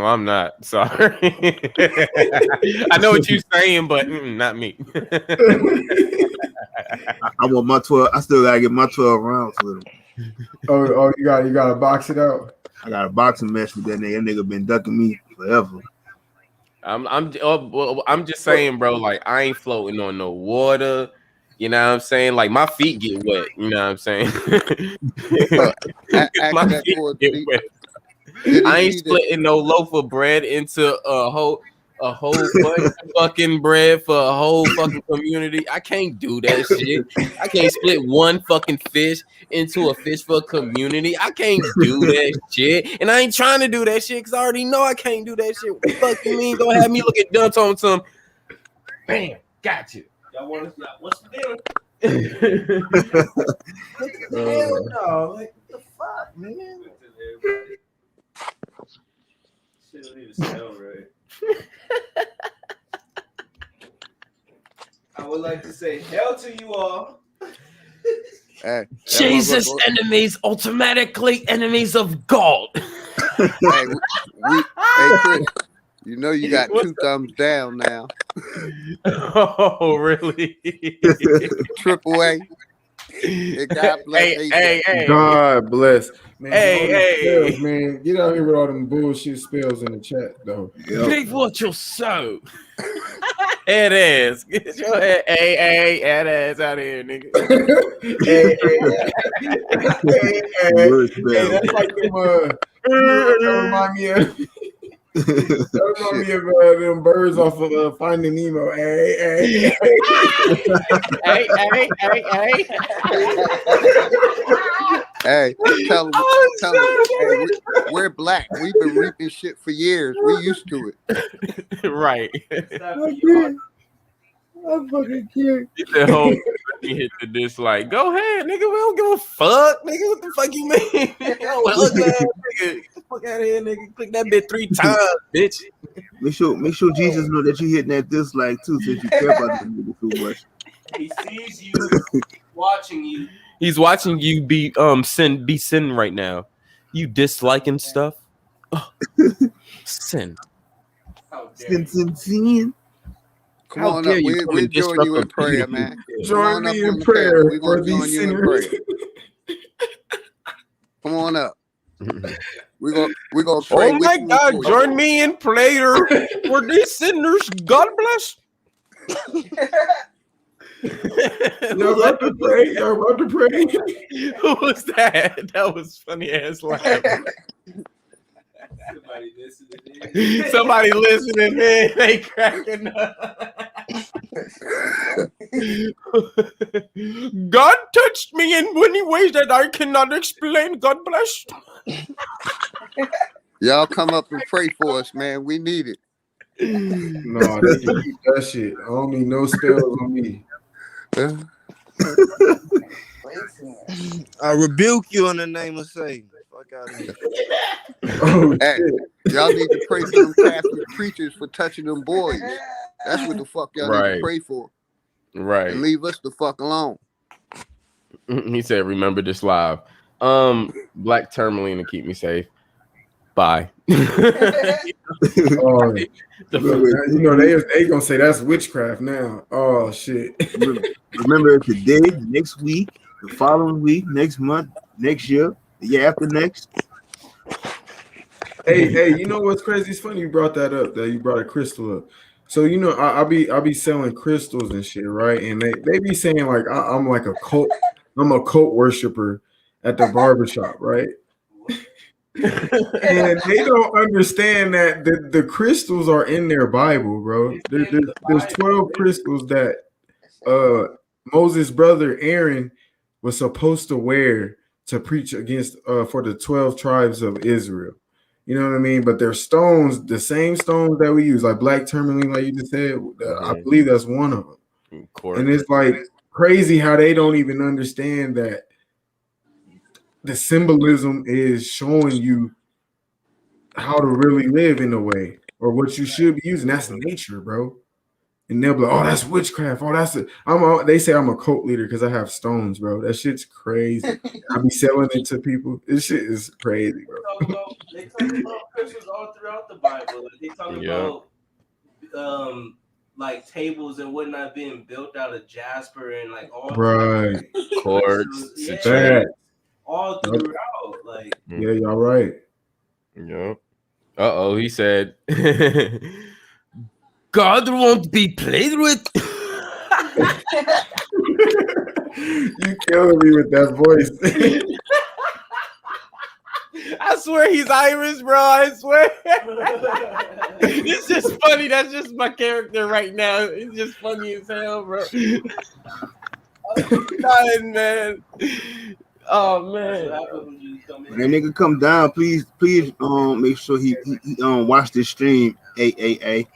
I'm not. Sorry. I know what you're saying, but not me. I want my 12. I still gotta get my 12 rounds with him. Oh, you gotta box it out. I got a boxing match with that nigga. That nigga been ducking me forever. I'm just saying, bro. Like, I ain't floating on no water. You know what I'm saying? Like, my feet get wet. You know what I'm saying? My feet get wet. I ain't splitting no loaf of bread into a whole bunch of fucking bread for a whole fucking community. I can't do that shit. I can't split one fucking fish into a fish for a community. I can't do that shit. And I ain't trying to do that shit because I already know I can't do that shit. What the fuck you mean? Don't have me look at dumb on some. Bam, got you. Y'all want to? What's the deal? Hell no! Like what the fuck, man? Shit don't even sound right. I would like to say hell to you all. Hey, Jesus enemies automatically enemies of God. hey, hey, Chris, you know you got two thumbs down now. Oh, really? Triple A. And God bless Hey. God bless. Man, Hey. spells, man. Get out here with all them bullshit spells in the chat, though. Reap what you sow. It is. Get your head, head ass out of here, nigga. Hey, that's like them. That remind me of. That remind me of them birds off of Finding Nemo. Hey. Hey, tell them. Hey, we're black. We've been reaping shit for years. We used to it. Right. I'm fucking cute. Get that whole hit the dislike. Go ahead, nigga. We don't give a fuck, nigga. What the fuck you mean? Yo, ugly ass nigga. Get the fuck out of here, nigga. Click that bit 3 times, bitch. Make sure Jesus know that you hitting that dislike too, since you care about the nigga too much. He sees you, watching you. He's watching you be sin right now. You disliking stuff. Oh, sin. Sin. Come on up. We'll join you in prayer, man. Join me in prayer. We're going to join you in prayer. Come on up. We're gonna pray. Oh my God! Join me in prayer for these sinners. God bless. Y'all about to pray. Who was that? That was funny ass laugh. Somebody listening, man. They cracking up. God touched me in many ways that I cannot explain. God bless. Y'all come up and pray for us, man. We need it. No, they can keep that shit. I don't need no spells on me. I rebuke you in the name of Satan. Fuck out of here. Hey, y'all need to pray for them Catholic preachers for touching them boys. That's what the fuck y'all need to pray for. Right. And leave us the fuck alone. He said, remember this live. Black tourmaline to keep me safe. Bye. You know, they gonna say that's witchcraft now. Oh shit. Remember today, next week, the following week, next month, next year, the year after next. Hey, you know what's crazy? It's funny you brought that up, that you brought a crystal up. So you know, I'll be selling crystals and shit, right? And they be saying like I'm like a cult worshiper at the barbershop, right? And they don't understand that the crystals are in their Bible, bro. There's 12 crystals that Moses' brother Aaron was supposed to wear to preach against for the 12 tribes of Israel. You know what I mean? But they're stones, the same stones that we use, like black tourmaline, like you just said. I believe that's one of them. And it's like crazy how they don't even understand that the symbolism is showing you how to really live in a way, or what you should be using. That's nature, bro. And they'll be like, oh, that's witchcraft. Oh, they say I'm a cult leader because I have stones, bro. That shit's crazy. I be selling it to people. This shit is crazy, bro. They talk about crystals all throughout the Bible. Like they talk about like tables and whatnot being built out of jasper and like all quartz, all throughout. Like yeah, y'all right. Yep. He said God won't be played with. You killing me with that voice. I swear he's Irish, bro. I swear. It's just funny. That's just my character right now. It's just funny as hell, bro. I'm dying, man. Oh man. When that nigga come down, please make sure he watch this stream. AAA.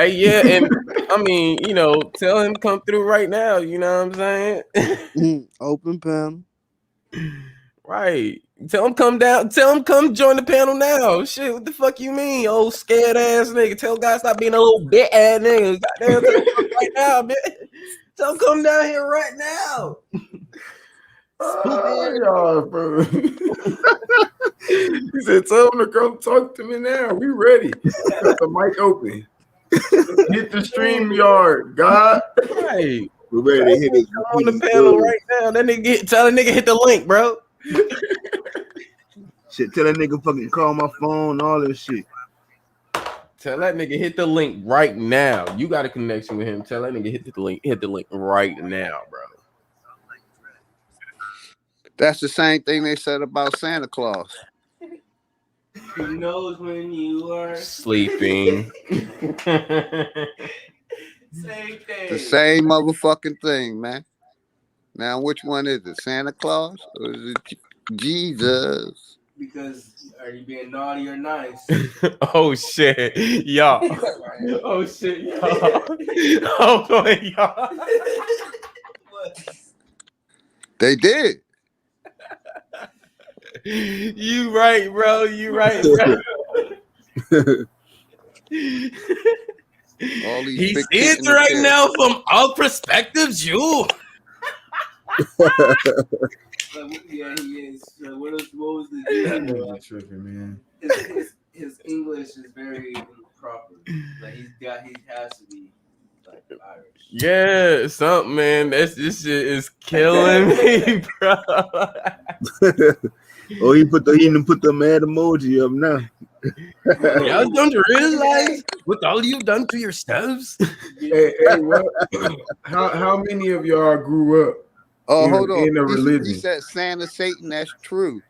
Hey, yeah, and I mean, you know, tell him come through right now. You know what I'm saying? Open panel. Right. Tell him come down. Tell him come join the panel now. Shit, what the fuck you mean, old scared ass nigga? Tell guys stop being a little bit ass nigga. Goddamn, tell him come right now, man. Tell him come down here right now. Y'all, bro. He said, "Tell him to come talk to me now. We ready. Got the mic open. Hit the stream yard, God." Right. We're ready to hit his Come on the panel right now. That nigga tell the nigga hit the link, bro. Shit, tell that nigga fucking call my phone, all this shit. Tell that nigga hit the link right now. You got a connection with him. Tell that nigga hit the link right now, bro. That's the same thing they said about Santa Claus. He knows when you are sleeping. Same thing. The same motherfucking thing, man. Now, which one is it? Santa Claus or is it Jesus? Because are you being naughty or nice? Oh shit, y'all. Oh shit, y'all. Oh boy, y'all. They did. You right, bro. You right, bro. All these He big sees kicking the right chair. now from all perspectives, you. Yeah, he is. What was the tripping, man. His English is very improper. Like he has to be like Irish. Yeah, something, man. This shit is killing me, bro. Oh, he didn't put the mad emoji up now. Y'all don't realize what all you've done to yourselves. Hey, what? How many of y'all grew up? Oh, hold on. In a religion? He said Santa, Satan. That's true.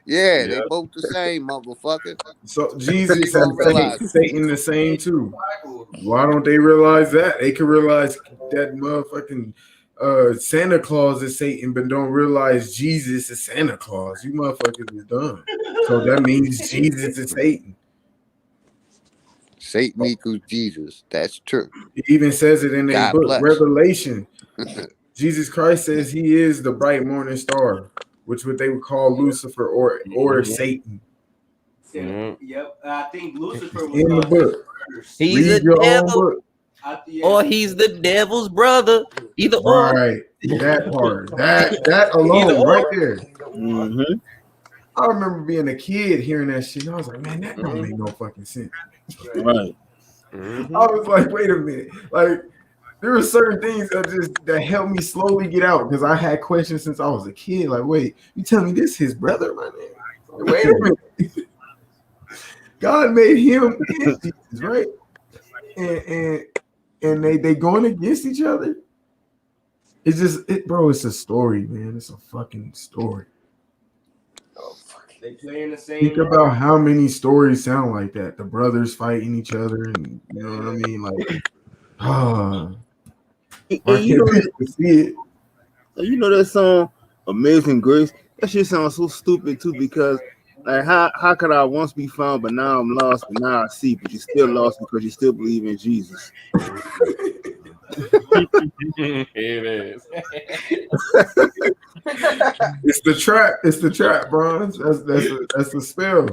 Yeah, they both the same, motherfucker. So Jesus They don't and realize Satan the same too. Why don't they realize that? They can realize that motherfucking Santa Claus is Satan, but don't realize Jesus is Santa Claus. You motherfuckers is dumb. So that means Jesus is Satan. Satan equals Jesus. That's true. It even says it in a God book, bless. Revelation. Jesus Christ says he is the bright morning star, which what they would call Lucifer or Satan. Yep, I think Lucifer was In the book. He's Read a your own devil, book. or he's the devil's brother. Either or. Right, that part, that alone, right there. Mm-hmm. I remember being a kid hearing that shit, and I was like, man, that don't make no fucking sense. Right. I was like, wait a minute, like there were certain things that helped me slowly get out because I had questions since I was a kid. Like, wait, you tell me this his brother, my nigga? Like, wait a minute. God made him and Jesus, right? And they going against each other. It's just bro, it's a story, man. It's a fucking story. They play in the same. Think about how many stories sound like that. The brothers fighting each other, and you know what I mean? Like, why can't people see it? You know that song Amazing Grace? That shit sounds so stupid too, because like how could I once be found, but now I'm lost, but now I see, but you're still lost because you still believe in Jesus. It is. It's the trap. It's the trap, bro. That's the spell.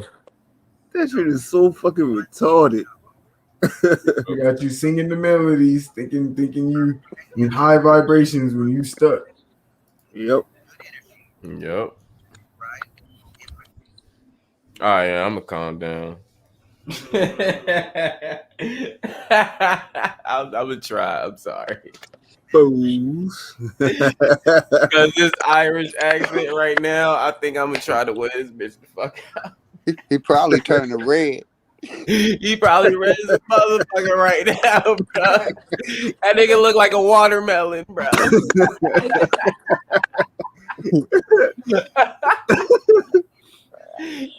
That shit is so fucking retarded. You got you singing the melodies, thinking you in high vibrations when you stuck. Yep. All right, yeah, I'm gonna calm down. I'm gonna try. I'm sorry. Fools. Because this Irish accent right now, I think I'm gonna try to wear this bitch the fuck out. He probably turned to red. He probably red as a motherfucker right now, bro. That nigga look like a watermelon, bro.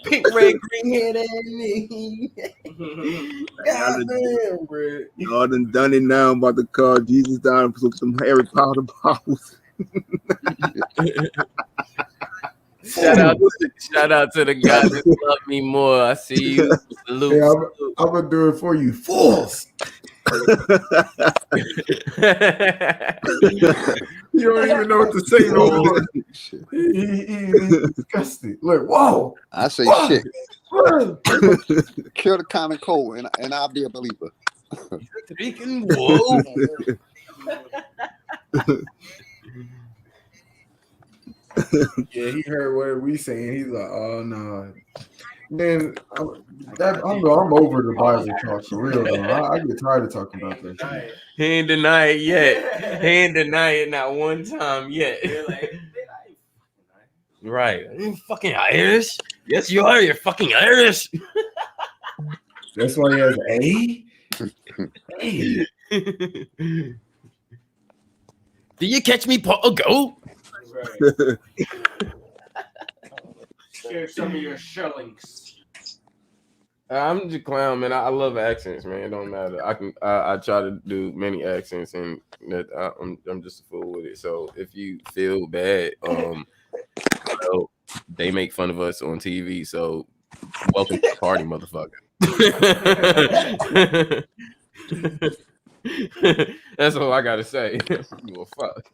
Pink, red, green head ass nigga. Goddamn, bro. Y'all done it now. I'm about to call Jesus down and put some Harry Potter bottles. Shout out to the guy that love me more. I see you. Salute. Hey, I'm gonna do it for you. Fools. You don't even know what to say no more. He's disgusted. Look, whoa. I say Whoa. shit. Kill the common cold, and I'll be a believer. Freaking whoa. Yeah, he heard what we saying. He's like, oh no. Man, I'm over the Bible talk for real though. I get tired of talking about that shit. He ain't deny it yet. He ain't deny it not one time yet. Right. Are you fucking Irish? Yes, you are. You're fucking Irish. That's why he has A. Hey. Do you catch me, Paul? Go. Right. Share some of your shillings. I'm just clown, man. I love accents, man. It don't matter. I try to do many accents, and that I'm just a fool with it. So if you feel bad, well, they make fun of us on TV. So welcome to the party, motherfucker. That's all I gotta say. Well, fuck.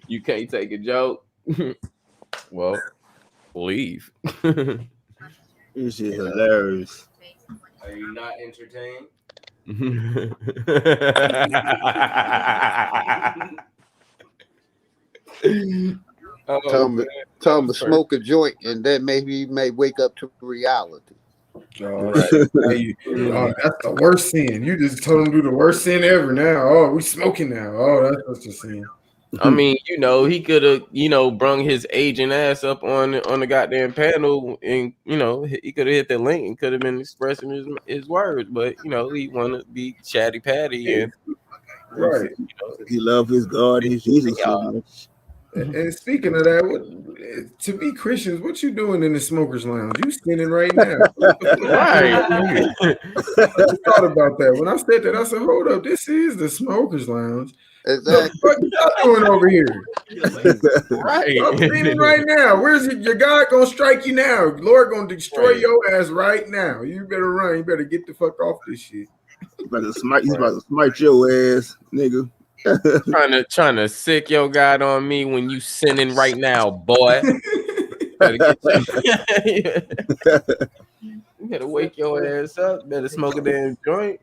You can't take a joke. Well, leave. This shit hilarious. Are you not entertained? Tell him to smoke a joint, and then maybe he may wake up to reality. That's the worst sin. You just told him to do the worst sin ever now. Oh, we smoking now. Oh, that's just a sin. I mean, he could have, brung his agent ass up on the goddamn panel, and he could have hit the link and could have been expressing his words, but he want to be chatty patty and right. He love his God, his Jesus so much. And speaking of that, to be Christians, what you doing in the smokers lounge? You standing right now. Right. I thought about that. When I said that, I said, hold up, this is the smokers lounge. Exactly. What y'all doing over here? Right. I'm standing right now. Where's it? Your God gonna strike you now. Lord gonna destroy your ass right now. You better run. You better get the fuck off this shit. He's about to smite your ass, nigga. trying to sick your God on me when you sinning right now, boy. You better wake your ass up. Better smoke a damn joint.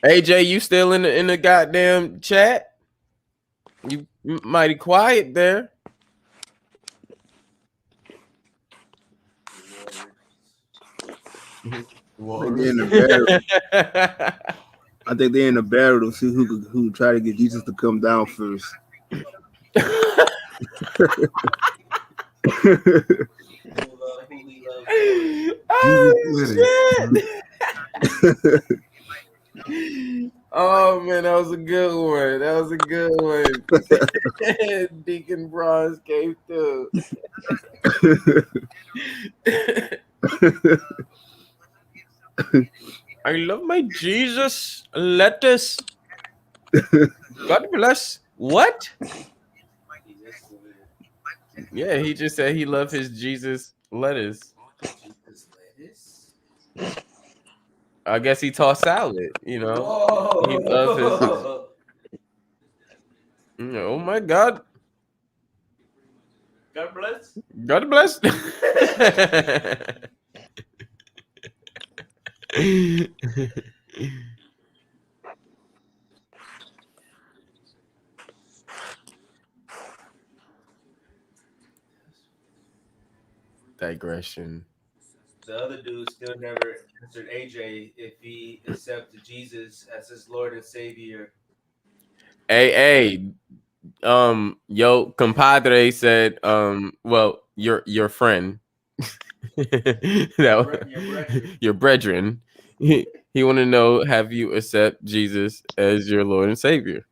AJ, you still in the goddamn chat? You mighty quiet there. I think they're in a battle to see who try to get Jesus to come down first. Oh man, that was a good one. Deacon Bronze came through. I love my Jesus lettuce. God bless. What? Yeah, he just said he loved his Jesus lettuce. I guess he taught salad, Whoa. He loves his. Oh my God. God bless. God bless. Digression. The other dude still never answered AJ if he accepted Jesus as his Lord and Savior. Hey, yo, compadre said, well, your friend, your brethren, he want to know, have you accept Jesus as your Lord and Savior?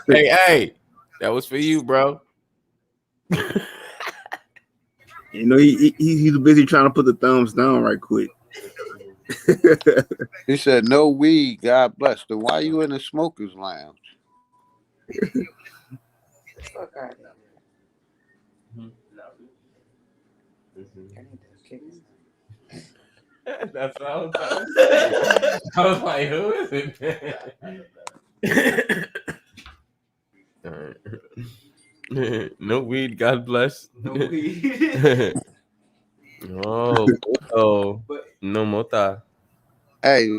Hey, that was for you, bro. You know, he's busy trying to put the thumbs down right quick. He said, "No weed, God bless." Then why you in the smokers lounge? That's what I was trying to say. I was like, who is it? Alright. No weed, God bless. No weed. Oh, But no mota. Hey,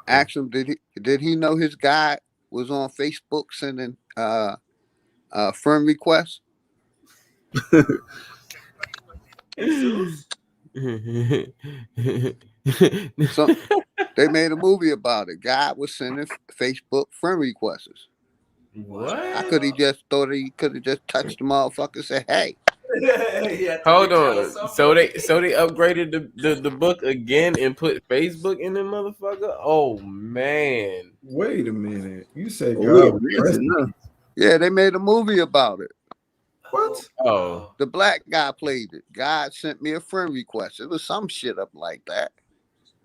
ask him, did he know his guy was on Facebook sending friend requests? Jesus. So they made a movie about it. Guy was sending Facebook friend requests. How could he What? just thought he could have just touched the motherfucker and said, "Hey"? Hold on. So they upgraded the book again and put Facebook in the motherfucker? Oh man. Wait a minute. You said Oh, we God was advancing blessing now. me. Yeah, they made a movie about it. What? Oh. The black guy played it. God sent me a friend request. It was some shit up like that.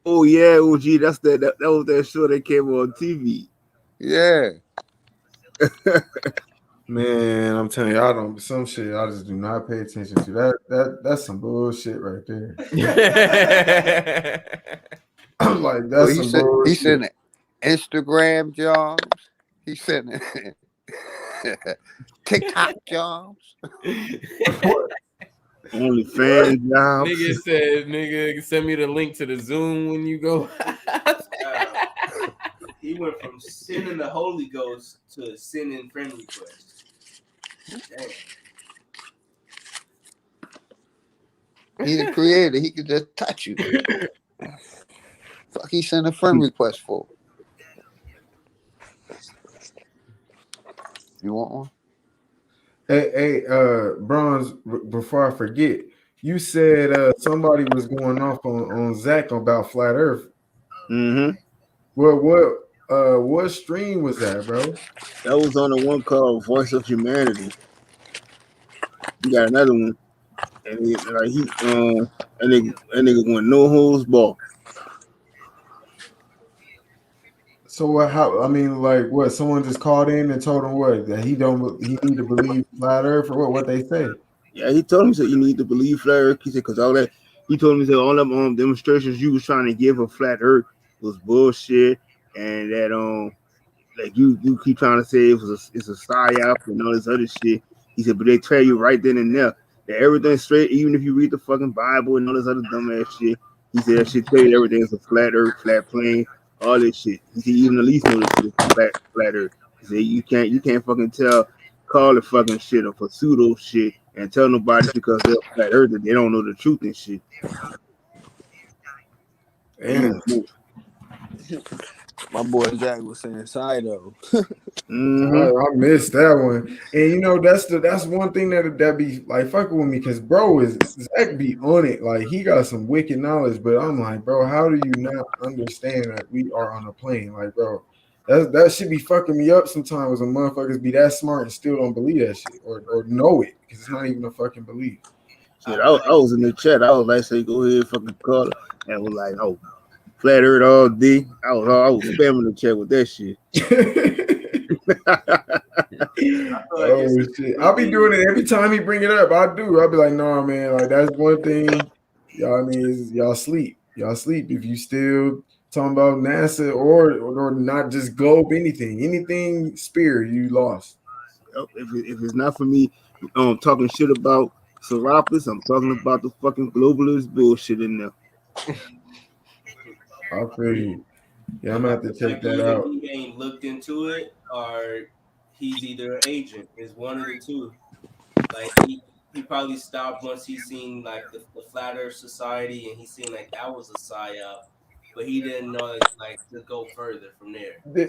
Oh yeah, OG, that's that was that show that came on TV. Yeah. Man, I'm telling you, I don't some shit I just do not pay attention to. That's some bullshit right there. I'm like, Well, that's he some said he bullshit. sent Instagram jobs. He sent TikTok jobs. What? Only fan jobs. Nigga said, nigga, send me the link to the Zoom when you go. He went from sending the Holy Ghost to sending friend requests. Damn. He the creator. He could just touch you. Fuck, he sent a friend request for. You want one? Hey, Bronze, before I forget, you said somebody was going off on Zach about flat Earth. Mm-hmm. What stream was that, bro? That was on the one called Voice of Humanity. You got another one, and that nigga went no holds ball. So what? How? I mean, like, what? Someone just called in and told him what that he need to believe flat Earth or what? What they say? Yeah, he told me that you need to believe flat Earth. He said because all that he told me that all them demonstrations you was trying to give of flat Earth was bullshit, and that like you keep trying to say it's a psyop and all this other shit. He said, but they tell you right then and there that everything's straight, even if you read the fucking Bible and all this other dumbass shit. He said that shit tell you everything is a flat Earth, flat plane, all this shit. He said even the least know this shit is flat Earth. He said you can't fucking call it fucking shit or for pseudo shit and tell nobody because they're flat Earth that they don't know the truth and shit. Damn. My boy Zach was saying Sido. I missed that one. And you know, that's one thing that be like fucking with me because bro is Zach be on it. Like he got some wicked knowledge, but I'm like, bro, how do you not understand that we are on a plane? Like, bro, that should be fucking me up sometimes when motherfuckers be that smart and still don't believe that shit or know it because it's not even a fucking belief. Shit, I was in the chat. I was like, say, go ahead, fucking call it. And was like, oh, flat Earth all day. I was spamming the chat with that shit. Oh shit! I'll be doing it every time he bring it up. I'll be like, no, man. Like that's one thing y'all need is y'all sleep. Y'all sleep if you still talking about NASA or not just globe anything spirit you lost. If it's not for me talking shit about Serapis, I'm talking about the fucking globalist bullshit in there. I feel you. Yeah, I'm gonna have to check that Either out. he ain't looked into it or he's either an agent. It's one of the two. Like he probably stopped once he seen like the Flat Earth Society and he seen like that was a psyop, but he didn't know like to go further from there. K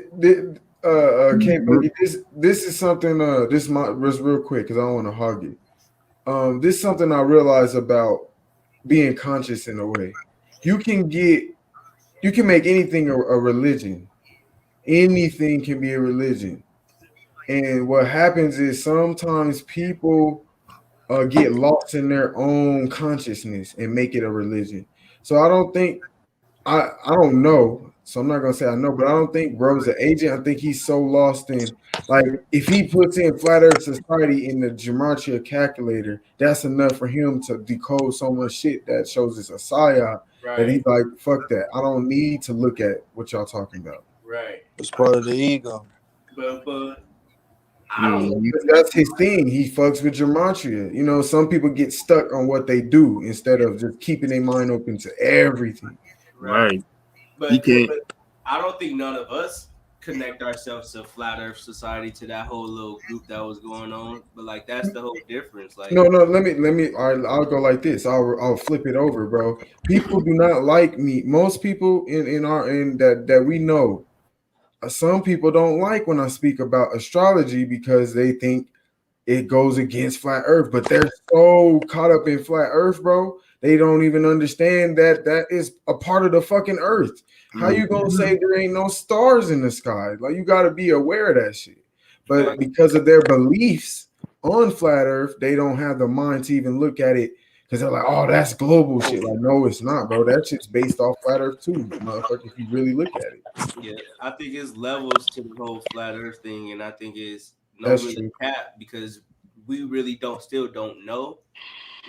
Boogie, this is something. This just real quick because I don't want to hog it. This is something I realized about being conscious in a way. You can make anything a religion. Anything can be a religion. And what happens is sometimes people get lost in their own consciousness and make it a religion. So I don't think I don't know. So I'm not gonna say I know, but I don't think bro's an agent. I think he's so lost in like if he puts in Flat Earth Society in the gematria calculator, that's enough for him to decode so much shit that shows it's a psyop that Right. he's like, fuck that. I don't need to look at what y'all talking about. Right. It's part of the ego. But I don't know. That's his thing. He fucks with gematria. You know, some people get stuck on what they do instead of just keeping their mind open to everything. Right. You But can't. I don't think none of us connect ourselves to Flat Earth Society, to that whole little group that was going on. But like that's the whole difference. Like No, no. Let me. I'll go like this. I'll flip it over, bro. People do not like me. Most people in that we know. Some people don't like when I speak about astrology because they think it goes against flat earth, but they're so caught up in flat earth, bro. They don't even understand that that is a part of the fucking earth. How you gonna say there ain't no stars in the sky? Like you got to be aware of that shit. But because of their beliefs on flat earth, they don't have the mind to even look at it because they're like, oh, that's global shit. Like, no, it's not, bro. That shit's based off flat earth too, motherfucker, if you really look at it. yeah, I think it's levels to the whole Flat Earth thing, and I think it's no That's really true. cap because we really still don't know.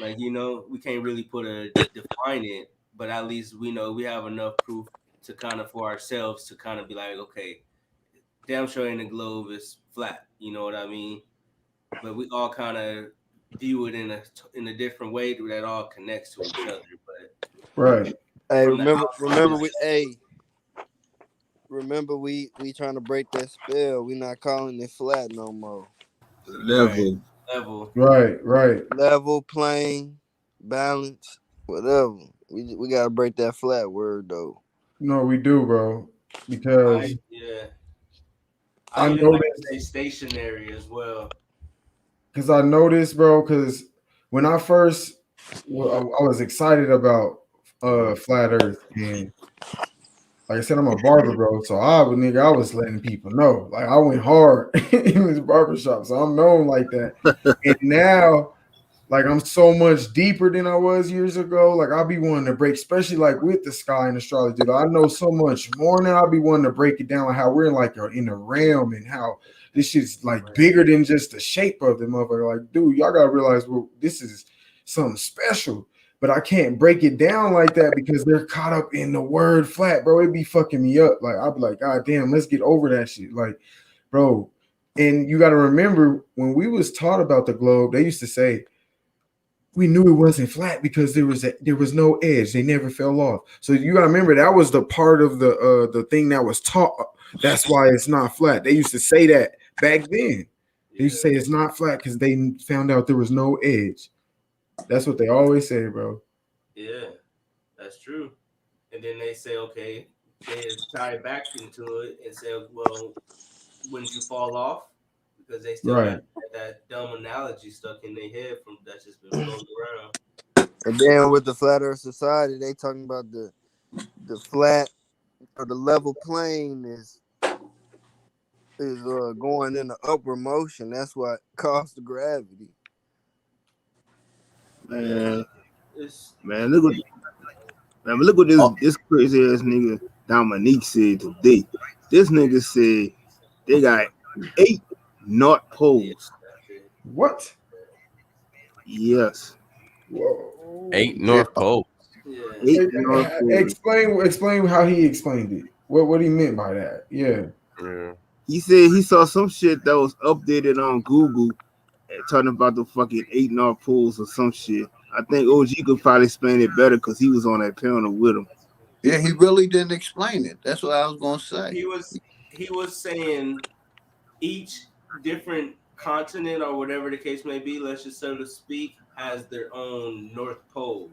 Like we can't really define it, but at least we know we have enough proof to kind of for ourselves to kind of be like, okay, damn sure in the globe is flat. You know what I mean? But we all kind of view it in a different way that all connects to each other. But Right. Hey, from the remember outside, we trying to break that spell. We not calling it flat no more. right Level. level. Right. Level, plane, balance, whatever. We gotta break that flat word though. No, we do, bro. Because I I even like to noticed say stationary as well. I noticed, bro, because when I first I was excited about flat earth, and like I said, I'm a barber, bro. So I was letting people know. Like I went hard in this barbershop. So I'm known like that. And now like I'm so much deeper than I was years ago. Like I'll be wanting to break, especially like with the sky and astrology. Dude, I know so much more now. I'll be wanting to break it down, like how we're in like in a realm and how this shit's like bigger than just the shape of the motherfucker. Like, dude, y'all gotta realize, well, this is something special. But I can't break it down like that because they're caught up in the word flat, bro. It'd be fucking me up. Like I'll be like, God damn, let's get over that shit. Like, bro. And you got to remember when we was taught about the globe, they used to say we knew it wasn't flat because there was no edge. They never fell off. So you gotta remember that was the part of the thing that was taught. That's why it's not flat. They used to say that back then. They used to say it's not flat because they found out there was no edge. That's what they always say, bro. Yeah, that's true. And then they say, okay, they tie it back into it and say, well, wouldn't you fall off? Because they still got Right. that dumb analogy stuck in their head from that's just been floating around. And then with the Flat Earth Society, they talking about the flat or the level plane is going in the upward motion. That's what caused the gravity. Man, It's look what this crazy ass nigga Dominique said today. This nigga said they got 8 North Poles. What? Yes. Whoa. 8 North Pole. yeah. 8 North Poles. Explain how he explained it. What he meant by that. Yeah. He said he saw some shit that was updated on Google talking about the fucking 8 North Poles or some shit. I think OG could probably explain it better because he was on that panel with him. Yeah, he really didn't explain it. That's what I was gonna say. He was saying each different continent or whatever the case may be, let's just so to speak, has their own North Pole.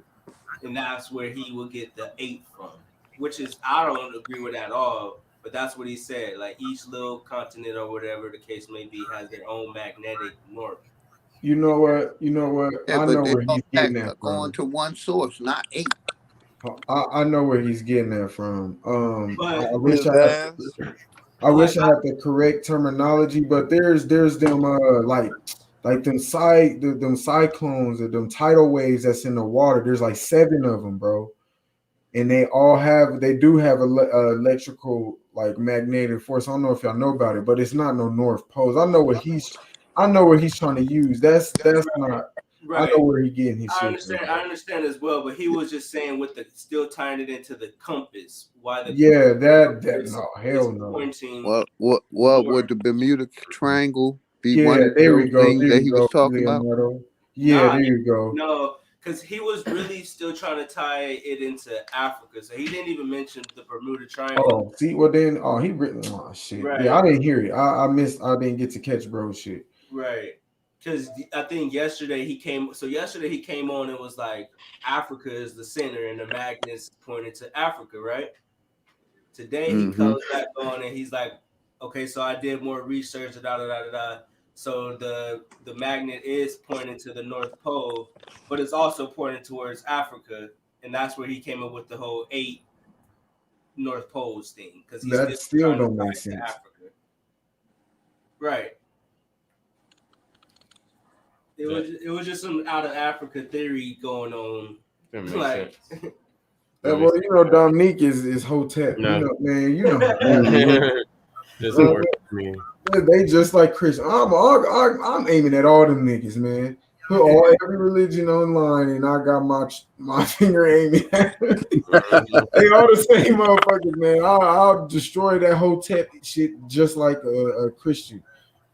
And that's where he will get the 8 from. Which is I don't agree with that at all, but that's what he said. Like each little continent or whatever the case may be has their own magnetic north. You know what? Yeah, I but know they where all he's getting that going from. to one source, not 8. I know where he's getting that from. But I wish I had the correct terminology, but there's them like like them cyclones or them tidal waves that's in the water. There's like 7 of them, bro, and they do have electrical like magnetic force. I don't know if y'all know about it, but it's not no North Poles. I know what he's trying to use. That's not. I know Right. where he getting his I shit from. understand. I understand as well, but he was just saying with the still tying it into the compass. Why the Yeah, that compass no, is hell no. pointing What north. would the Bermuda Triangle be Yeah, one of there we those go. things There that you he was go, talking about? Leonardo. Yeah, Nah, there you go. no, because he was really still trying to tie it into Africa. So he didn't even mention the Bermuda Triangle. Oh, see, well then, he written. Oh shit. Yeah, Right, I didn't hear it. I missed. I didn't get to catch bro shit. right. Because I think yesterday he came. So yesterday he came on and was like, Africa is the center and the magnets pointed to Africa, right? Today he Mm-hmm. comes back on and he's like, okay, so I did more research, da da da da da. So the magnet is pointing to the North Pole, but it's also pointing towards Africa, and that's where he came up with the whole 8 North Poles thing because he's That still still trying to don't tie make it to sense. Africa. Right. It was just some out of Africa theory going on. That makes Like sense. Well, you know, Dominique is Hotep. You No. know, man. You know how Mm-hmm. that Doesn't is. work for me. They just like Christian. I'm aiming at all them niggas, man. Put every religion online, and I got my finger aiming at them. They all the same motherfuckers, man. I'll destroy that Hotep shit just like a Christian.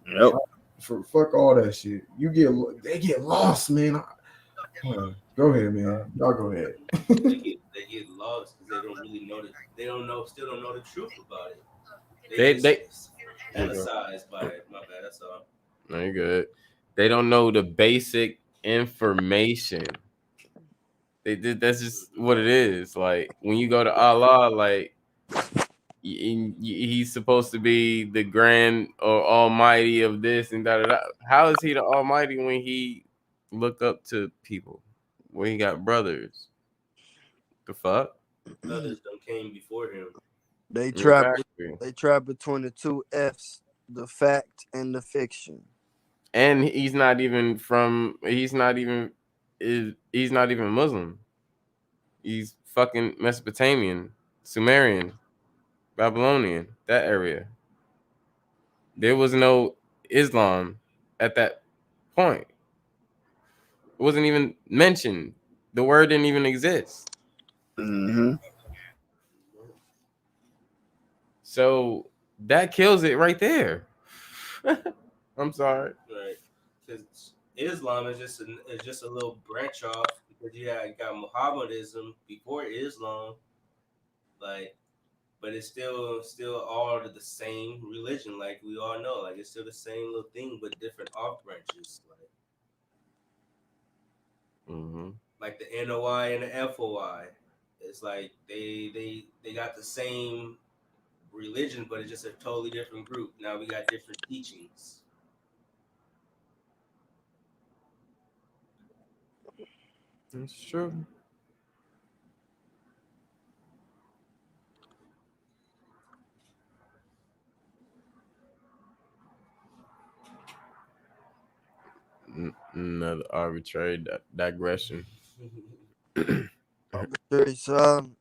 Yep. For fuck all that shit. They get lost, man. Go ahead, man. Y'all go ahead. they get lost because they don't really know still don't know the truth about it. They Just fantasized by it. My bad. That's all. No, you're good. They don't know the basic information. That's just what it is. Like when you go to Allah, like he's supposed to be the grand or almighty of this and da da da. How is he the almighty when he look up to people? When he got brothers? The fuck? Others done came before him. They trap. Exactly. They trap between the two F's: the fact and the fiction. And he's not even Muslim. He's fucking Mesopotamian, Sumerian, Babylonian, that area. There was no Islam at that point. It wasn't even mentioned. The word didn't even exist. Mm-hmm. So that kills it right there. I'm sorry. Right. Because Islam is just a little branch off because you got Muhammadanism before Islam, like, but it's still all of the same religion, like we all know, like it's still the same little thing, but different off branches, like the NOI and the FOI. It's like they got the same religion, but it's just a totally different group. Now we got different teachings. That's true. Another arbitrary digression. Arbitrary silence.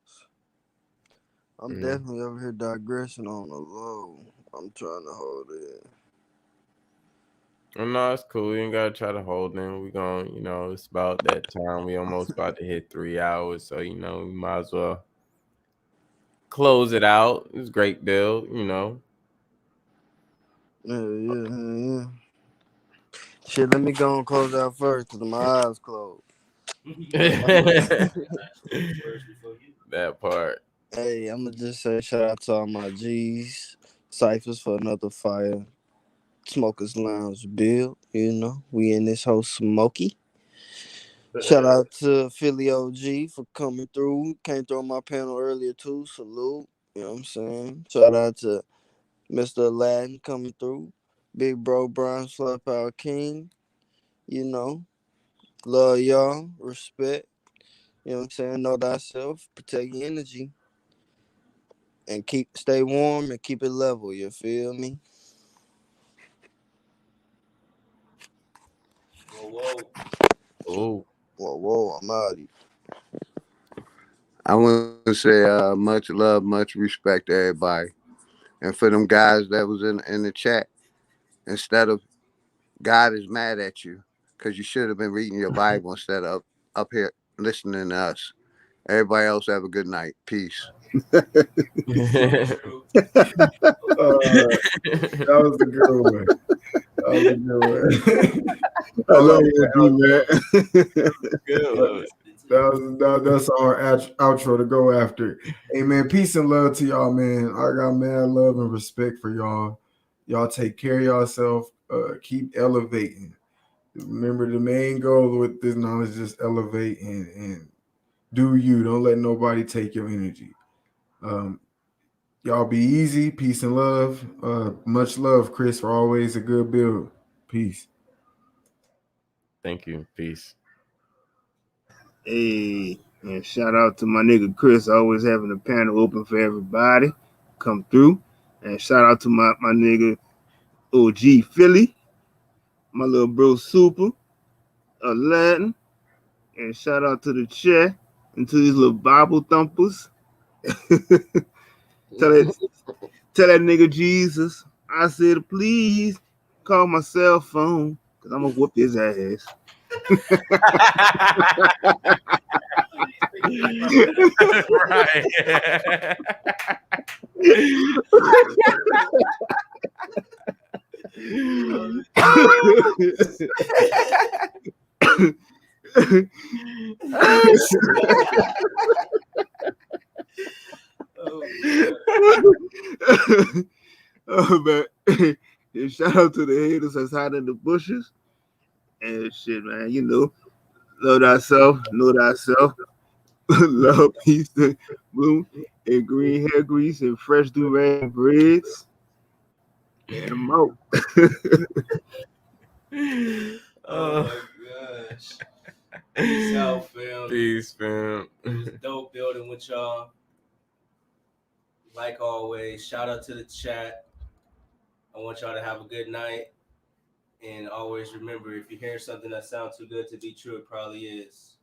I'm definitely over here digressing on the low. I'm trying to hold it. Well, no, it's cool. You ain't gotta try to hold them. We going, it's about that time. We almost about to hit 3 hours, so we might as well close it out. It was a great build, Yeah. Shit, let me go and close out first because my eyes closed. That part. Hey, I'm gonna just say shout out to all my G's, Cyphers for another fire. Smokers Lounge build, we in this whole smoky. Shout out to Philly OG for coming through. Came through on my panel earlier too. Salute. You know what I'm saying? Shout out to Mr. Aladdin coming through. Big bro Brian Flood Power King. Love y'all. Respect. You know what I'm saying? Know thyself. Protect your energy. And stay warm and keep it level. You feel me? Oh, Whoa, I'm out. I want to say much love, much respect to everybody. And for them guys that was in the chat, instead of God is mad at you because you should have been reading your Bible instead of up here listening to us. Everybody else have a good night. Peace. That was a good one. That was a good one. I love that you, man. good. That's our outro to go after. Hey man, peace and love to y'all, man. I got mad love and respect for y'all. Y'all take care of yourself. Keep elevating. Remember the main goal with this knowledge: just elevate and do you. Don't let nobody take your energy. Y'all be easy. Peace and love. Much love, Chris, for always a good build. Peace. Thank you. Peace. Hey, and shout out to my nigga Chris, always having the panel open for everybody. Come through. And shout out to my nigga OG Philly, my little bro Super, Latin. And shout out to the chat and to these little Bible thumpers. tell that nigga Jesus, I said, please call my cell phone, because I'm going to whoop his ass. Right. Oh man. And shout out to the haters that's hiding in the bushes. And shit, man, love thyself, know thyself. Love, peace, and bloom, and green hair grease, and fresh do-rag breads. And I'm out. Oh my gosh. Peace out, fam. Peace, fam. It was dope building with y'all. Like always, shout out to the chat. I want y'all to have a good night. And always remember, if you hear something that sounds too good to be true, it probably is.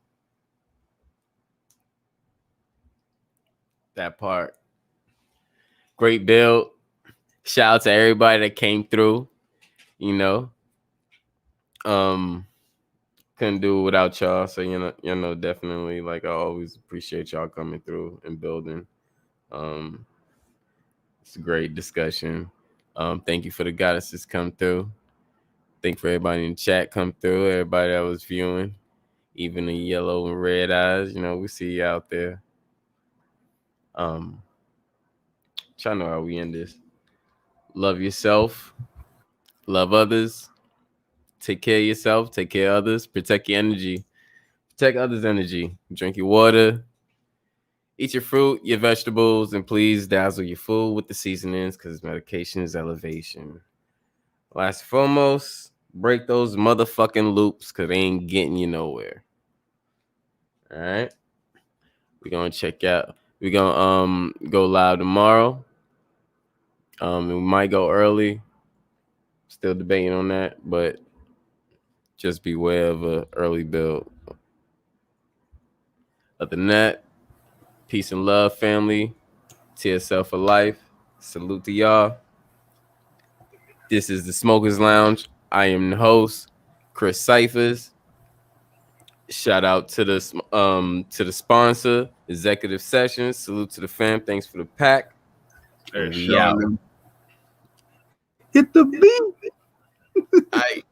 That part. Great build. Shout out to everybody that came through. Couldn't do it without y'all. So definitely, like, I always appreciate y'all coming through and building. It's a great discussion. Thank you for the goddesses come through. Thank you for everybody in the chat come through. Everybody that was viewing, even the yellow and red eyes. We see you out there. Trying to know how we end this. Love yourself. Love others. Take care of yourself. Take care of others. Protect your energy. Protect others' energy. Drink your water. Eat your fruit, your vegetables, and please dazzle your food with the seasonings because medication is elevation. Last and foremost, break those motherfucking loops because they ain't getting you nowhere. All right? We're going to check out. We're going to go live tomorrow. We might go early. Still debating on that, but just beware of an early build. Other than that, peace and love, family. TSL for life. Salute to y'all. This is the Smokers Lounge. I am the host, Chris Cyphers. Shout out to the sponsor, Executive Sessions. Salute to the fam. Thanks for the pack. And we out. Hit the beat. Aight.